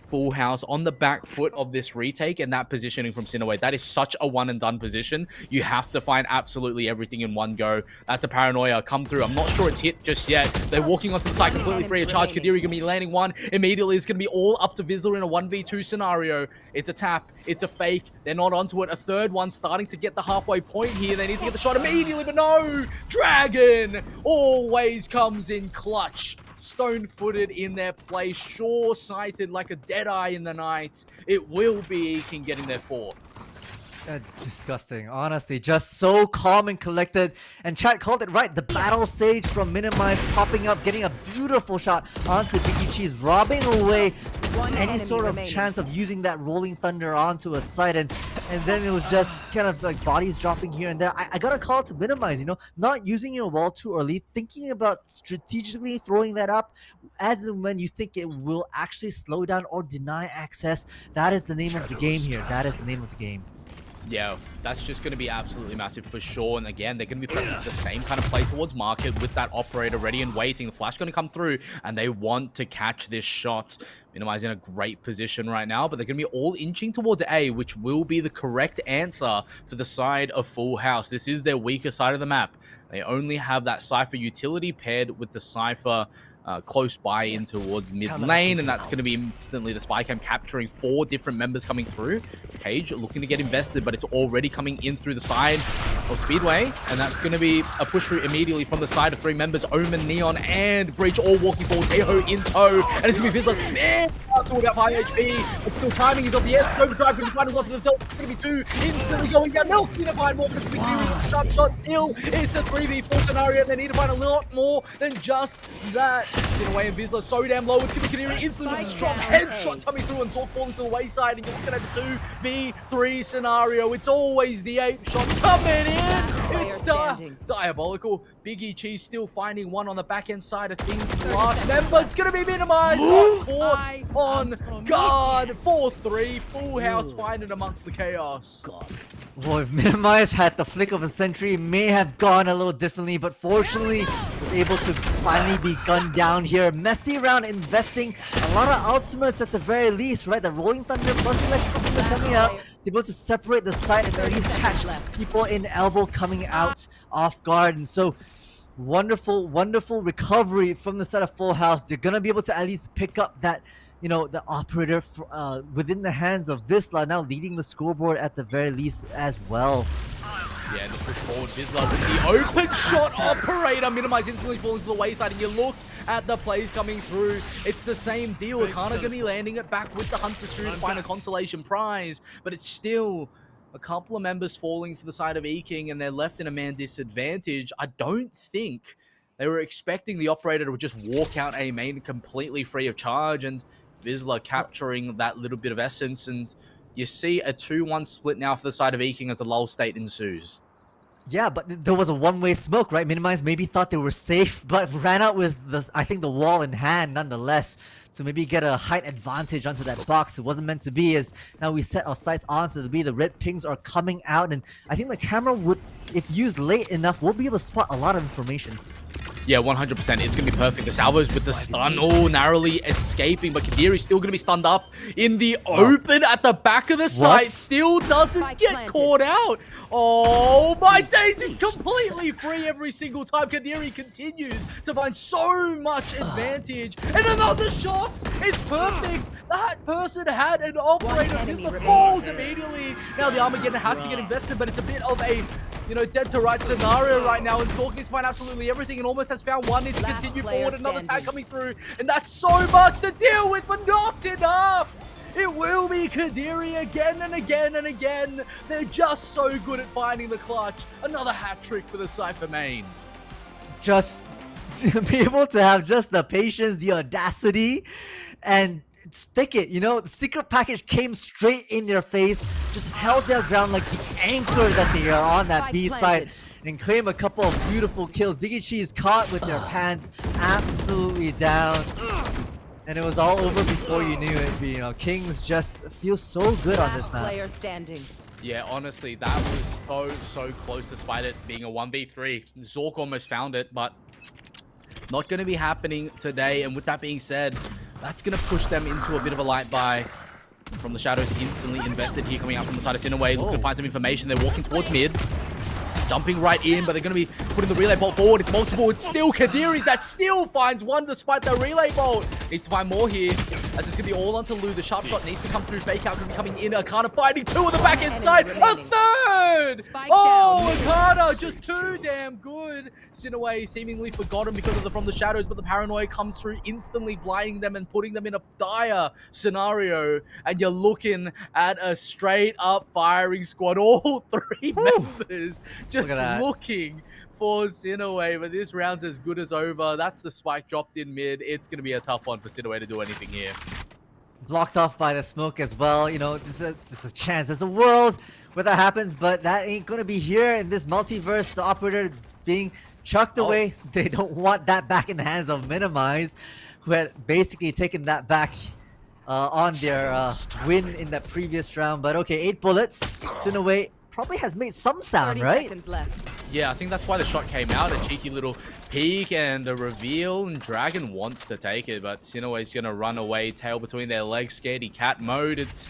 Full House on the back foot of this retake, and that positioning from Cinnaway. That is such a one-and-done position. You have to find absolutely everything in one go. That's a paranoia come through. I'm not sure it's hit just yet. They're walking onto the side completely free of charge. Kadiri going to be landing one. Immediately, it's going to be all up to Vizsla in a 1v2 scenario. It's a tap. It's a fake. They're not onto it. A third one starting to get the halfway point here. They need to get the shot immediately, but no! Dragon always comes in clutch. Stone-footed in their play, sure-sighted like a dead eye in the night. It will be E-King getting their 4th. Disgusting, honestly, just so calm and collected. And chat called it right. The battle sage from Minimize popping up, getting a beautiful shot onto Biggie Cheese, robbing away any sort of chance of using that rolling thunder onto a site, and then it was just kind of like bodies dropping here and there. I gotta call it to Minimize, you know, not using your wall too early, thinking about strategically throwing that up as and when you think it will actually slow down or deny access. That is the name of the game here. That is the name of the game. Yeah, that's just going to be absolutely massive for sure. And again, they're going to be playing the same kind of play towards market with that operator ready and waiting. The flash going to come through, and they want to catch this shot. Minimize in a great position right now, but they're going to be all inching towards A, which will be the correct answer for the side of Full House. This is their weaker side of the map. They only have that Cypher utility paired with the Cypher close by in towards mid lane, and that's going to be instantly the spy cam capturing 4 different members coming through. Cage looking to get invested, but it's already coming in through the side of Speedway, and that's going to be a push through immediately from the side of 3 members. Omen, Neon, and Breach all walking forward. Teho in tow, and it's going to be Vizsla Smith out to about 5 HP, but still timing is of the essence. Overdrive going to find one for themselves. It's going to be 2 instantly going down. Milk need to find more, but it's going to be sharp shot still. It's a 3v4 scenario, and they need to find a lot more than just that. Cinnaway and Vizsla so damn low. It's going to be Kaniri instantly with a strong headshot coming through, and Zork falling to the wayside, and you're looking at a 2v3 scenario. It's always the ape shot coming in. It's diabolical. Biggie Cheese still finding one on the back end side of things. The last member, it's going to be minimized. Caught on guard. 4-3. Full House finding amongst the chaos. Well, if Minimize had the flick of a century, it may have gone a little differently, but fortunately was able to finally be gunned down here. Messy round, investing a lot of ultimates at the very least, right? The Rolling Thunder plus the electrical is coming out able to separate the site and at least catch people in elbow coming out off guard. And so wonderful, wonderful recovery from the side of Full House. They're gonna be able to at least pick up that, you know, the operator within the hands of Vizsla, now leading the scoreboard at the very least as well. Yeah, and the push forward, Vizsla with the open shot operator, minimize instantly falling to the wayside, and you look at the plays coming through, it's the same deal. Akana going to be landing it back with the Hunter Street to find a consolation prize, but it's still a couple of members falling for the side of E-King, and they're left in a man disadvantage. I don't think they were expecting the operator to just walk out A main completely free of charge, and Vizsla capturing that little bit of essence, and you see a 2-1 split now for the side of E-King as the lull state ensues. Yeah, but there was a one-way smoke, right? Minimize maybe thought they were safe, but ran out with the, I think, the wall in hand nonetheless. So maybe get a height advantage onto that box. It wasn't meant to be, as now we set our sights on to the red pings are coming out, and I think the camera would, if used late enough, will be able to spot a lot of information. Yeah, 100%. It's going to be perfect. The salvos with the stun, oh, narrowly escaping, but Kadiri's still going to be stunned up in the open at the back of the site. Still doesn't get caught out. Oh, my days. It's completely free every single time. Kadiri continues to find so much advantage. And another shot. It's perfect. That person had an operator. Vizsla falls immediately. Now the Armageddon has to get invested, but it's a bit of a, you know, dead to right scenario right now, and Sork needs to find absolutely everything and almost has found one. Needs to continue forward. Another tag coming through, and that's so much to deal with, but not enough. It will be Kadiri again and again and again. They're just so good at finding the clutch. Another hat trick for the Cypher main. Just to be able to have just the patience, the audacity, and stick it, you know, the secret package came straight in their face, just held their ground like the anchor that they are on that B side, and claim a couple of beautiful kills. Biggie Chi is caught with their pants absolutely down, and it was all over before you knew it. You know, Kings just feel so good on this map. Player standing. Yeah, honestly, that was so close despite it being a 1v3. Zork almost found it, but not going to be happening today. And with that being said, that's going to push them into a bit of a light buy. From the shadows, instantly invested here, coming out from the side of Sinaway, looking to find some information. They're walking towards mid, dumping right in, but they're going to be putting the relay bolt forward. It's multiple. It's still Kadiri that still finds one despite the relay bolt. Needs to find more here, as it's going to be all onto Lou. The sharp shot needs to come through. Fake out going to be coming in. Akana fighting two on the back end side. A third! Oh, Akana just too damn good. Sinaway seemingly forgotten because of the from the shadows, but the paranoia comes through, instantly blinding them and putting them in a dire scenario. And you're looking at a straight up firing squad. All three members just looking for Sinaway, but this round's as good as over. That's the spike dropped in mid. It's going to be a tough one for Sinaway to do anything here. Blocked off by the smoke as well. You know, there's a chance, there's a world where that happens, but that ain't going to be here in this multiverse. The operator being chucked away. They don't want that back in the hands of Minimize, who had basically taken that back on their win in that previous round. But okay, 8 bullets. Sinaway probably has made some sound, right? Yeah, I think that's why the shot came out. A cheeky little peek and a reveal, and Dragon wants to take it, but Sinaway's going to run away, tail between their legs, scaredy cat mode. It's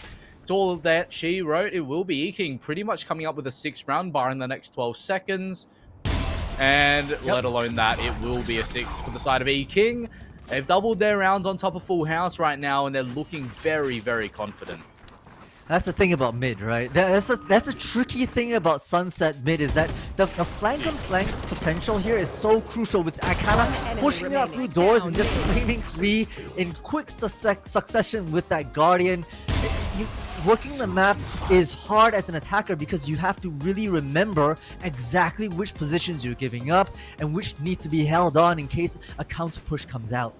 all that she wrote. It will be E-King pretty much coming up with a 6-round bar in the next 12 seconds. And let alone that, it will be a 6 for the side of E-King. They've doubled their rounds on top of Full House right now, and they're looking very, very confident. That's the thing about mid, right? That's the tricky thing about Sunset mid, is that the flank on flanks potential here is so crucial, with Akana pushing out through doors and just claiming 3 in quick succession with that Guardian. Working the map is hard as an attacker because you have to really remember exactly which positions you're giving up and which need to be held on in case a counter push comes out.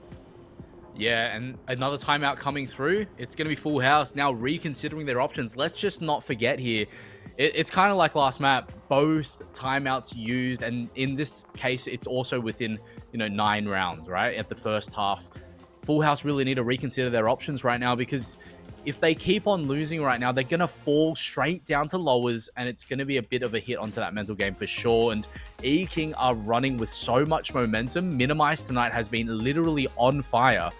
Yeah, and another timeout coming through. It's going to be Full House now reconsidering their options. Let's just not forget here, it's kind of like last map. Both timeouts used, and in this case, it's also within, you know, 9 rounds, right? At the first half. Full House really need to reconsider their options right now, because if they keep on losing right now, they're going to fall straight down to lowers, and it's going to be a bit of a hit onto that mental game for sure. And E-King are running with so much momentum. Minimize tonight has been literally on fire.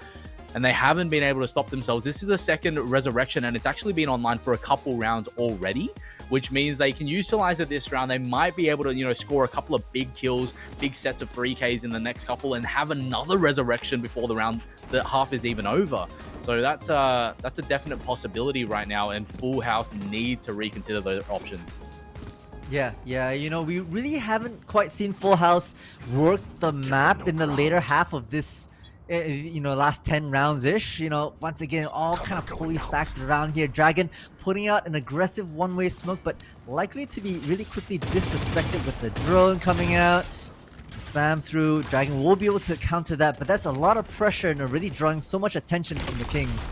and they haven't been able to stop themselves. This is the second resurrection, and it's actually been online for a couple rounds already, which means they can utilize it this round. They might be able to, score a couple of big kills, big sets of 3Ks in the next couple, and have another resurrection before the round, the half is even over. So that's a definite possibility right now, and Full House need to reconsider those options. Yeah, we really haven't quite seen Full House work the map in the later half of this, last 10 rounds-ish. Once again, all kind of fully stacked around here. Dragon putting out an aggressive one-way smoke, but likely to be really quickly disrespected with the drone coming out. Spam through. Dragon will be able to counter that, but that's a lot of pressure and already drawing so much attention from the Kings.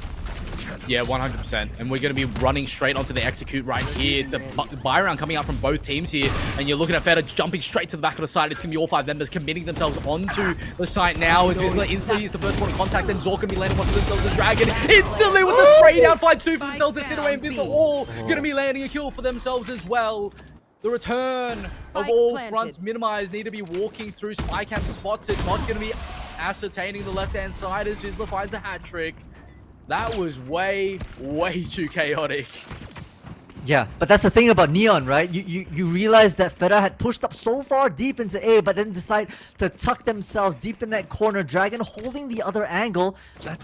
Yeah, 100%. And we're going to be running straight onto the execute right here. It's a buy round coming out from both teams here. And you're looking at Feta jumping straight to the back of the side. It's going to be all 5 members committing themselves onto the site now. As Vizsla instantly is the first point of contact. Then Zork going to be landing onto themselves. The Dragon instantly with the spray down. Finds 2 for themselves. They sit away. And Vizsla all going to be landing a kill for themselves as well. The return of all fronts minimized. Need to be walking through. Spycam spots it. Not going to be ascertaining the left-hand side as Vizsla finds a hat trick. That was way too chaotic. Yeah, but that's the thing about Neon, right? You realize that Feta had pushed up so far deep into A, but then decide to tuck themselves deep in that corner. Dragon holding the other angle,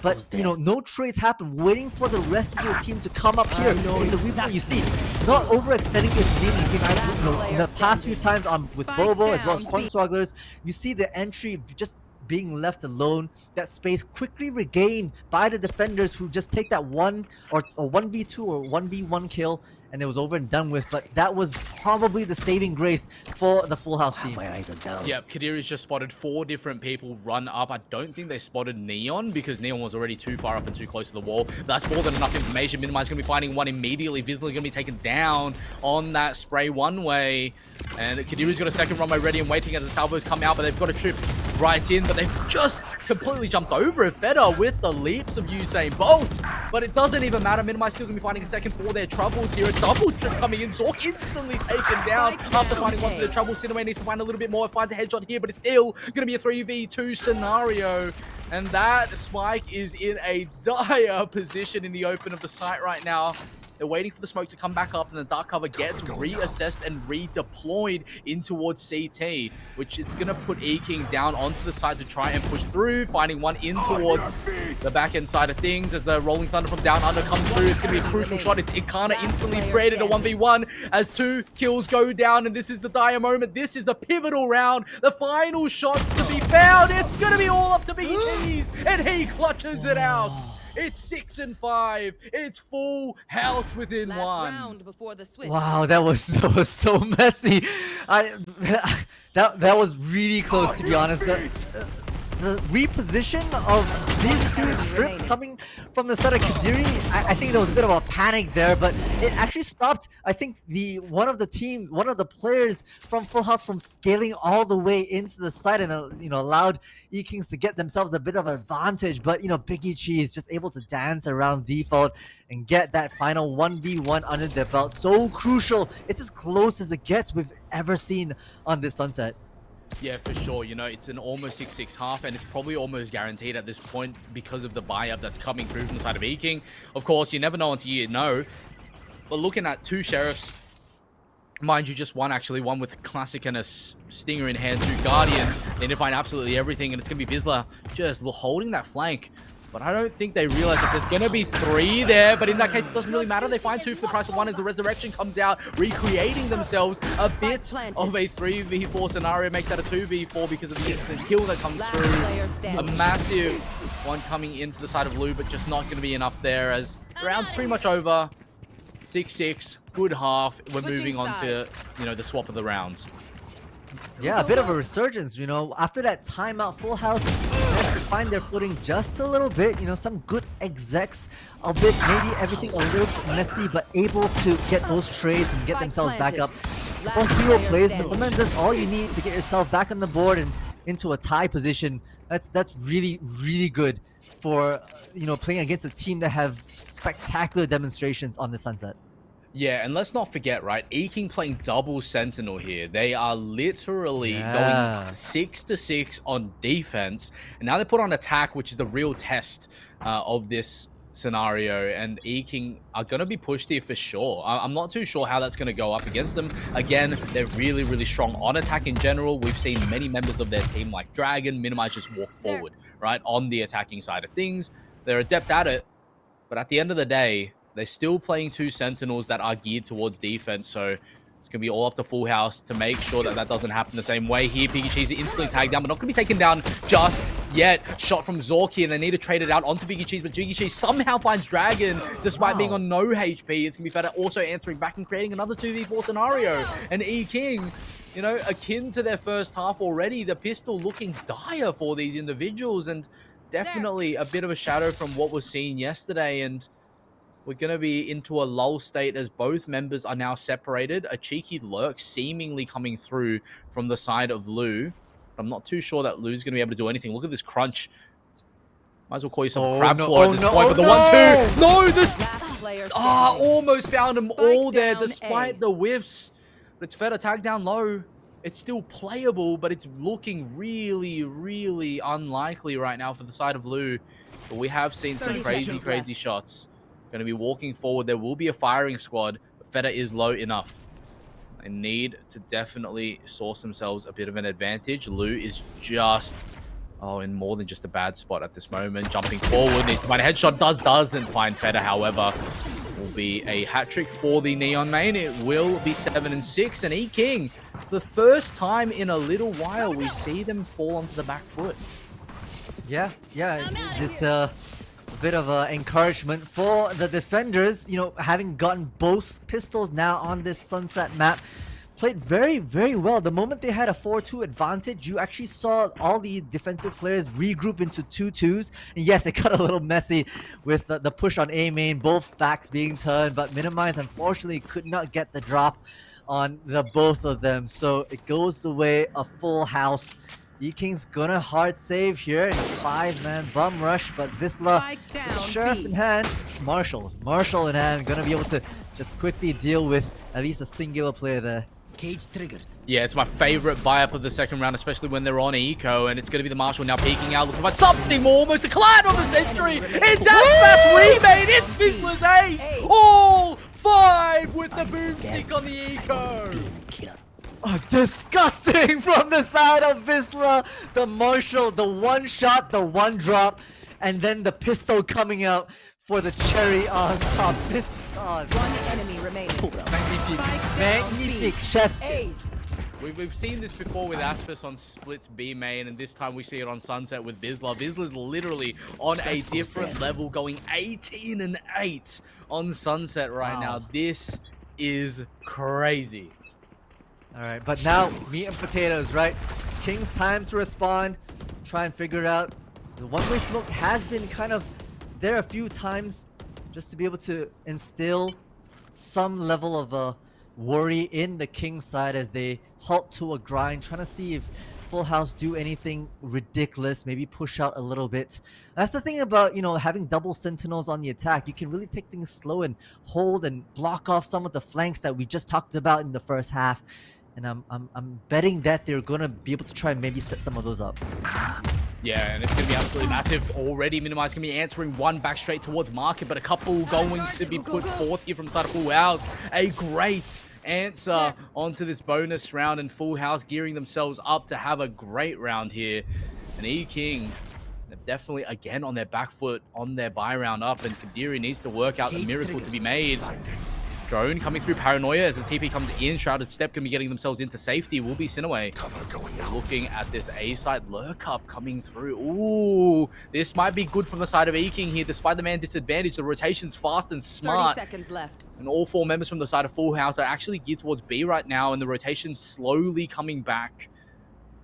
but no trades happen. Waiting for the rest of the team to come up here. In the replay, you see, not overextending his team. In the past few times with Bobo as well as Quanswagglers, you see the entry just being left alone, that space quickly regained by the defenders who just take that 1v2 or 1v1 kill, and it was over and done with. But that was probably the saving grace for the Full House team. Yep, Kadiri's just spotted 4 different people run up. I don't think they spotted Neon because Neon was already too far up and too close to the wall. That's more than enough information. Minimize going to be finding one immediately. Vizsla going to be taken down on that spray one way. And Kadiri's got a second runway ready and waiting as the salvos come out, but they've got a trip right in, but they've just completely jumped over it. Feta with the leaps of Usain Bolt, but it doesn't even matter. Minimize still going to be finding a second for their troubles here. A double trip coming in. Zork instantly taken down after finding one for the trouble. Cineway needs to find a little bit more. It finds a headshot here, but it's still going to be a 3v2 scenario. And that Spike is in a dire position in the open of the site right now. They're waiting for the smoke to come back up, and the dark cover gets reassessed and redeployed in towards CT, which it's going to put E-King down onto the side to try and push through, finding one in towards the back end side of things as the Rolling Thunder from down under comes through. It's going to be a crucial shot. It's Ikana instantly created a 1v1 as 2 kills go down, and this is the dire moment. This is the pivotal round. The final shots to be found. It's going to be all up to BTs, and he clutches it out. It's 6 and 5. It's Full House within one. Round before the switch. Wow, that was so messy. That was really close, to be honest. The reposition of these 2 trips coming from the side of Kadiri, I think there was a bit of a panic there, but it actually stopped, I think, one of the players from Full House from scaling all the way into the side, and allowed E-Kings to get themselves a bit of advantage. But Big Ichi is just able to dance around default and get that final 1v1 under their belt. So crucial. It's as close as it gets we've ever seen on this Sunset. Yeah, for sure. It's an almost 6-6 half, and it's probably almost guaranteed at this point because of the buy-up that's coming through from the side of E-King. Of course, you never know until you know. But looking at 2 Sheriffs, mind you, just one actually, one with Classic and a Stinger in hand, 2 Guardians. They need to find absolutely everything, and it's going to be Vizsla just holding that flank. But I don't think they realize that there's going to be 3 there. But in that case, it doesn't really matter. They find 2 for the price of 1 as the Resurrection comes out, recreating themselves a bit of a 3v4 scenario. Make that a 2v4 because of the instant kill that comes through. A massive one coming into the side of Lou, but just not going to be enough there as the round's pretty much over. 6-6, good half. We're moving on to, the swap of the rounds. Yeah, a bit of a resurgence, after that timeout. Full House managed to find their footing just a little bit, some good execs, albeit maybe everything a little bit messy, but able to get those trades and get themselves back up. All hero plays, but sometimes that's all you need to get yourself back on the board and into a tie position. That's really, really good for, playing against a team that have spectacular demonstrations on the Sunset. Yeah, and let's not forget, right? Eking playing double Sentinel here. They are literally Yeah. going 6-6 on defense. And now they put on attack, which is the real test of this scenario. And Eking are going to be pushed here for sure. I'm not too sure how that's going to go up against them. Again, they're really, really strong on attack in general. We've seen many members of their team like Dragon, Minimize just walk forward, right? On the attacking side of things. They're adept at it. But at the end of the day, they're still playing two Sentinels that are geared towards defense, so it's going to be all up to Full House to make sure that that doesn't happen the same way here. Piggy Cheese instantly tagged down, but not going to be taken down just yet. Shot from Zorky, and they need to trade it out onto Piggy Cheese, but Piggy Cheese somehow finds Dragon, despite being on no HP. It's going to be Feta also answering back and creating another 2v4 scenario. And E-King, you know, akin to their first half already, the pistol looking dire for these individuals, and definitely a bit of a shadow from what was seen yesterday. And we're going to be into a lull state as both members are now separated. A cheeky lurk seemingly coming through from the side of Lou. But I'm not too sure that Lou's going to be able to do anything. Look at this crunch. Might as well call yourself a crab claw at this point. But the 1-2. No, this... almost found them all there despite the whiffs. But it's Feta tag down low. It's still playable, but it's looking really, really unlikely right now for the side of Lou. But we have seen some crazy shots. Going to be walking forward. There will be a firing squad, but Feta is low enough. They need to definitely source themselves a bit of an advantage. Lou is just, in more than just a bad spot at this moment. Jumping forward, needs to find a headshot. Doesn't find Feta, however. Will be a hat-trick for the Neon main. It will be 7-6, and E-King, for the first time in a little while, we see them fall onto the back foot. Yeah, it's a bit of encouragement for the defenders, you know, having gotten both pistols now on this Sunset map. Played very, very well. The moment they had a 4-2 advantage, you actually saw all the defensive players regroup into 2-2s. And yes, it got a little messy with the push on A main, both backs being turned, but Minimize unfortunately could not get the drop on the both of them. So it goes the way of Full House. E-King's gonna hard save here. 5-man bum rush, but Vizsla, with Sheriff in hand, Marshall in hand, gonna be able to just quickly deal with at least a singular player there. Cage triggered. Yeah, it's my favorite buy-up of the second round, especially when they're on eco, and it's going to be the Marshall now peeking out, looking for something more, almost a collide on the century. It's Aspas remade, it's Vizsla's ace. All 5 with the boomstick on the eco. Oh, disgusting from the side of Vizsla. The Marshall, the one shot, the one drop, and then the pistol coming out for the cherry on top. This One enemy remaining. magnifique chef's kiss. We've seen this before with Aspas on Split's B main, and this time we see it on Sunset with Vizsla. Vizsla's literally on a different level, going 18-8 on Sunset right now. This is crazy. Alright, but now meat and potatoes, right? King's time to respond, try and figure it out. The one-way smoke has been kind of there a few times just to be able to instill some level of worry in the King side as they halt to a grind, trying to see if Full House do anything ridiculous, maybe push out a little bit. That's the thing about, you know, having double sentinels on the attack. You can really take things slow and hold and block off some of the flanks that we just talked about in the first half. And I'm betting that they're gonna be able to try and maybe set some of those up. Yeah, and it's going to be absolutely massive. Already Minimize going to be answering one back straight towards Market, but a couple going to be put forth here from the side of Full House. A great answer onto this bonus round, and Full House gearing themselves up to have a great round here. And E-King, they're definitely again on their back foot, on their buy round up, and Kadiri needs to work out the miracle to be made. Drone coming through Paranoia as the TP comes in. Shrouded Step can be getting themselves into safety. Will be Sinaway. Looking at this A side lurk up coming through. Ooh, this might be good from the side of E-King here. Despite the man disadvantage, the rotation's fast and smart. 30 seconds left. And all 4 members from the side of Full House are actually geared towards B right now, and the rotation's slowly coming back,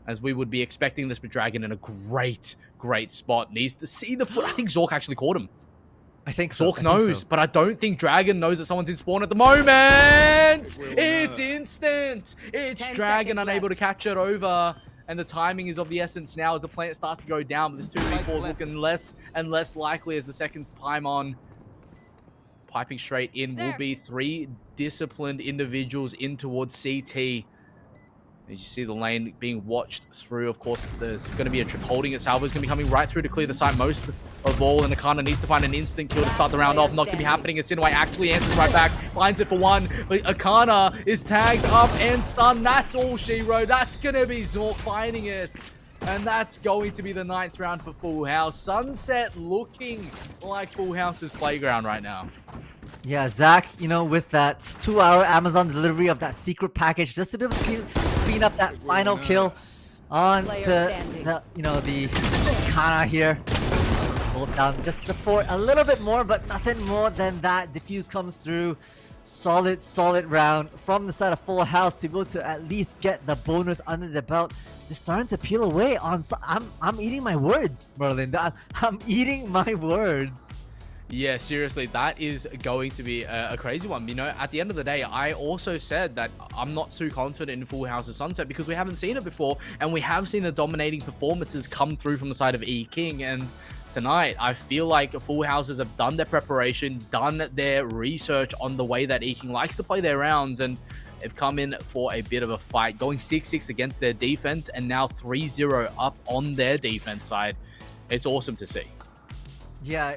as we would be expecting this. But Dragon in a great spot. Needs to see the foot. I think Zork actually caught him. I think so. Zork knows, but I don't think Dragon knows that someone's in spawn at the moment. It's instant. It's Dragon unable to catch it over. And the timing is of the essence now as the planet starts to go down. But this 2v4 is looking less and less likely as the seconds time on. piping straight in will be 3 disciplined individuals in towards CT. As you see the lane being watched through, of course, there's going to be a trip holding it. Salvo's going to be coming right through to clear the site most of all, and Akana needs to find an instant kill to start the round off. Not going to be happening as Sinway actually answers right back, finds it for one, but Akana is tagged up and stunned. That's all she wrote. That's going to be Zork finding it. And that's going to be the 9th round for Full House. Sunset looking like Full House's playground right now. Yeah, Zach, you know, with that 2-hour Amazon delivery of that secret package, just to be able to clean up that final kill on to the Kana here. Hold down just the fort a little bit more, but nothing more than that. Diffuse comes through. Solid round from the side of Full House to be able to at least get the bonus under the belt. They're starting to peel away on. I'm eating my words, Merlin. I'm eating my words. Yeah, seriously, that is going to be a crazy one. You know, at the end of the day, I also said that I'm not too confident in Full House's Sunset because we haven't seen it before, and we have seen the dominating performances come through from the side of E King. And tonight, I feel like Full Houses have done their preparation, done their research on the way that E King likes to play their rounds, and they've come in for a bit of a fight, going 6-6 against their defense, and now 3-0 up on their defense side. It's awesome to see. Yeah,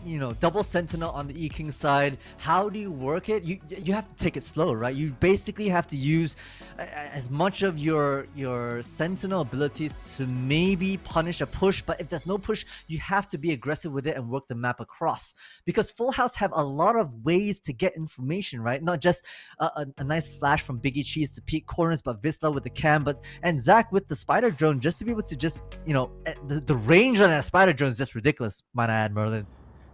you know, double sentinel on the E-King side. How do you work it? You have to take it slow, right? You basically have to use as much of your sentinel abilities to maybe punish a push, but if there's no push, you have to be aggressive with it and work the map across. Because Full House have a lot of ways to get information, right? Not just a nice flash from Biggie Cheese to peek corners, but Visla with the cam, and Zach with the spider drone, just to be able to just, you know, the range on that spider drone is just ridiculous, might I add, Merlin.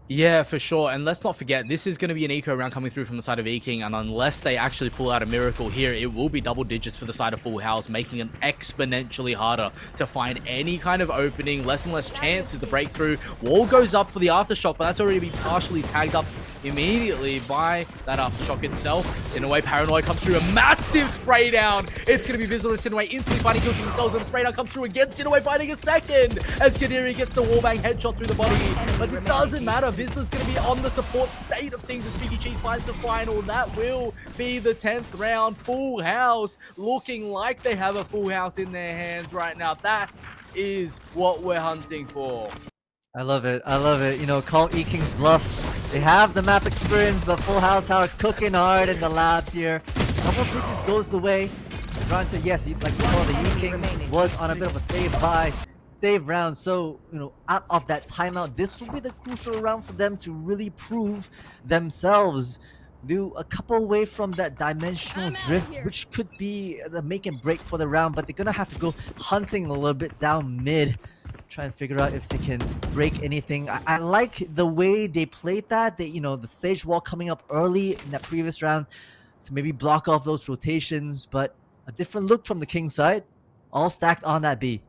Yeah, for sure. And let's not forget, this is going to be an eco round coming through from the side of E-King, and unless they actually pull out a miracle here, it will be double digits for the side of Full House, making it exponentially harder to find any kind of opening, less and less chances to break through. Wall goes up for the aftershock, but that's already been partially tagged up immediately by that aftershock itself. Sinaway Paranoia comes through, a massive spray down. It's going to be visible, and Sinaway instantly finding kills for themselves, and the spray down comes through again. Sinaway finding a second as Kadiri gets the wallbang headshot through the body, but it doesn't matter. Vizsla's going to be on the support state of things as Biggie Cheese finds the final. That will be the 10th round. Full House looking like they have a full house in their hands right now. That is what we're hunting for. I love it. I love it. You know, call E-King's bluff. They have the map experience, but Full House are cooking hard in the labs here. Double digits goes the way. Granted, yes, like you know, the E-King was on a bit of a save round, so you know, out of that timeout, this will be the crucial round for them to really prove themselves. Do a couple away from that dimensional drift, which could be the make and break for the round, but they're gonna have to go hunting a little bit down mid, try and figure out if they can break anything. I like the way they played that. They, you know, the sage wall coming up early in that previous round to maybe block off those rotations, but a different look from the King side, all stacked on that B.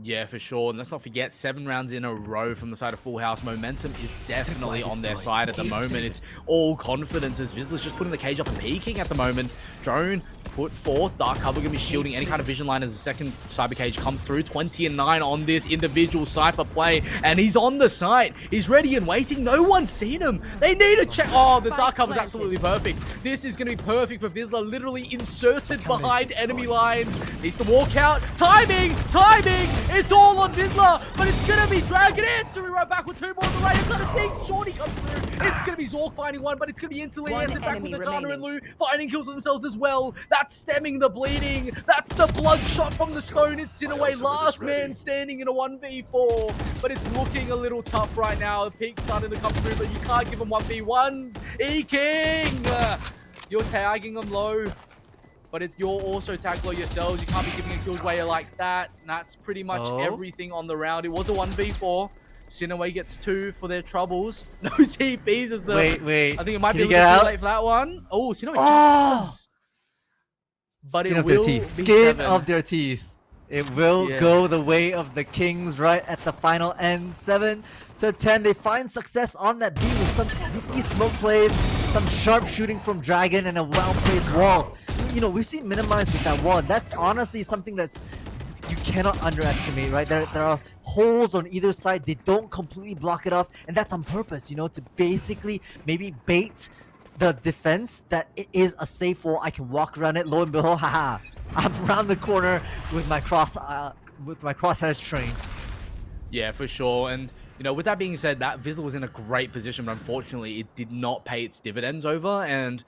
Yeah, for sure. And let's not forget, 7 rounds in a row from the side of Full House. Momentum is definitely on their side at the moment. It's all confidence as Vizsla's just putting the cage up and peeking at the moment. Drone put forth. Dark Cover going to be shielding any kind of vision line as the second cyber cage comes through. 20 and 9 on this individual Cypher play. And he's on the site. He's ready and waiting. No one's seen him. They need a check. Oh, the Dark Cover is absolutely perfect. This is going to be perfect for Vizsla. Literally inserted behind enemy lines. Needs to walk out. Timing! It's all on Vizsla, but it's going to be dragging in. So we right back with 2 more on the right. It's not a thing. Shorty comes through. It's going to be Zork finding one, but it's going to be instantly answered back with the Kana and Lu finding kills on themselves as well. That's stemming the bleeding. That's the bloodshot from the stone. It's in a way last man standing in a 1v4, but it's looking a little tough right now. The peak's starting to come through, but you can't give them 1v1s. E-King! You're tagging them low, but you're also tagged low yourselves. You can't be giving a kill away like that. And that's pretty much everything on the round. It was a 1v4. Sinaway gets 2 for their troubles. No TPs as the... Wait. I think it might be a little too late for that one. Oh, Sinaway does. But Skin it of their will teeth. be Skin 7. of their teeth. It will go the way of the Kings right at the final end. 7-10. They find success on that B with some sneaky smoke plays, some sharp shooting from Dragon, and a well-placed wall. You know, we've seen minimize with that wall. That's honestly something that's... You cannot underestimate, right? There are holes on either side. They don't completely block it off, and that's on purpose, you know, to basically maybe bait the defense that it is a safe wall. I can walk around it. Lo and behold, haha, I'm around the corner with my crosshairs trained. Yeah, for sure. And, you know, with that being said, that Vizsla was in a great position, but unfortunately it did not pay its dividends over, and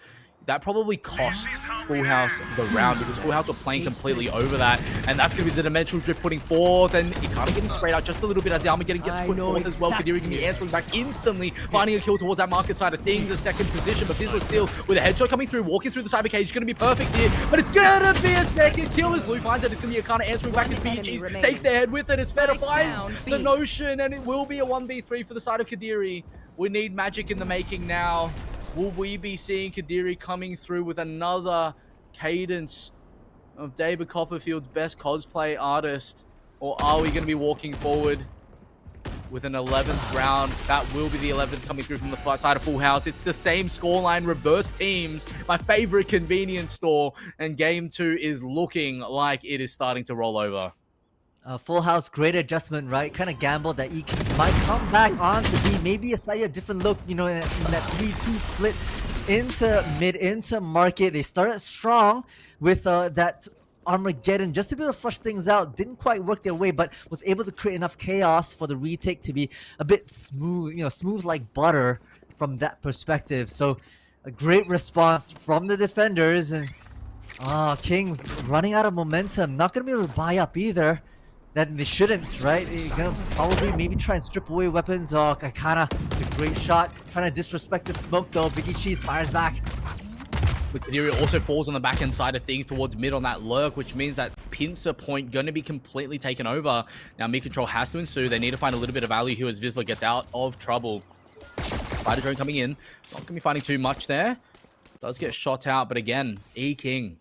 that probably cost Full House the round because Full House were playing completely over that, and that's going to be the Dimensional Drift putting forth, and it kind of getting sprayed out just a little bit as the Armageddon gets put forth as well. Kadiri can be answering back instantly, finding a kill towards that market side of things, a second position, but Vizsla still with a headshot coming through, walking through the cyber cage, going to be perfect here, but it's going to be a second kill as Lou finds it. It's going to be a kind of answering back as BGs takes their head with it as Feta finds the notion, and it will be a 1v3 for the side of Kadiri. We need magic in the making now. Will we be seeing Kadiri coming through with another cadence of David Copperfield's best cosplay artist? Or are we going to be walking forward with an 11th round? That will be the 11th coming through from the far side of Full House. It's the same scoreline, reverse teams, my favorite convenience store. And game 2 is looking like it is starting to roll over. Full House, great adjustment, right? Kind of gamble that E-Kings might come back on to be maybe a slightly different look, you know, in that 3-2 split into mid, into market. They started strong with that Armageddon just to be able to flush things out. Didn't quite work their way, but was able to create enough chaos for the retake to be a bit smooth, you know, smooth like butter from that perspective. So a great response from the defenders, and Kings running out of momentum. Not going to be able to buy up either. That they shouldn't, right? They're gonna probably maybe try and strip away weapons. Kakana, a great shot. Trying to disrespect the smoke though. Biggie Cheese fires back. But Kadiri also falls on the back end side of things towards mid on that lurk, which means that pincer point going to be completely taken over. Now mid control has to ensue. They need to find a little bit of value here as Vizsla gets out of trouble. Spider drone coming in. Not going to be finding too much there. Does get shot out, but again, E-King.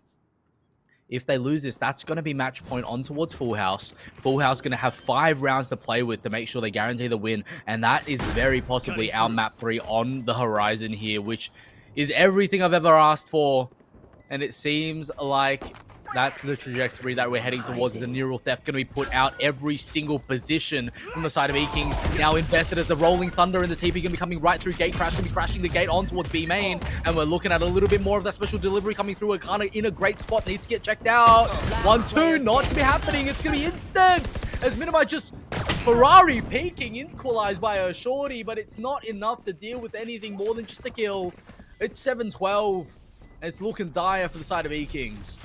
If they lose this, that's going to be match point on towards Full House. Full House going to have 5 rounds to play with to make sure they guarantee the win. And that is very possibly our map 3 on the horizon here, which is everything I've ever asked for. And it seems like that's the trajectory that we're heading towards. The Neural Theft going to be put out every single position from the side of E-Kings. Now invested as the Rolling Thunder and the TP going to be coming right through Gate Crash. Going to be crashing the gate on towards B main. And we're looking at a little bit more of that special delivery coming through. Kind of in a great spot. Needs to get checked out. 1-2. Not going to be happening. It's going to be instant. As Minimize just Ferrari peaking. Equalized by a shorty. But it's not enough to deal with anything more than just a kill. It's 7-12. It's looking dire for the side of E-Kings.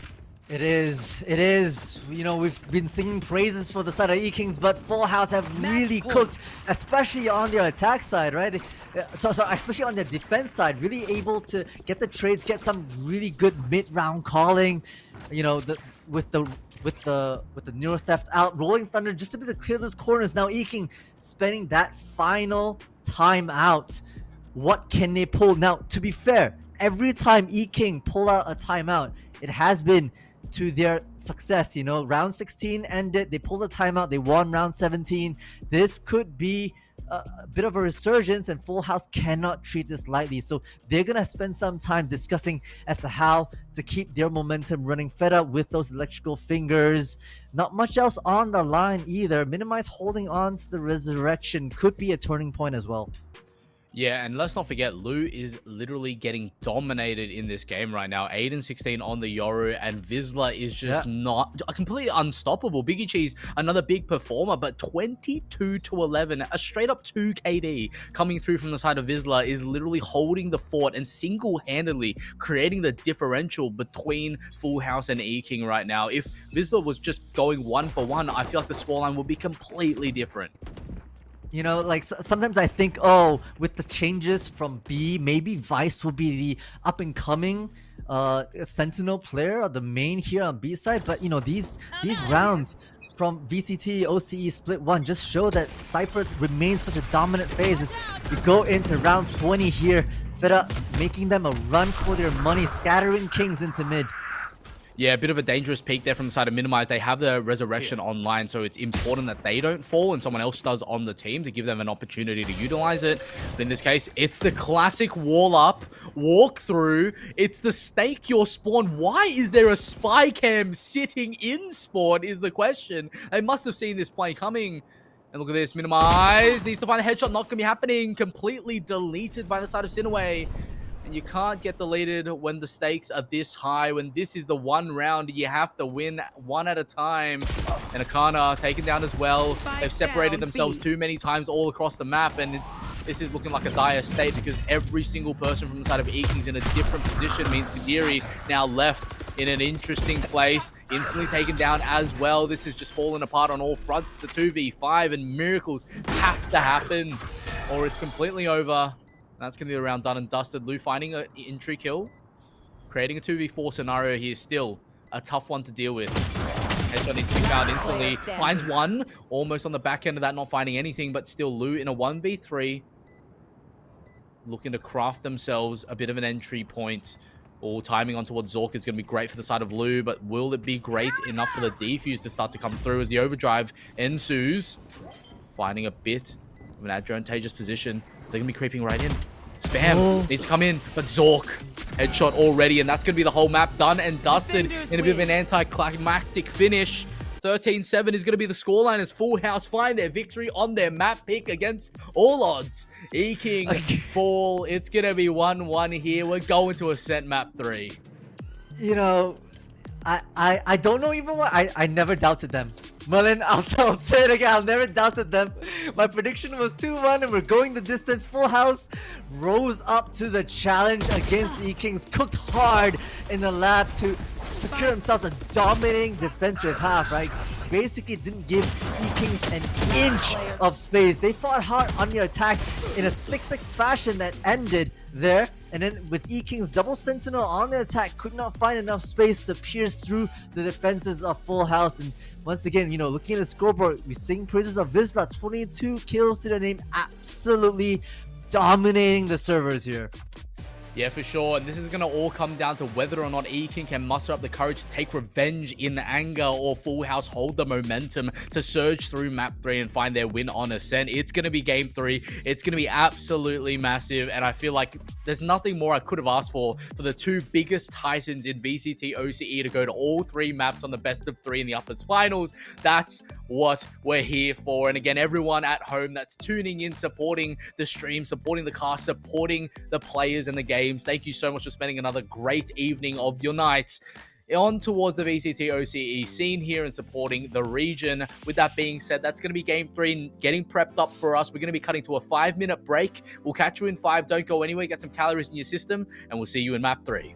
It is. You know, we've been singing praises for the side of E-Kings, but Full House have really cooked, especially on their attack side, right? So especially on their defense side, really able to get the trades, get some really good mid-round calling. You know, with the Neural Theft out, Rolling Thunder just to be able to clear those corners. Now E-King spending that final time out. What can they pull? Now, to be fair, every time E-King pull out a timeout, it has been to their success. You know, round 16 ended, they pulled a timeout, they won round 17. This could be a bit of a resurgence, and Full House cannot treat this lightly. So they're gonna spend some time discussing as to how to keep their momentum running. Fed up with those electrical fingers. Not much else on the line either. Minimize holding on to the resurrection could be a turning point as well. Yeah, and let's not forget, Lou is literally getting dominated in this game right now. 8-16 on the Yoru, and Vizsla is just not completely unstoppable. Biggie Cheese, another big performer, but 22-11, a straight up 2 KD coming through from the side of Vizsla is literally holding the fort and single-handedly creating the differential between Full House and E-King right now. If Vizsla was just going 1-for-1, I feel like the scoreline would be completely different. You know, like sometimes I think, with the changes from B, maybe Vice will be the up-and-coming Sentinel player or the main here on B side. But you know, these rounds from VCT, OCE, Split 1 just show that Cypher remains such a dominant phase as we go into round 20 here. Feta making them a run for their money, scattering Kings into mid. Yeah, a bit of a dangerous peak there from the side of Minimize. They have the Resurrection online, so it's important that they don't fall and someone else does on the team to give them an opportunity to utilize it. But in this case, it's the classic wall up, walk through. It's the stake your spawn. Why is there a spy cam sitting in spawn is the question. They must have seen this play coming. And look at this, minimize. Needs to find a headshot, not gonna be happening. Completely deleted by the side of Sinaway. And you can't get deleted when the stakes are this high, when this is the one round you have to win one at a time. And Akana taken down as well. They've separated themselves too many times all across the map, and this is looking like a dire state because every single person from the side of Eking's in a different position means Kadiri now left in an interesting place, instantly taken down as well. This is just falling apart on all fronts. It's a 2v5 and miracles have to happen or it's completely over. That's going to be the round done and dusted. Lou finding an entry kill. Creating a 2v4 scenario here. Still a tough one to deal with. Headshot needs to be found instantly. Finds one. Almost on the back end of that, not finding anything. But still Lou in a 1v3. Looking to craft themselves a bit of an entry point. All timing on towards Zork is going to be great for the side of Lou. But will it be great enough for the defuse to start to come through as the overdrive ensues? Finding a bit of an advantageous position. They're going to be creeping right in. Spam needs to come in, but Zork headshot already, and that's going to be the whole map done and dusted in a bit of an anticlimactic finish. 13-7 is going to be the scoreline as Full House find their victory on their map pick against all odds. Eking fall. It's going to be 1-1 here. We're going to a set map 3. You know, I don't know even what I never doubted them. Merlin, I'll say it again, I've never doubted them. My prediction was 2-1 and we're going the distance. Full House rose up to the challenge against the Kings, cooked hard in the lab to secure themselves a dominating defensive half, right? Basically didn't give E-Kings an inch of space. They fought hard on your attack in a 6-6 fashion that ended there. And then with E-Kings double sentinel on the attack, could not find enough space to pierce through the defenses of Full House. And once again, you know, looking at the scoreboard, we sing praises of Vizsla. 22 kills to their name, absolutely dominating the servers here. Yeah, for sure. And this is going to all come down to whether or not Eking can muster up the courage to take revenge in anger or Full House hold the momentum to surge through map 3 and find their win on Ascent. It's going to be game 3. It's going to be absolutely massive. And I feel like there's nothing more I could have asked for the two biggest titans in VCT OCE to go to all 3 maps on the best of 3 in the uppers finals. That's what we're here for. And again, everyone at home that's tuning in, supporting the stream, supporting the cast, supporting the players and the game, thank you so much for spending another great evening of your night on towards the VCT OCE scene here and supporting the region. With that being said, that's going to be game 3 getting prepped up for us. We're going to be cutting to a 5-minute break. We'll catch you in 5. Don't go anywhere. Get some calories in your system and we'll see you in map 3.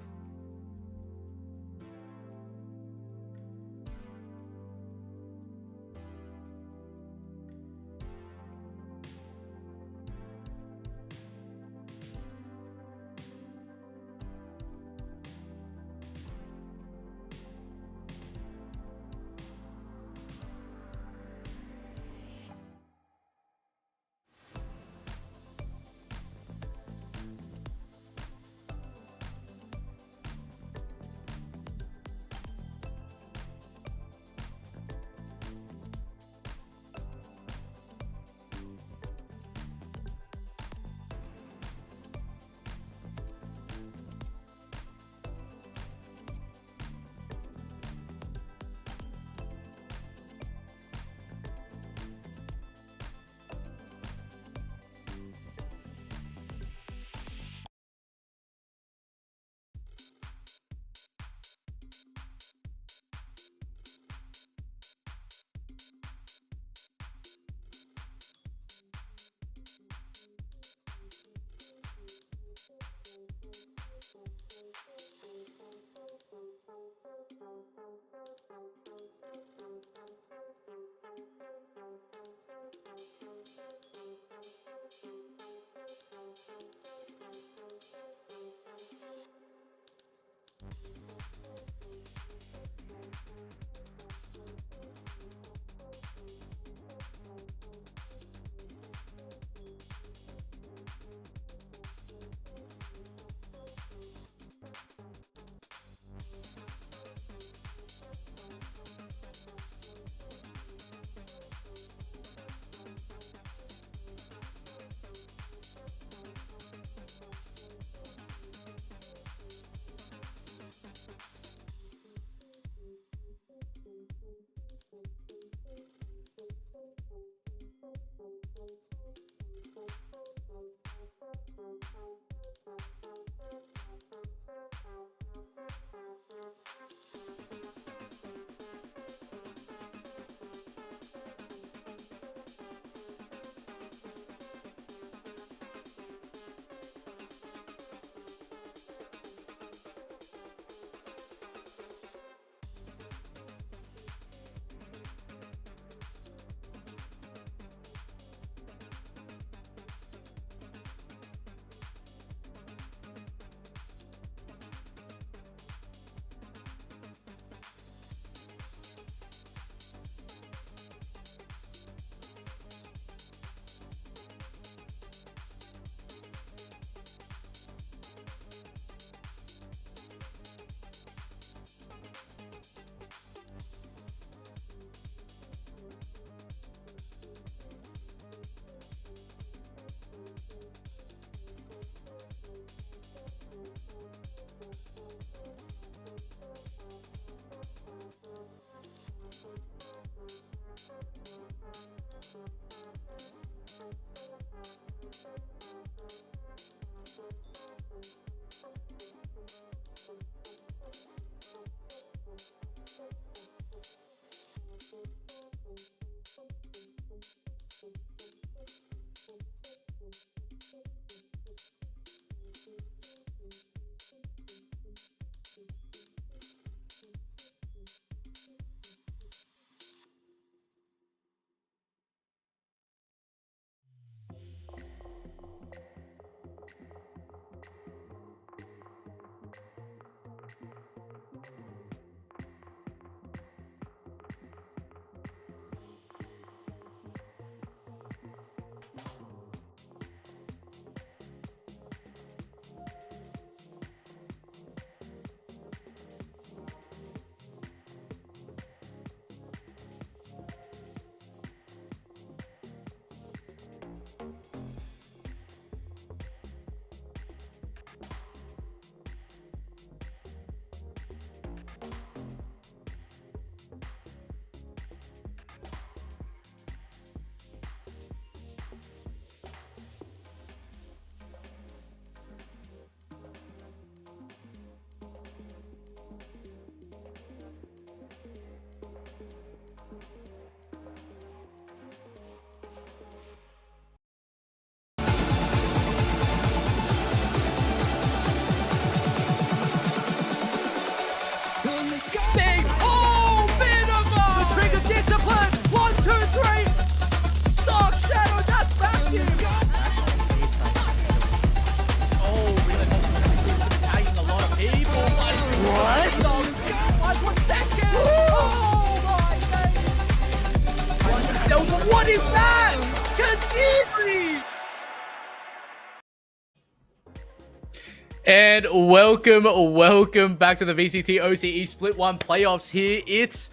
And welcome back to the VCT OCE Split 1 playoffs here. It's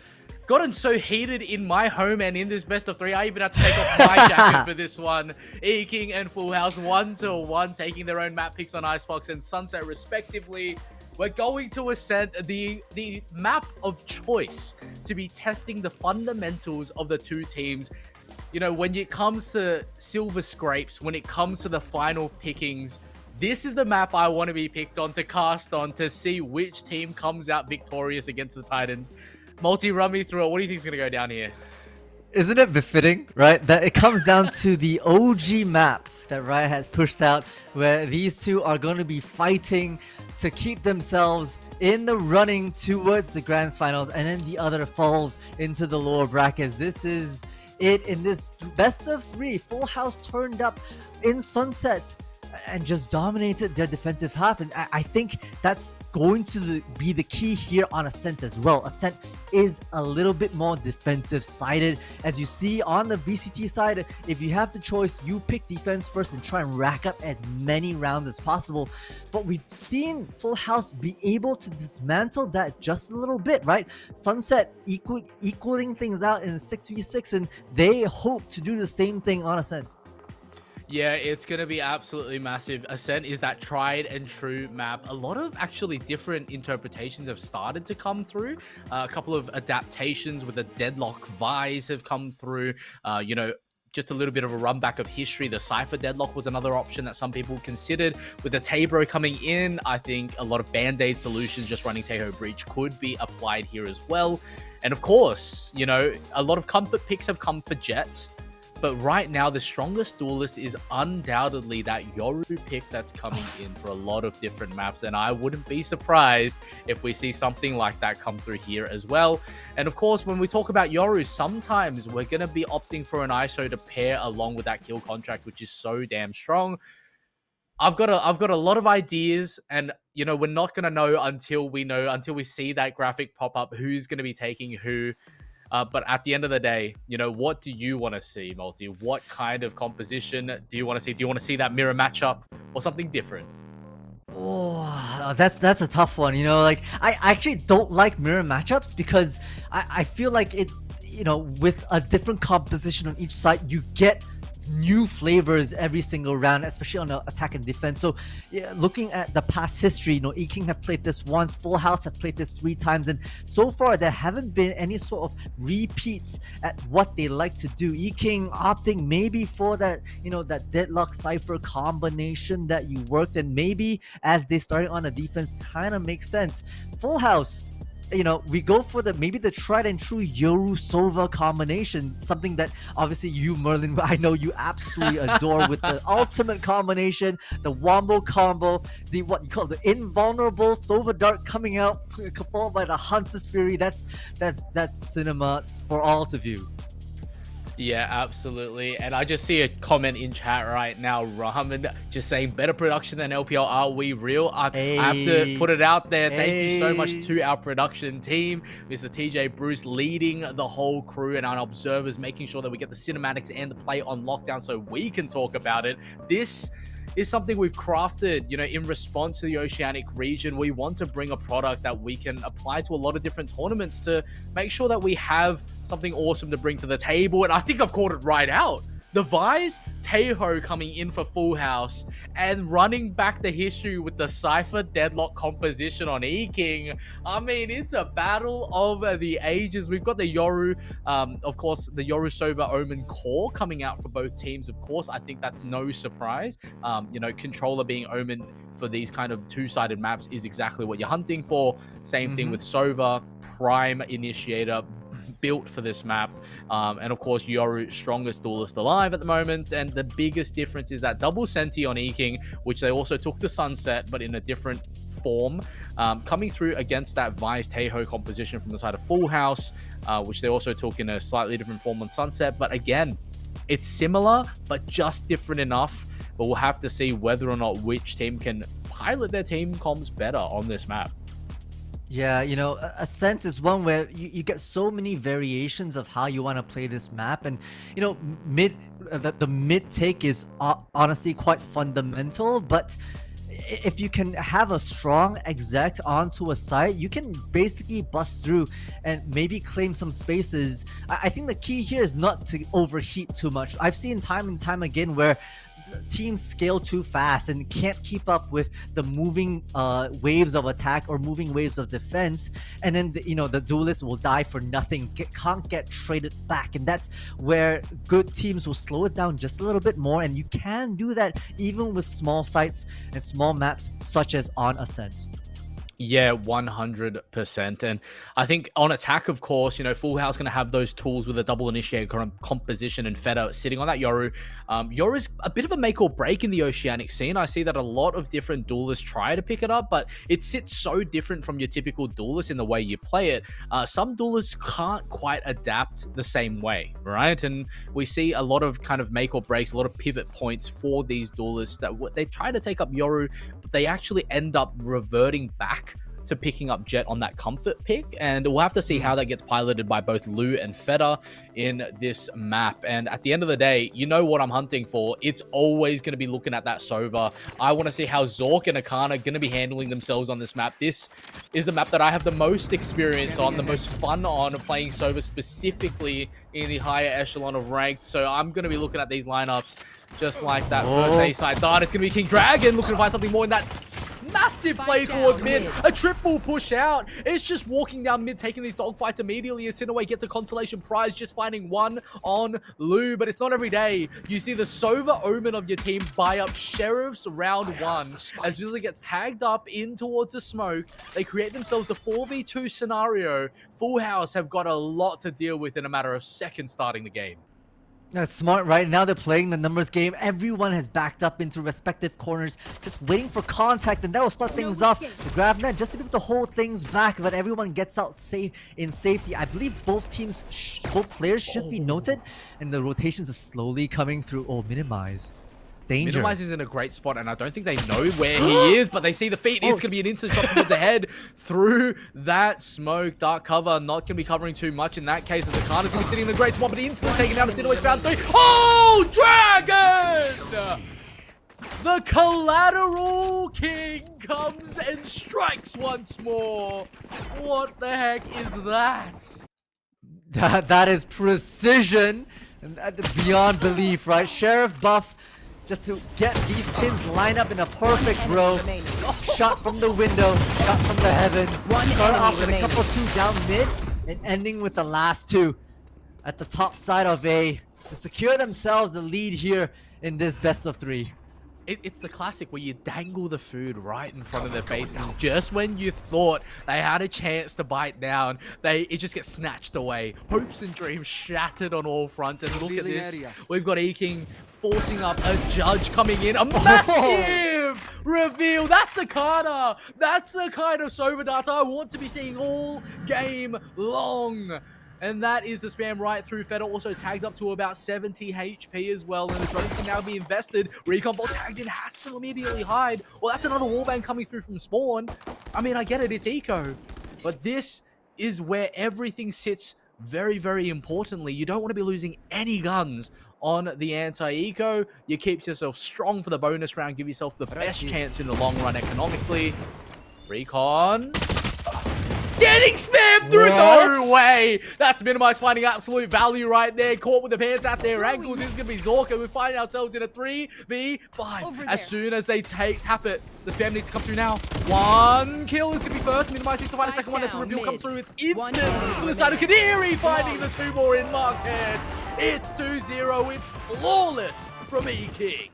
gotten so heated in my home and in this best of 3. I even had to take off my jacket for this one. E-King and Full House 1-1, taking their own map picks on Icebox and Sunset respectively. We're going to Ascent, the map of choice to be testing the fundamentals of the two teams. You know, when it comes to silver scrapes, when it comes to the final pickings, this is the map I want to be picked on, to cast on, to see which team comes out victorious against the Titans. Multi, run me through it. What do you think is going to go down here? Isn't it befitting, right? That it comes down to the OG map that Riot has pushed out, where these two are going to be fighting to keep themselves in the running towards the Grand Finals, and then the other falls into the lower brackets. This is it in this best of 3. Full House turned up in Sunset and just dominated their defensive half, and I think that's going to be the key here on Ascent as well. Ascent is a little bit more defensive sided, as you see on the VCT side. If you have the choice, you pick defense first and try and rack up as many rounds as possible, but we've seen Full House be able to dismantle that just a little bit, right? Sunset equaling things out in a 6v6, and they hope to do the same thing on Ascent. Yeah, it's going to be absolutely massive. Ascent is that tried and true map. A lot of actually different interpretations have started to come through. A couple of adaptations with the Deadlock Vise have come through. You know, just a little bit of a run back of history. The Cypher Deadlock was another option that some people considered. With the Tabro coming in, I think a lot of Band-Aid solutions just running Taeho Breach could be applied here as well. And of course, you know, a lot of comfort picks have come for Jet. But right now, the strongest duelist is undoubtedly that Yoru pick that's coming in for a lot of different maps. And I wouldn't be surprised if we see something like that come through here as well. And of course, when we talk about Yoru, sometimes we're going to be opting for an ISO to pair along with that kill contract, which is so damn strong. I've got a lot of ideas, and you know, we're not going to know until we see that graphic pop up who's going to be taking who. But at the end of the day, you know, what do you want to see, Multi? What kind of composition do you want to see? Do you want to see that mirror matchup or something different? Oh, that's a tough one. You know, like I actually don't like mirror matchups because I feel like it, you know, with a different composition on each side, you get new flavors every single round, especially on the attack and defense. So yeah, looking at the past history, you know, E-King have played this once, Full House have played this 3 times, and so far there haven't been any sort of repeats at what they like to do. E-King opting maybe for that, you know, that Deadlock Cypher combination that you worked, and maybe as they started on the defense kind of makes sense. Full House, you know, we go for maybe the tried and true Yoru Sova combination, something that obviously you, Merlin, I know you absolutely adore, with the ultimate combination, the Wombo combo, the what you call the invulnerable Sova Dart coming out, followed by the Hunter's Fury. That's cinema for all to view. Yeah, absolutely. And I just see a comment in chat right now, Rahman, just saying, better production than LPL, are we real? I have to put it out there. Thank you so much to our production team, Mr. TJ Bruce leading the whole crew and our observers, making sure that we get the cinematics and the play on lockdown so we can talk about it. This is something we've crafted, you know, in response to the Oceanic region. We want to bring a product that we can apply to a lot of different tournaments to make sure that we have something awesome to bring to the table. And I think I've called it right out. The Vise, Taeho coming in for Full House and running back the history with the Cypher Deadlock composition on E-King. I mean, it's a battle of the ages. We've got the Yoru, of course, the Yoru Sova Omen core coming out for both teams, of course. I think that's no surprise. You know, controller being Omen for these kind of two-sided maps is exactly what you're hunting for. Same thing with Sova, Prime Initiator, built for this map, and of course Yoru, strongest duelist alive at the moment. And the biggest difference is that double senti on E-King, which they also took to Sunset but in a different form, coming through against that Vise Taeho composition from the side of Full House, which they also took in a slightly different form on Sunset. But again, it's similar but just different enough. But we'll have to see whether or not which team can pilot their team comms better on this map. Yeah, you know, Ascent is one where you get so many variations of how you want to play this map, and you know, the mid take is honestly quite fundamental, but if you can have a strong exec onto a site, you can basically bust through and maybe claim some spaces. I think the key here is not to overheat too much. I've seen time and time again where teams scale too fast and can't keep up with the moving waves of attack or moving waves of defense, and then the duelist will die for nothing, can't get traded back, and that's where good teams will slow it down just a little bit more, and you can do that even with small sites and small maps such as on Ascent. Yeah, 100%. And I think on attack, of course, Full House going to have those tools with a double initiate composition and Feta sitting on that Yoru. Yoru's a bit of a make or break in the Oceanic scene. I see that a lot of different duelists try to pick it up, but it sits so different from your typical duelist in the way you play it. Some duelists can't quite adapt the same way, right? And we see a lot of kind of make or breaks, a lot of pivot points for these duelists that they try to take up Yoru, but they actually end up reverting back to picking up Jet on that comfort pick, and we'll have to see how that gets piloted by both Lu and Feta in this map. And at the end of the day, you know what I'm hunting for. It's always going to be looking at that Sova. I want to see how Zork and Akana are going to be handling themselves on this map. This is the map that I have the most experience on, the most fun on playing Sova, specifically in the higher echelon of ranked. So I'm going to be looking at these lineups just like that first A-side dart. It's going to be King Dragon looking to find something more in that massive play towards mid. A triple push out. It's just walking down mid, taking these dogfights immediately. As Sinaway gets a consolation prize, just finding one on Lu. But it's not every day you see the Sova Omen of your team buy up Sheriff's round one. As Villa gets tagged up in towards the smoke, they create themselves a 4v2 scenario. Full House have got a lot to deal with in a matter of seconds starting the game. That's smart, right? Now they're playing the numbers game. Everyone has backed up into respective corners, just waiting for contact, and that will start things off. The grab net just to be able to hold things back, but everyone gets out safe in safety. I believe both players should be noted, and the rotations are slowly coming through. Oh, minimize. Danger. Minimize is in a great spot, and I don't think they know where he is, but they see the feet. It's going to be an instant shot towards the head through that smoke. Dark cover, not going to be covering too much in that case, as Akana's going to be sitting in a great spot, but instantly taken down. Sinaway's found three. Oh, Dragon! The Collateral King comes and strikes once more. What the heck is that? That is precision beyond belief, right? Sheriff buff just to get these pins lined up in a perfect row. Shot from the window, shot from the heavens. Start off with a couple two down mid and ending with the last two at the top side of A to secure themselves a lead here in this best of three. It's the classic where you dangle the food right in front of their face, and just when you thought they had a chance to bite down, it just gets snatched away. Hopes and dreams shattered on all fronts. And look at this. We've got E-King forcing up a judge coming in. A massive reveal. That's Akana. That's the kind of Sova data I want to be seeing all game long. And that is the spam right through. Feta also tagged up to about 70 HP as well. And the drones can now be invested. Recon Bolt tagged in, has to immediately hide. Well, that's another wallbang coming through from spawn. I mean, I get it, it's eco. But this is where everything sits very, very importantly. You don't want to be losing any guns on the anti-eco. You keep yourself strong for the bonus round. Give yourself the best chance in the long run economically. Recon getting spammed through. No way. That's minimized, finding absolute value right there. Caught with the pants at their ankles. This is going to be Zorka. We're finding ourselves in a 3v5. As soon as they tap it, the spam needs to come through now. One kill is going to be first. Minimize needs to find a second one. Let the reveal come through. It's instant to the side of Kadiri, finding the two more in market. It's 2-0. It's flawless from E-King.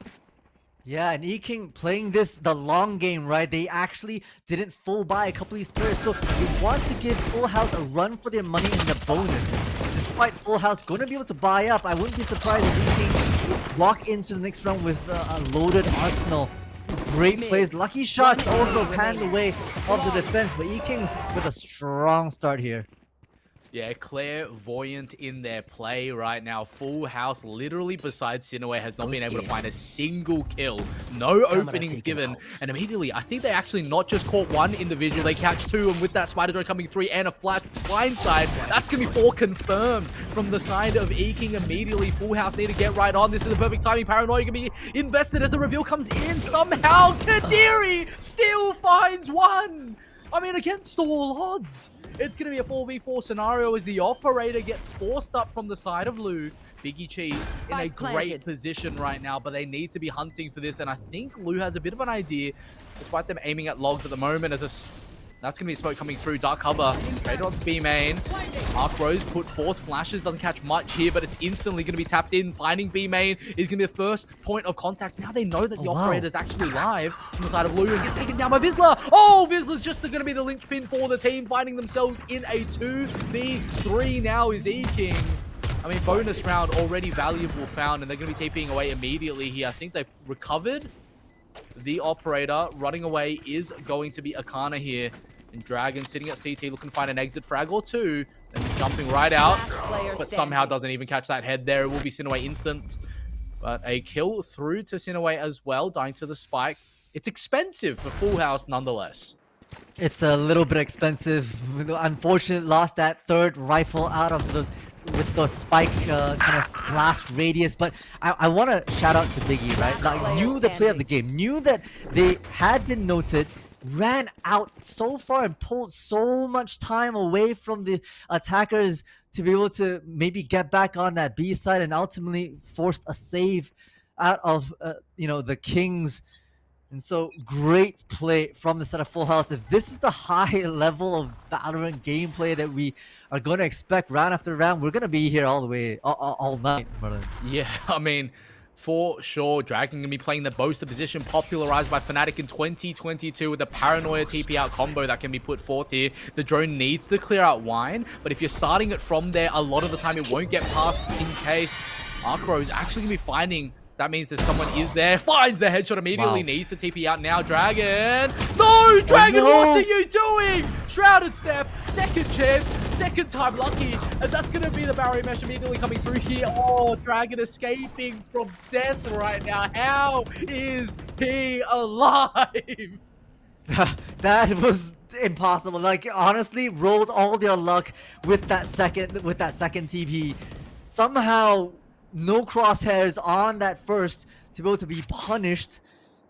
Yeah, and E-King playing the long game, right? They actually didn't full buy a couple of these players, so they want to give Full House a run for their money in the bonus. Despite Full House going to be able to buy up, I wouldn't be surprised if E-King would walk into the next round with a loaded arsenal. Great plays, lucky shots also panned away of the defense, but E-King's with a strong start here. Yeah, clairvoyant in their play right now. Full House, literally besides Sinaway, has not been able to find a single kill. No openings given. And immediately, I think they actually not just caught one individual, they catch two. And with that Spider Drone coming through and a flash blindside, that's going to be 4 confirmed from the side of Eking immediately. Full House need to get right on. This is the perfect timing. Paranoia can be invested as the reveal comes in. Somehow, Kadiri still finds one. I mean, against all odds. It's going to be a 4v4 scenario as the operator gets forced up from the side of Lou. Biggie Cheese in a great position right now, but they need to be hunting for this. And I think Lou has a bit of an idea, despite them aiming at logs at the moment. That's going to be smoke coming through. Dark cover. Trader onto B main. Arc Rose put forth flashes. Doesn't catch much here, but it's instantly going to be tapped in. Finding B main is going to be the first point of contact. Now they know that the operator is actually live from the side of Lou and gets taken down by Vizsla. Oh, Vizsla's just going to be the linchpin for the team, finding themselves in a 2v3 now is E-King. I mean, bonus round already valuable found, and they're going to be TPing away immediately here. I think they've recovered the operator. Running away is going to be Akana here. And Dragon sitting at CT looking to find an exit frag or two. Then jumping right out. But somehow doesn't even catch that head there. It will be Sinaway instant. But a kill through to Sinaway as well. Dying to the spike. It's expensive for Full House nonetheless. It's a little bit expensive. Unfortunately, lost that third rifle out of with the spike kind of blast radius. But I want to shout out to Biggie, right? Like, knew the play of the game, knew that they had been noted, ran out so far and pulled so much time away from the attackers to be able to maybe get back on that B side and ultimately forced a save out of the Kings. And so great play from the set of Full House. If this is the high level of Valorant gameplay that we are going to expect round after round, we're going to be here all the way, all night, Merlin. Yeah, I mean, for sure, Dragon going to be playing the Boaster position popularized by Fnatic in 2022 with the Paranoia TP out combo that can be put forth here. The drone needs to clear out Wine, but if you're starting it from there, a lot of the time it won't get past in case Arcro is actually going to be finding. That means that someone is there, finds the headshot immediately, needs to TP out now. Dragon! No! Dragon, what are you doing? Shrouded Step, second chance, second time lucky, as that's going to be the barrier mesh immediately coming through here. Oh, Dragon escaping from death right now. How is he alive? That was impossible. Like, honestly, rolled all their luck with that second TP. Somehow, no crosshairs on that first to be able to be punished.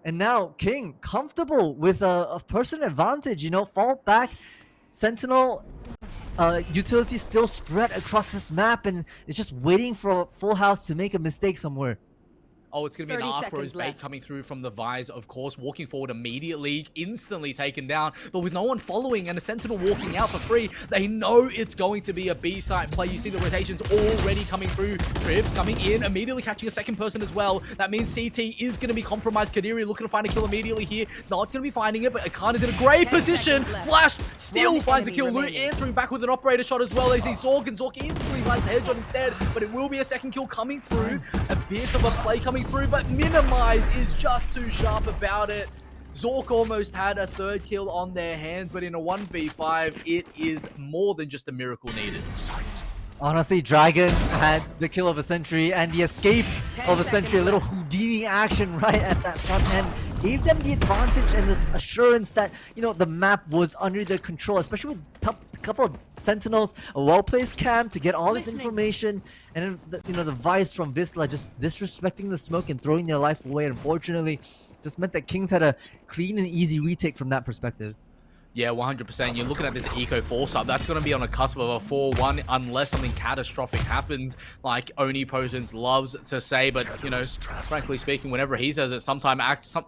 And now King comfortable with a person advantage, fall back. Sentinel utility still spread across this map and it's just waiting for Full House to make a mistake somewhere. Oh, it's going to be an Arc Rose bait coming through from the Vise, of course, walking forward immediately, instantly taken down. But with no one following and a Sentinel walking out for free, they know it's going to be a B-side play. You see the rotations already coming through. Trips coming in, immediately catching a second person as well. That means CT is going to be compromised. Kadiri looking to find a kill immediately here. Not going to be finding it, but Akana's in a great position. Flash still finds a kill. Lou answering back with an operator shot as well. They see Zork, and Zork instantly finds the headshot instead. But it will be a second kill coming through. A bit of a play coming through, but Minimize is just too sharp about it. Zork almost had a third kill on their hands, but in a 1v5, it is more than just a miracle needed. Honestly, Dragon had the kill of a Sentry and the escape of a Sentry, a little Houdini action right at that front end. Gave them the advantage and this assurance that, the map was under their control, especially with a couple of Sentinels, a well-placed cam to get all this information, and then, the Vice from Vizsla just disrespecting the smoke and throwing their life away. Unfortunately, just meant that Kings had a clean and easy retake from that perspective. Yeah, 100%. You're looking at this Eco Force-up. That's going to be on a cusp of a 4-1 unless something catastrophic happens, like Oni Potions loves to say. But, frankly speaking, whenever he says it,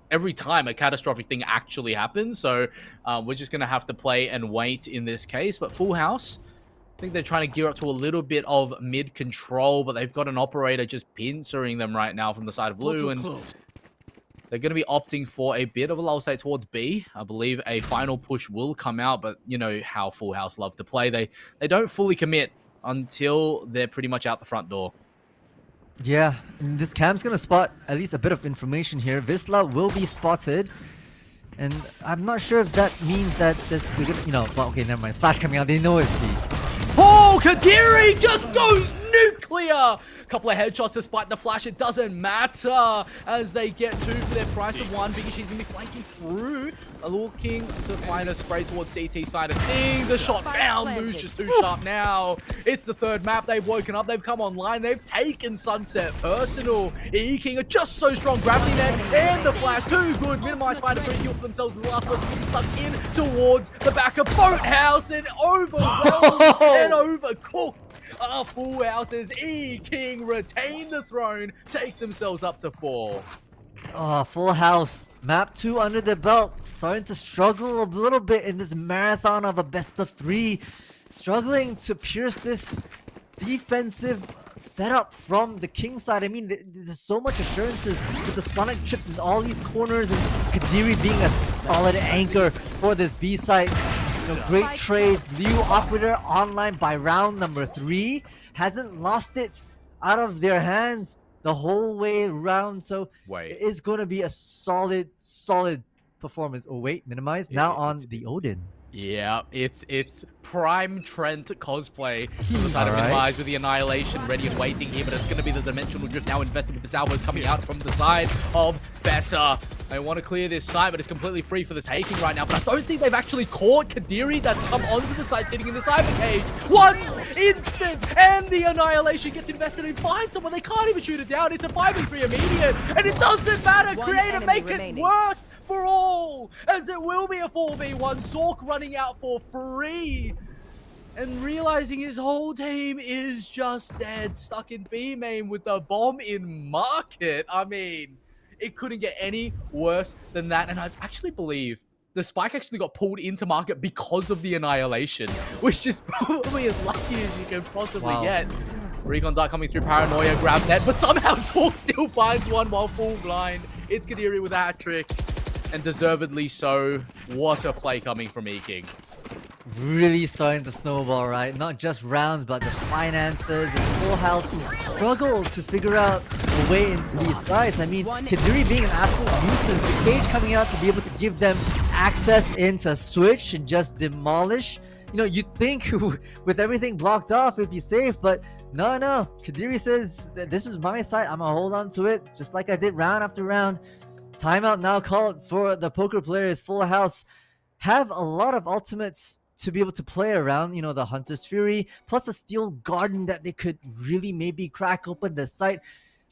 every time a catastrophic thing actually happens. So we're just going to have to play and wait in this case. But Full House, I think they're trying to gear up to a little bit of mid-control, but they've got an operator just pincering them right now from the side of Lou. And they're going to be opting for a bit of a lull state towards B. I believe a final push will come out, but you know how Full House love to play. They don't fully commit until they're pretty much out the front door. Yeah, and this cam's going to spot at least a bit of information here. Vizsla will be spotted. And I'm not sure if that means that there's, well, okay, never mind. Flash coming out, they know it's B. Oh, Kadiri just goes nuclear. Couple of headshots despite the flash. It doesn't matter as they get 2 for their price of 1. Biggie Cheese going to be flanking through. Looking to find a spray towards CT side of things. A shot found. Lou's just too sharp now. It's the 3rd map. They've woken up. They've come online. They've taken Sunset personal. E-King are just so strong. Gravity net and the flash. Too good. Minimize, find a free kill for themselves as the last person getting stuck in towards the back of Boathouse and overwhelmed and overcooked. Full houses. E-King retain the throne. Take themselves up to 4. Oh, full house. Map 2 under the belt. Starting to struggle a little bit in this marathon of a best of 3. Struggling to pierce this defensive setup from the King side. I mean, there's so much assurances with the Sonic chips in all these corners and Kadiri being a solid anchor for this B side. You know, great trades. Liu Operator online by round number 3. Hasn't lost it out of their hands the whole way around, so it is going to be a solid performance. Oh wait, minimize now on the Odin. Yeah, it's prime Trent cosplay from the side of Minimize with the Annihilation ready and waiting here, but it's going to be the Dimensional Drift now invested with the salvos coming out from the side of Feta. They want to clear this site, but it's completely free for the taking right now. But I don't think they've actually caught Kadiri that's come onto the site sitting in the cyber cage. 1 instant, and the Annihilation gets invested and finds someone. They can't even shoot it down. It's a 5v3 immediate, and it doesn't matter. Creator make it worse for all, as it will be a 4v1. Sork running out for free and realizing his whole team is just dead, stuck in B main with the bomb in market. I mean, it couldn't get any worse than that. And I actually believe the spike actually got pulled into market because of the Annihilation, which is probably as lucky as you can possibly get. Recon Dart coming through, Paranoia, grab net, but somehow Sork still finds one while full blind. It's Kadiri with a hat trick, and deservedly so. What a play coming from E-King. Really starting to snowball, right? Not just rounds, but the finances and full house struggle to figure out a way into these guys. I mean, Kadiri being an absolute nuisance, the cage coming out to be able to give them access into Switch and just demolish. You know, you'd think with everything blocked off, it'd be safe, but no. Kadiri says, this is my side, I'm gonna hold on to it, just like I did round after round. Timeout now called for the poker players. Full house have a lot of ultimates to be able to play around, you know, the Hunter's Fury, plus a Steel Garden that they could really maybe crack open the site.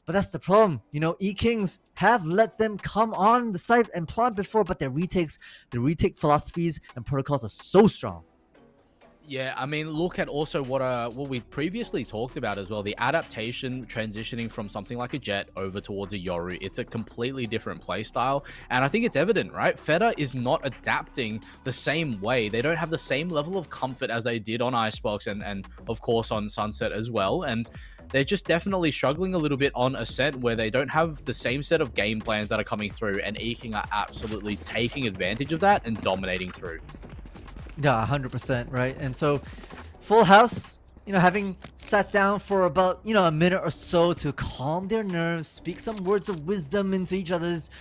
But that's the problem. You know, E-Kings have let them come on the site and plant before, but their retake philosophies and protocols are so strong. Yeah, I mean, look at also what we previously talked about as well. The adaptation transitioning from something like a Jet over towards a Yoru. It's a completely different playstyle. And I think it's evident, right? Feta is not adapting the same way. They don't have the same level of comfort as they did on Icebox and of course on Sunset as well. And they're just definitely struggling a little bit on Ascent, where they don't have the same set of game plans that are coming through. And E-King are absolutely taking advantage of that and dominating through. Yeah, 100%, right? And so, full house, you know, having sat down for about, you know, a minute or so to calm their nerves, speak some words of wisdom into each other's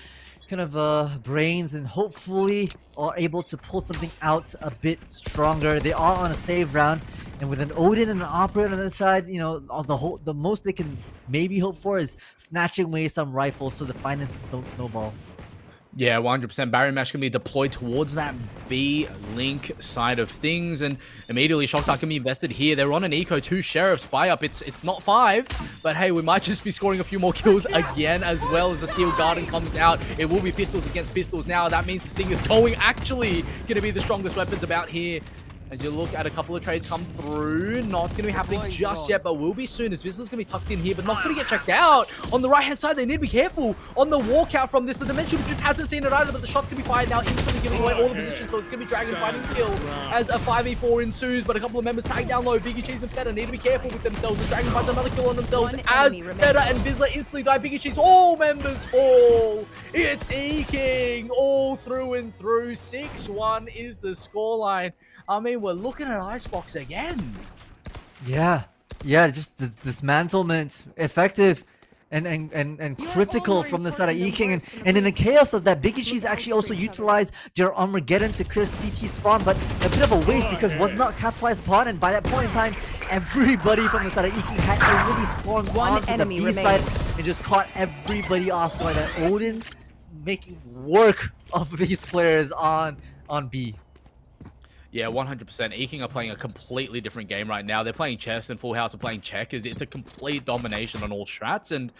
kind of brains, and hopefully are able to pull something out a bit stronger. They are on a save round, and with an Odin and an Operator on the side, you know, the most they can maybe hope for is snatching away some rifles so the finances don't snowball. Yeah, 100%. Barrier Mesh can be deployed towards that B-Link side of things, and immediately Shock Dart can be invested here. They're on an Eco 2 Sheriff spy up. It's not 5, but hey, we might just be scoring a few more kills again, as well as the Steel Garden comes out. It will be pistols against pistols now. That means this thing is actually going to be the strongest weapons about here. As you look at a couple of trades come through, not going to be happening just yet, but will be soon, as Vizsla's going to be tucked in here, but not going to get checked out. On the right-hand side, they need to be careful on the walkout from this. The Dimensional Drift hasn't seen it either, but the shot's going to be fired now, instantly giving away all the positions, so it's going to be Dragon fighting kill as a 5v4 ensues, but a couple of members tagged down low. Biggie Cheese and Feta need to be careful with themselves, as Dragon finds another kill on themselves, as Feta and Vizsla instantly die. Biggie Cheese, all members fall. It's E-King all through and through. 6-1 is the scoreline. I mean, we're looking at Icebox again. Yeah, just dismantlement, effective, and critical from the side of E-King, and in the chaos of that, Big Ichi's actually also utilized their Armageddon to clear CT spawn, but a bit of a waste because was not capitalized upon, and by that point in time, everybody from the side of E-King had already spawned onto the B side and just caught everybody off guard. That Odin making work of these players on B. Yeah, 100%. E-King are playing a completely different game right now. They're playing chess and Full House are playing checkers. It's a complete domination on all strats, and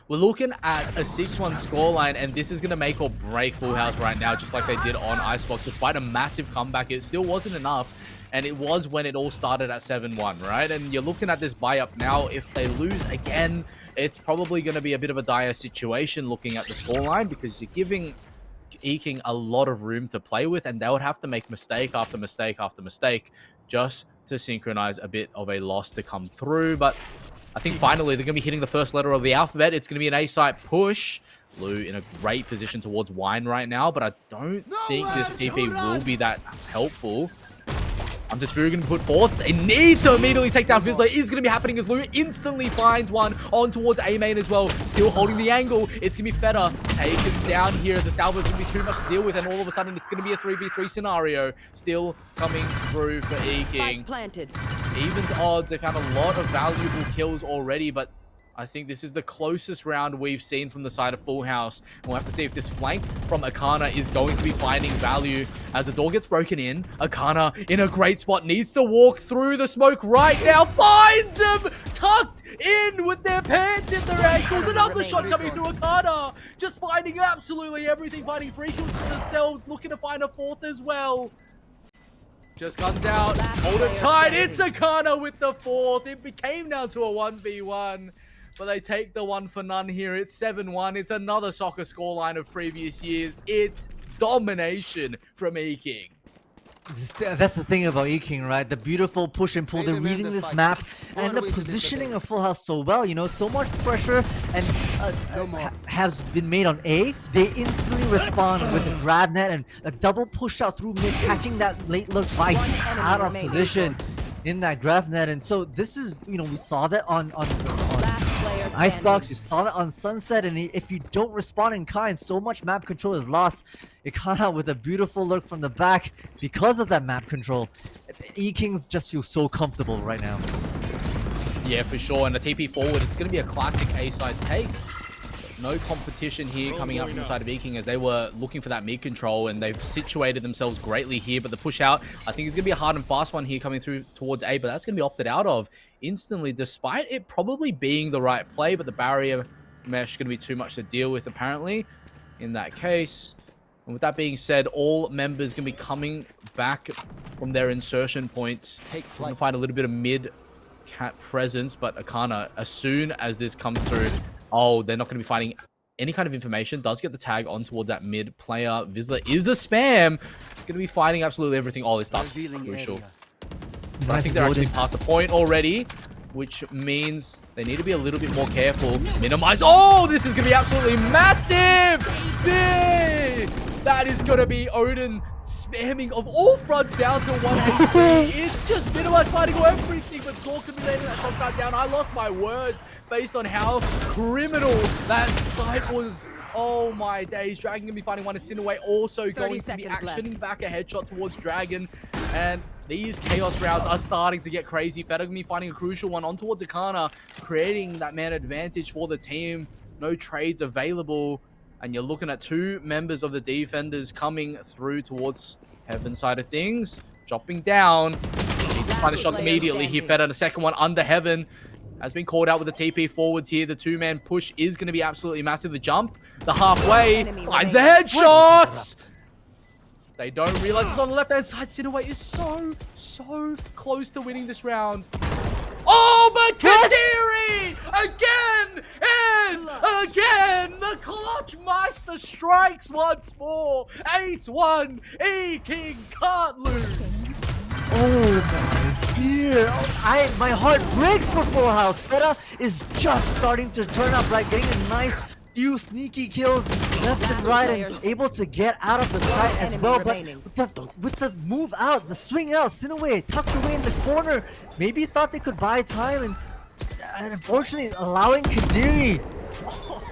we're looking at a 6-1 scoreline, and this is going to make or break Full House right now, just like they did on Icebox. Despite a massive comeback, it still wasn't enough, and it was when it all started at 7-1, right? And you're looking at this buy-up now. If they lose again, it's probably going to be a bit of a dire situation looking at the scoreline, because you're giving E-King a lot of room to play with, and they would have to make mistake after mistake after mistake just to synchronize a bit of a loss to come through. But I think finally they're going to be hitting the first letter of the alphabet. It's going to be an A-site push. Lou in a great position towards Wine right now, but I don't think this TP will be that helpful. I'm just very going to put forth. They need to immediately take down Vizsla. Is going to be happening as Lou instantly finds one on towards A-main as well. Still holding the angle. It's going to be Feta taken down here as a salvo. It's going to be too much to deal with, and all of a sudden it's going to be a 3v3 scenario. Still coming through for E-King. Even odds, they've had a lot of valuable kills already, but I think this is the closest round we've seen from the side of Full House. We'll have to see if this flank from Akana is going to be finding value. As the door gets broken in, Akana in a great spot, needs to walk through the smoke right now, finds him tucked in with their pants in their ankles. Another shot coming through Akana, just finding absolutely everything, finding 3 kills for themselves, looking to find a 4th as well. Just comes out, hold it tight, it's Akana with the 4th. It became down to a 1v1. But they take the 1 for none here. It's 7-1. It's another soccer scoreline of previous years. It's domination from E-King. That's the thing about E-King, right? The beautiful push and pull. They're reading this map and the positioning of Full House so well. You know, so much pressure and has been made on A. They instantly respond with a grab net and a double push out through mid, catching that late look Vice out of position in that grab net. And so this is, you know, we saw that on Icebox, we saw that on Sunset, and if you don't respond in kind, so much map control is lost. It caught out with a beautiful lurk from the back because of that map control. E-Kings just feel so comfortable right now. Yeah, for sure. And the TP forward, it's going to be a classic A-side take. No competition here coming up from the side of E-King as they were looking for that mid control, and they've situated themselves greatly here. But the push out, I think, is going to be a hard and fast one here coming through towards A, but that's going to be opted out of instantly, despite it probably being the right play. But the barrier mesh is going to be too much to deal with, apparently, in that case. And with that being said, all members going to be coming back from their insertion points. We're going to find a little bit of mid-cat presence, but Akana, as soon as this comes through, oh, they're not going to be finding any kind of information. Does get the tag on towards that mid player. Vizsla is the spam. Going to be finding absolutely everything. Oh, this starts crucial. But I think they're actually past the point already, which means they need to be a little bit more careful. Minimize. Oh, this is going to be absolutely massive. That is going to be Odin spamming of all fronts down to 1 HP. It's just minimized fighting everything, but Zork could be letting that shotgun down. I lost my words based on how criminal that site was. Oh my days. Dragon going to be fighting one. Incineroar also going to be actioning back a headshot towards Dragon. And these chaos rounds are starting to get crazy. Feta going to be finding a crucial one on towards Akana, creating that man advantage for the team. No trades available. And you're looking at 2 members of the defenders coming through towards Heaven side of things. Dropping down. Need to find a shot immediately here. Feta, the second one under Heaven. Has been called out with the TP forwards here. The 2-man push is going to be absolutely massive. The jump, the halfway, finds the headshots. They don't realize it's on the left-hand side. Incineroar is so close to winning this round. Oh, but Kadiri! Again and again! The Clutch Meister strikes once more. 8-1. E-King can't lose. Oh my dear. My heart breaks for Full House. Feta is just starting to turn up, right? Getting a nice few sneaky kills left and right and able to get out of the site as well. But with the move out, the swing out, Incineroar tucked away in the corner. Maybe thought they could buy time and unfortunately allowing Kadiri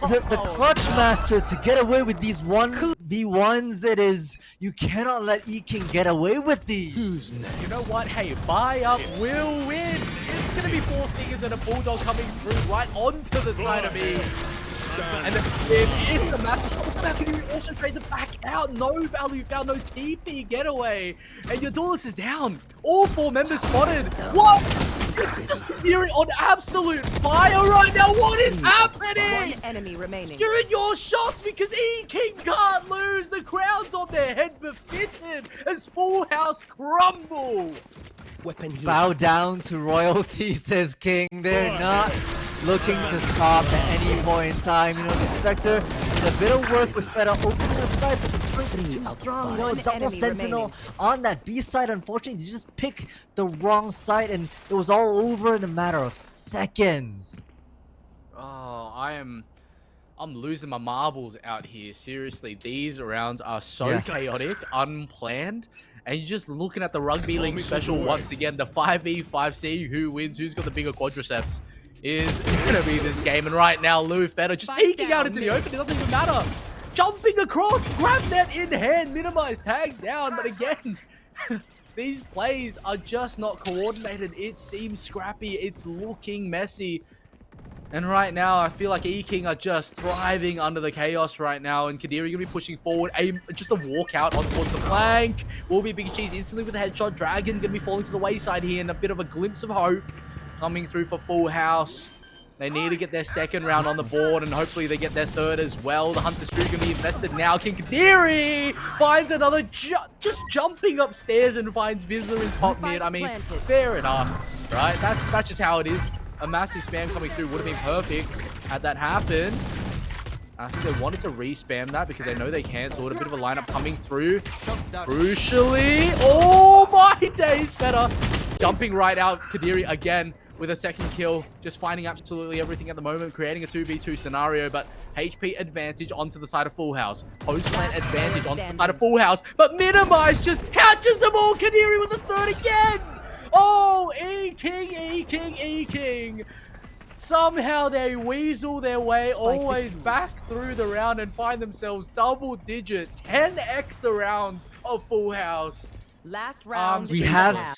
the clutch master to get away with these 1v1s. It is, you cannot let E-King get away with these. Who's next? You know what? Hey, buy up will win. It's going to be 4 Stingers and a Bulldog coming through right onto the side of E. And it's a massive shot. Somehow can you also trades it back out? No value found, no TP getaway. And your Duelist is down. All 4 members spotted. What? Just Kadiri on absolute fire right now. What is happening? One enemy remaining. Shoot your shots because E-King can't lose. The crown's on their head befitted as Full House crumble. Weapon here. Bow down to royalty, says King. They're not looking to stop at any point in time. You know, the Spectre did a bit of work with Feta opening the side, but the Trace is too strong. You know, One double enemy Sentinel remaining. on that B side. Unfortunately, you just pick the wrong side, and it was all over in a matter of seconds. Oh, I'm losing my marbles out here. Seriously, these rounds are so Yeah. chaotic, unplanned, and you're just looking at the rugby league special once again. The 5v5c, who wins, who's got the bigger quadriceps, is gonna be this game. And right now, Lou Feta just Spike peeking out down into the mid. open. It doesn't even matter. Jumping across, grab net in hand, minimize, tag down. But again, these plays are just not coordinated. It seems scrappy. It's looking messy. And right now, I feel like E-King are just thriving under the chaos right now. And Kadiri gonna be pushing forward. Just a walkout on towards the flank. Will be Big Cheese instantly with a headshot. Dragon gonna be falling to the wayside here. And a bit of a glimpse of hope coming through for Full House. They need to get their second round on the board. And hopefully they get their third as well. The Hunter Streak gonna be invested now. King Kadiri finds another just jumping upstairs and finds Vizsla in top mid. I mean, Planted. fair enough, right? That's just how it is. A massive spam coming through would have been perfect had that happened. I think they wanted to re-spam that because they know they can. So a bit of a lineup coming through. Crucially, oh my days, Feta. Jumping right out, Kadiri again with a second kill. Just finding absolutely everything at the moment, creating a 2v2 scenario. But HP advantage onto the side of Full House. Postland advantage onto the side of Full House. But Minimize just catches them all. Kadiri with the third again. Oh, E-King, E-King, E-King. Somehow they weasel their way always back through the round and find themselves double digit 10x the rounds of Full House. Last round. We in the have- half.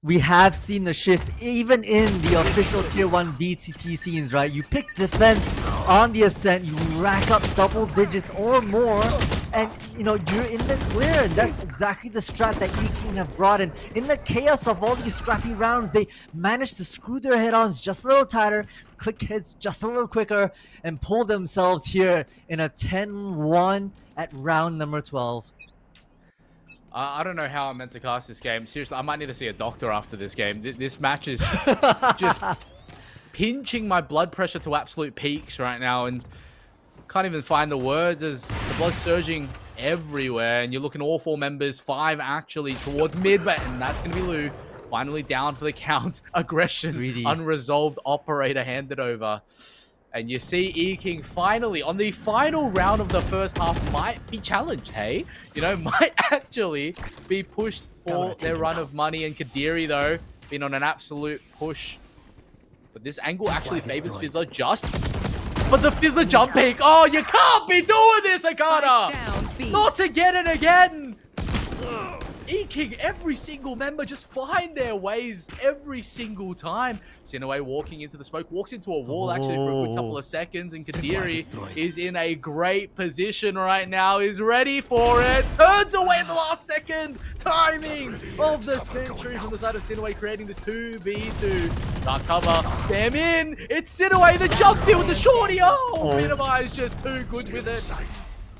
We have seen the shift even in the official tier 1 VCT scenes, right? You pick defense on the ascent, you rack up double digits or more, and you know, you're in the clear. And that's exactly the strat that E-King have brought in. In the chaos of all these scrappy rounds, they managed to screw their head-ons just a little tighter, click hits just a little quicker, and pull themselves here in a 10-1 at round number 12. I don't know how I'm meant to cast this game. Seriously, I might need to see a doctor after this game. This match is just pinching my blood pressure to absolute peaks right now, and can't even find the words as the blood's surging everywhere. And you're looking all 4 members, 5 actually towards mid, but and that's gonna be Lou. Finally down for the count. Aggression, Greedy. unresolved operator handed over. And you see E-King finally, on the final round of the first half, might be challenged, hey? You know, might actually be pushed for their run of money. And Kadiri, though, been on an absolute push. But this angle actually favors Vizsla just... But the Vizsla jump peek! Oh, you can't be doing this, Akana! Down B. Not again and again! E-King, every single member just find their ways every single time. Sinaway walking into the smoke, walks into a wall actually for a good couple of seconds, and Kadiri is in a great position right now, is ready for it, turns away in the last second, timing of the century from the side of Sinaway, creating this 2v2. Dark cover, spam in, it's Sinaway, the jump in with the shorty, oh, Minimize just too good with it.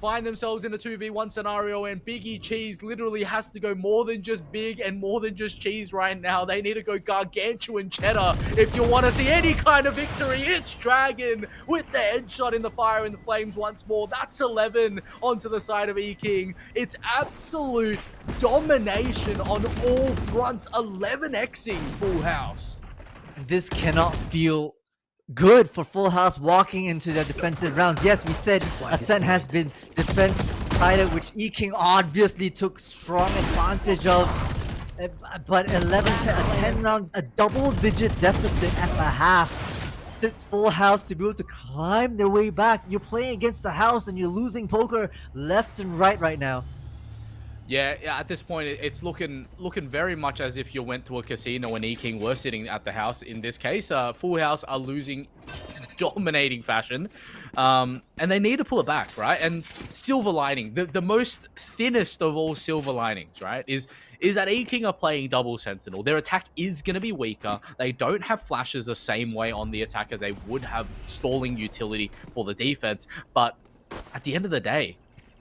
Find themselves in a 2v1 scenario, and Biggie Cheese literally has to go more than just big and more than just cheese right now. They need to go gargantuan cheddar if you want to see any kind of victory. It's Dragon with the headshot in the fire and the flames once more. That's 11 onto the side of E-King. It's absolute domination on all fronts, 11xing Full House. This cannot feel good for Full House walking into their defensive rounds. Yes, we said Ascent has been defense-sided, which E-King obviously took strong advantage of. But 11 to a 10 round, a double-digit deficit at the half It's full house to be able to climb their way back. You're playing against the house and you're losing poker left and right now. Yeah, at this point, it's looking very much as if you went to a casino and E-King were sitting at the house. In this case, Full House are losing dominating fashion, and they need to pull it back, right? And silver lining, the most thinnest of all silver linings, right, is that E-King are playing double Sentinel. Their attack is going to be weaker. They don't have flashes the same way on the attack as they would have stalling utility for the defense, but at the end of the day,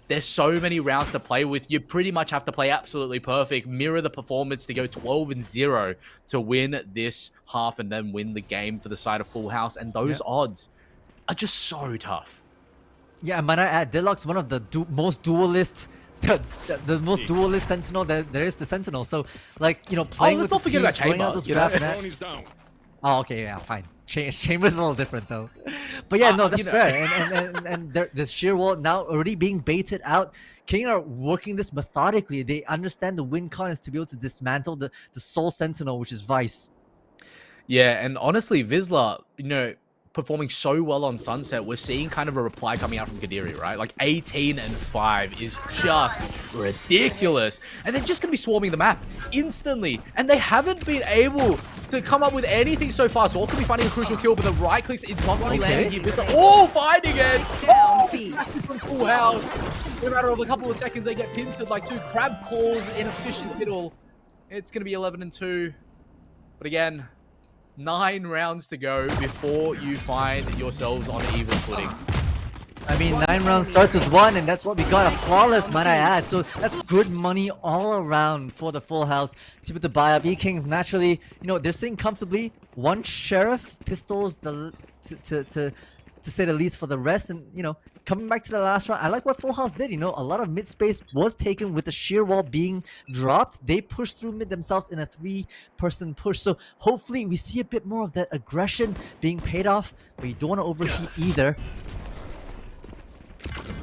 there's so many rounds to play with. You pretty much have to play absolutely perfect, mirror the performance to go 12-0 to win this half and then win the game for the side of Full House. And those odds are just so tough. Yeah, might I add, Deadlock's one of the most duelist, the most duelist Sentinel that there is to Sentinel. So, like, you know, playing let's with not forget about Chamber, those you know? grab nets. Oh, okay, yeah, fine. Chamber's a little different though, but yeah, no, that's fair. And the sheer wall now already being baited out. King are working this methodically. They understand the win con is to be able to dismantle the Soul Sentinel, which is Vice. Yeah, and honestly, Vizsla, you know, performing so well on Sunset, we're seeing kind of a reply coming out from Kadiri, right? Like 18-5 is just ridiculous. And they're just going to be swarming the map instantly. And they haven't been able to come up with anything so far. So all could be finding a crucial kill, but the right clicks is not going to be landing here. Vizsla, finding it! Oh, massive from Full House. In a matter of a couple of seconds, they get pincered like two crab claws in efficient middle. It's going to be 11-2. But again, 9 rounds to go before you find yourselves on an even footing. I mean, 9 rounds starts with 1, and that's what we got. A flawless, might I add. So that's good money all around for the Full House. Tip of the buy up. E-Kings naturally, you know, they're sitting comfortably. 1 Sheriff, pistols, to say the least, for the rest. And, you know, coming back to the last round, I like what Full House did. You know, a lot of mid space was taken with the sheer wall being dropped. They pushed through mid themselves in a 3-person push. So hopefully we see a bit more of that aggression being paid off, but you don't want to overheat either.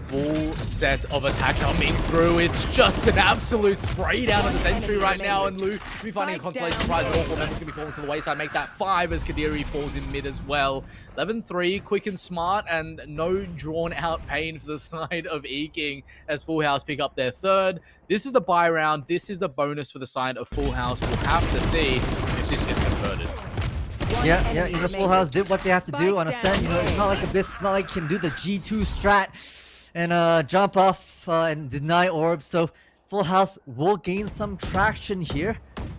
Full set of attack coming through. It's just an absolute spray down of the sentry right now, and Lu will be finding a consolation prize. All 4 members going to be falling to the wayside, make that 5 as Kadiri falls in mid as well. 11-3, quick and smart, and no drawn out pain for the side of E-King as Full House pick up their 3rd. This is the buy round. This is the bonus for the side of Full House. We'll have to see if this gets converted. Yeah, you know, Full House did what they have to do on Ascent. You know, it's not like it's not like can do the G2 strat and jump off and deny orbs. So Full House will gain some traction here,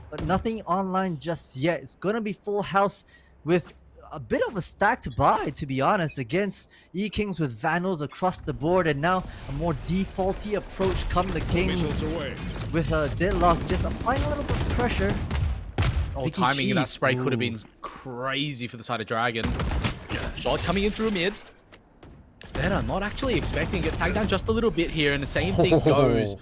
but nothing online just yet. It's gonna be Full House with a bit of a stacked buy, to be honest, against E-Kings with Vandals across the board, and now a more defaulty approach come the Kings with Deadlock just applying a little bit of pressure. Oh, timing in that spray could have been crazy for the side of Dragon. Shot coming in through mid. Veta not actually expecting, gets tagged down just a little bit here, and the same thing goes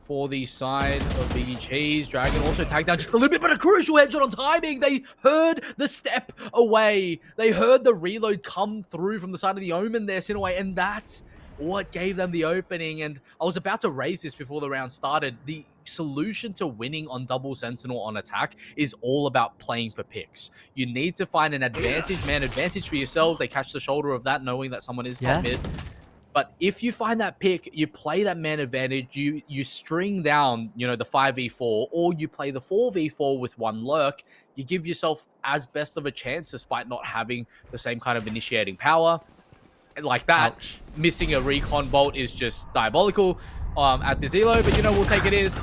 for the side of Biggie Cheese. Dragon also tagged down just a little bit, but a crucial headshot on timing. They heard the step away. They heard the reload come through from the side of the Omen there, Sinaway, and that's what gave them the opening. And I was about to raise this before the round started. The solution to winning on double Sentinel on attack is all about playing for picks. You need to find an advantage, man advantage for yourselves. They catch the shoulder of that, knowing that someone is top mid. But if you find that pick, you play that man advantage, you string down, you know, the 5v4, or you play the 4v4 with 1 lurk, you give yourself as best of a chance despite not having the same kind of initiating power. Like that, missing a recon bolt is just diabolical at this elo, but you know, we'll take it is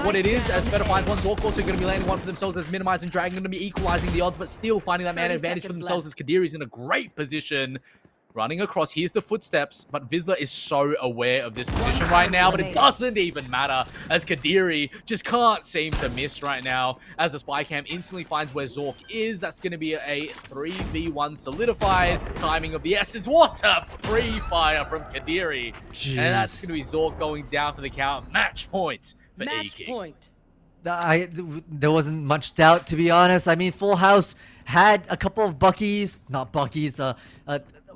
what it is, as Feta finds 1. Zork also going to be landing 1 for themselves as minimizing Dragon, going to be equalizing the odds, but still finding that man advantage for themselves as Kadiri's in a great position. Running across, here's the footsteps, but Vizsla is so aware of this position right now, but it doesn't even matter as Kadiri just can't seem to miss right now as the spy cam instantly finds where Zork is. That's going to be a 3v1 solidified. Timing of the essence. What a free fire from Kadiri. Jeez. And that's going to be Zork going down for the count. Match point for E-King. There wasn't much doubt, to be honest. I mean, Full House had a couple of Buckies, not Buckies,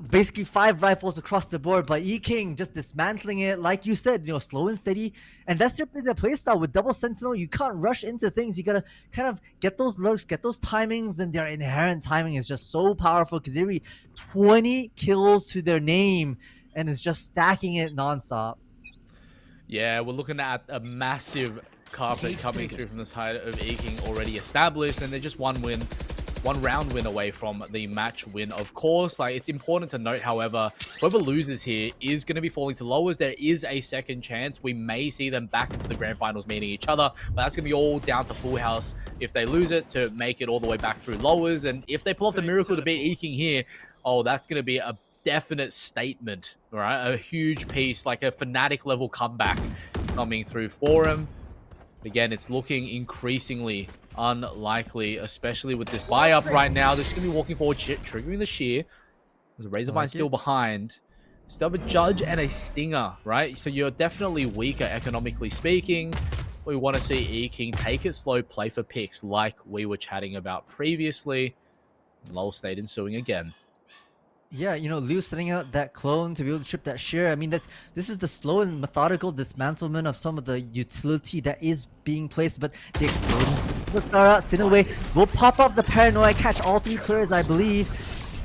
basically 5 rifles across the board, but E-King just dismantling it, like you said, slow and steady. And that's their playstyle with double sentinel. You can't rush into things. You gotta kind of get those lurks, get those timings, and their inherent timing is just so powerful. Kaziri, 20 kills to their name, and is just stacking it nonstop. Yeah, we're looking at a massive carpet coming through from the side of E-King already established, and they're just one round win away from the match win, of course. Like, it's important to note, however, whoever loses here is going to be falling to lowers. There is a second chance. We may see them back into the grand finals meeting each other, but that's going to be all down to Full House if they lose it to make it all the way back through lowers. And if they pull off the miracle to beat E-King here, oh, that's going to be a definite statement, right? A huge piece, like a Fnatic level comeback coming through for him. Again, it's looking increasingly unlikely, especially with this buy up right now. They're just going to be walking forward, triggering the shear. There's a Razorvine still behind. Still have a Judge and a Stinger, right? So you're definitely weaker economically speaking. We want to see E-King take it slow, play for picks like we were chatting about previously. Lull state ensuing again. Yeah, Liu setting out that clone to be able to trip that shear. I mean, this is the slow and methodical dismantlement of some of the utility that is being placed, but the explosions will start out, sit away, will pop up the paranoia, catch all 3 players, I believe,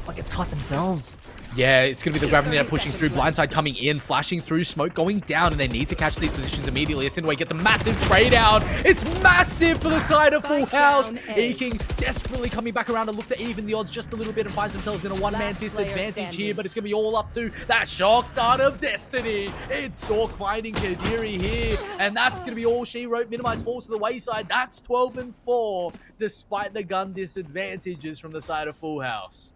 but gets caught themselves. Yeah, it's going to be the Gravity Net pushing through, Blindside coming in, flashing through, smoke going down, and they need to catch these positions immediately. Asinway gets a massive spray down. It's massive for the side of Full House. E-King desperately coming back around to look to even the odds just a little bit and finds themselves in a one-man disadvantage here, but it's going to be all up to that shock dart of destiny. It's Sork finding Kadiri here, and that's going to be all she wrote. Minimize falls to the wayside. That's 12-4, despite the gun disadvantages from the side of Full House.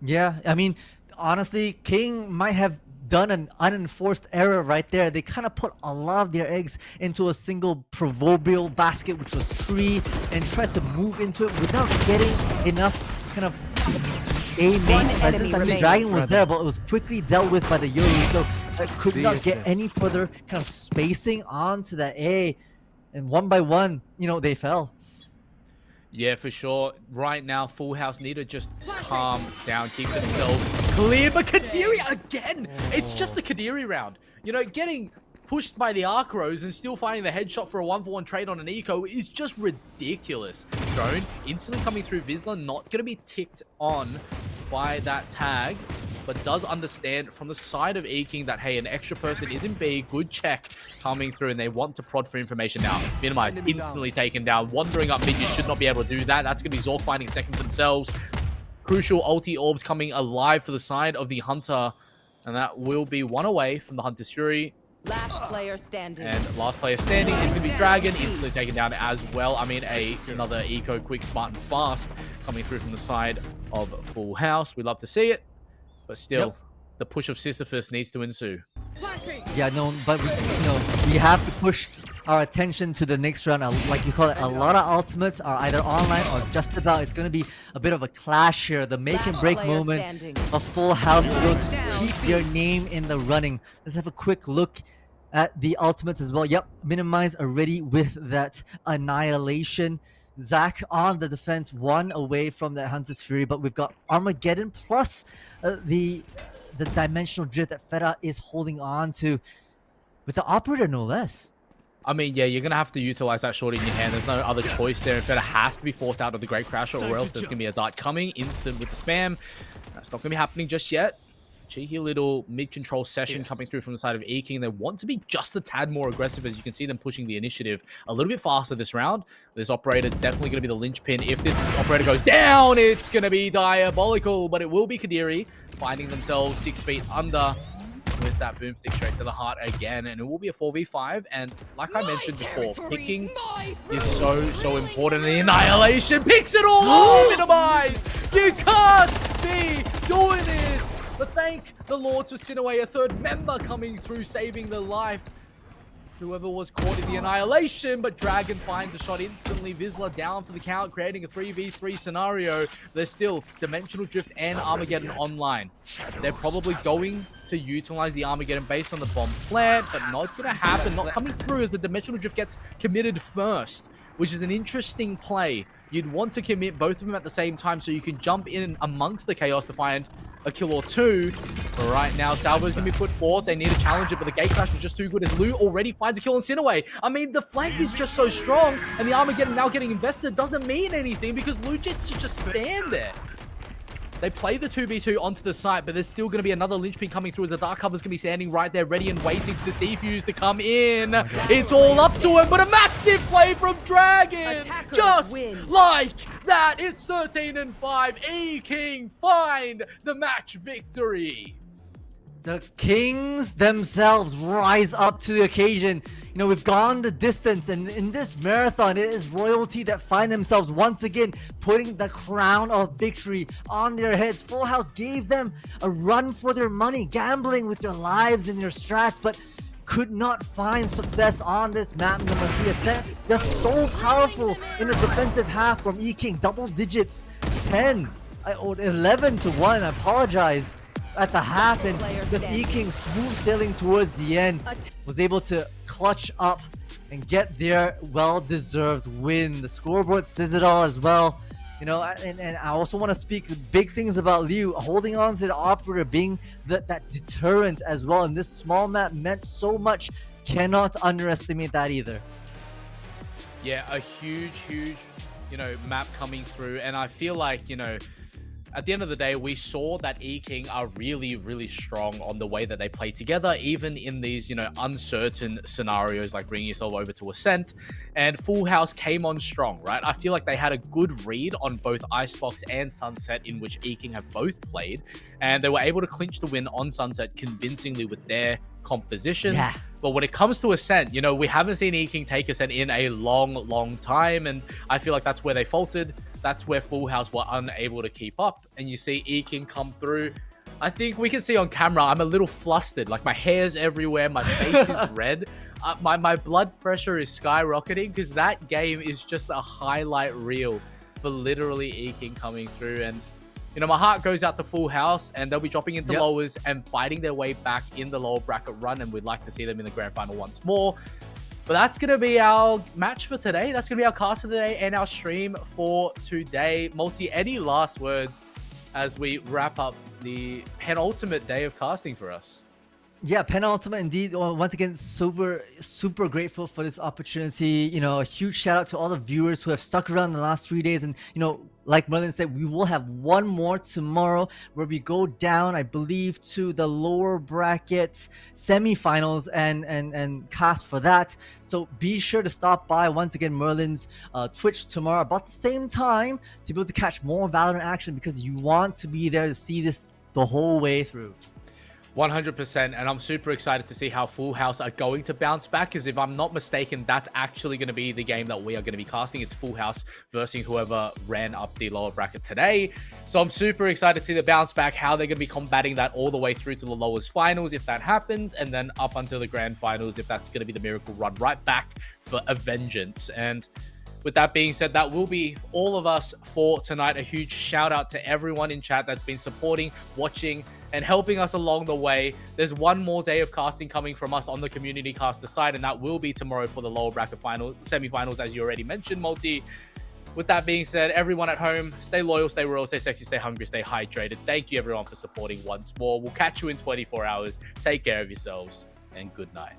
Yeah, I mean, honestly, King might have done an unenforced error right there. They kind of put a lot of their eggs into a single proverbial basket, which was tree, and tried to move into it without getting enough kind of A main presence. I mean, the dragon was there, but it was quickly dealt with by the Yoru, so it could not get any further kind of spacing onto that A. And one by one, they fell. Yeah, for sure. Right now, Full House need to just calm down, keep themselves clear. But Kadiri, again, it's just the Kadiri round. Getting pushed by the Arcros and still finding the headshot for a 1-for-1 trade on an eco is just ridiculous. Drone instantly coming through. Vizsla not going to be ticked on by that tag, but does understand from the side of E-King that, hey, an extra person is in B. Good check coming through, and they want to prod for information now. Minimize, instantly taken down. Wandering up mid, you should not be able to do that. That's going to be Zork finding second themselves. Crucial ulti orbs coming alive for the side of the Hunter, and that will be one away from the Hunter's Fury. Last player standing. And last player standing is going to be Dragon, instantly taken down as well. I mean, another eco, quick, smart, and fast coming through from the side of Full House. We'd love to see it, but still, the push of Sisyphus needs to ensue. Yeah, no, but we have to push our attention to the next round. Like you call it, a lot of ultimates are either online or just about. It's going to be a bit of a clash here. The make and break moment of Full House to go to keep their name in the running. Let's have a quick look at the ultimates as well. Yep, Minimize already with that annihilation. Zach on the defense, one away from that Hunter's Fury, but we've got Armageddon plus the dimensional drift that Feta is holding on to with the operator, no less. I mean, yeah, you're going to have to utilize that short in your hand. There's no other choice there. Feta has to be forced out of the Great Crasher, or else there's going to be a dart coming instant with the spam. That's not going to be happening just yet. Cheeky little mid-control session coming through from the side of E-King. They want to be just a tad more aggressive, as you can see them pushing the initiative a little bit faster this round. This operator is definitely going to be the linchpin. If this operator goes down, it's going to be diabolical, but it will be Kadiri finding themselves 6 feet under with that boomstick straight to the heart again, and it will be a 4v5. And like I mentioned before, picking is so important. The Annihilation picks it all off. Minimize, you can't be doing this. But thank the Lords for Sinaway, a third member coming through, saving the life. Whoever was caught in the Annihilation, but Dragon finds a shot instantly. Vizsla down for the count, creating a 3v3 scenario. There's still Dimensional Drift and Armageddon online. They're probably going to utilize the Armageddon based on the bomb plant, but not going to happen. Not coming through as the Dimensional Drift gets committed first, which is an interesting play. you'd want to commit both of them at the same time so you can jump in amongst the chaos to find a kill or two. But right now, Salvo's going to be put forth. They need to challenge it, but the gate crash was just too good as Lu already finds a kill on Sinaway. I mean, the flank is just so strong, and the Armageddon now getting invested doesn't mean anything because Lu just stand there. They play the 2v2 onto the site, but there's still going to be another linchpin coming through as the Dark Cover's going to be standing right there ready and waiting for this defuse to come in. It's all up to him, but a massive play from Dragon. Attackers Just win. like that, it's 13-5. E-King find the match victory. The Kings themselves rise up to the occasion. You know, we've gone the distance, and in this marathon, it is royalty that find themselves once again putting the crown of victory on their heads. Full House gave them a run for their money, gambling with their lives and their strats, but could not find success on this map number 3. Ascent just so powerful in the defensive half from E-King. Double digits, 10, or 11 to 1. I apologize. At the half, and just E-King smooth sailing towards the end, was able to clutch up and get their well-deserved win. The scoreboard says it all as well. You know, and I also want to speak big things about Liu holding on to the operator, being that deterrent as well. And this small map meant so much. Cannot underestimate that either. Yeah, a huge, you know, map coming through, and I feel like, you know, at the end of the day, we saw that E-King are really strong on the way that they play together, even in these, you know, uncertain scenarios like bringing yourself over to Ascent. And Full House came on strong, right? I feel like they had a good read on both Icebox and Sunset, in which E-King have both played. And they were able to clinch the win on Sunset convincingly with their composition. Yeah. But when it comes to Ascent, you know, we haven't seen E-King take Ascent in a long time. And I feel like that's where they faltered. That's where Full House were unable to keep up. And you see E-King come through. I think we can see on camera, I'm a little flustered. Like, my hair's everywhere. My face is red. My blood pressure is skyrocketing because that game is just a highlight reel for literally E-King coming through. And, you know, my heart goes out to Full House, and they'll be dropping into lowers and fighting their way back in the lower bracket run. And we'd like to see them in the grand final once more. But that's going to be our match for today. That's going to be our cast for today and our stream for today. Multi, any last words as we wrap up the penultimate day of casting for us? Yeah, penultimate indeed. Once again, super grateful for this opportunity. You know, a huge shout out to all the viewers who have stuck around the last 3 days. And, you know, like Merlin said, we will have one more tomorrow where we go down, I believe, to the lower bracket semifinals and cast for that. So be sure to stop by once again Merlin's Twitch tomorrow about the same time to be able to catch more Valorant action, because you want to be there to see this the whole way through. 100%, and I'm super excited to see how Full House are going to bounce back, because if I'm not mistaken, that's actually going to be the game that we are going to be casting. It's Full House versus whoever ran up the lower bracket today. So I'm super excited to see the bounce back, how they're going to be combating that all the way through to the lowest finals if that happens, and then up until the grand finals if that's going to be the miracle run right back for a vengeance. And with that being said, that will be all of us for tonight. A huge shout out to everyone in chat that's been supporting, watching, and helping us along the way. There's one more day of casting coming from us on the community caster side, and that will be tomorrow for the lower bracket semifinals, as you already mentioned, Multi. With that being said, everyone at home, stay loyal, stay royal, stay sexy, stay hungry, stay hydrated. Thank you everyone for supporting once more. We'll catch you in 24 hours. Take care of yourselves, and good night.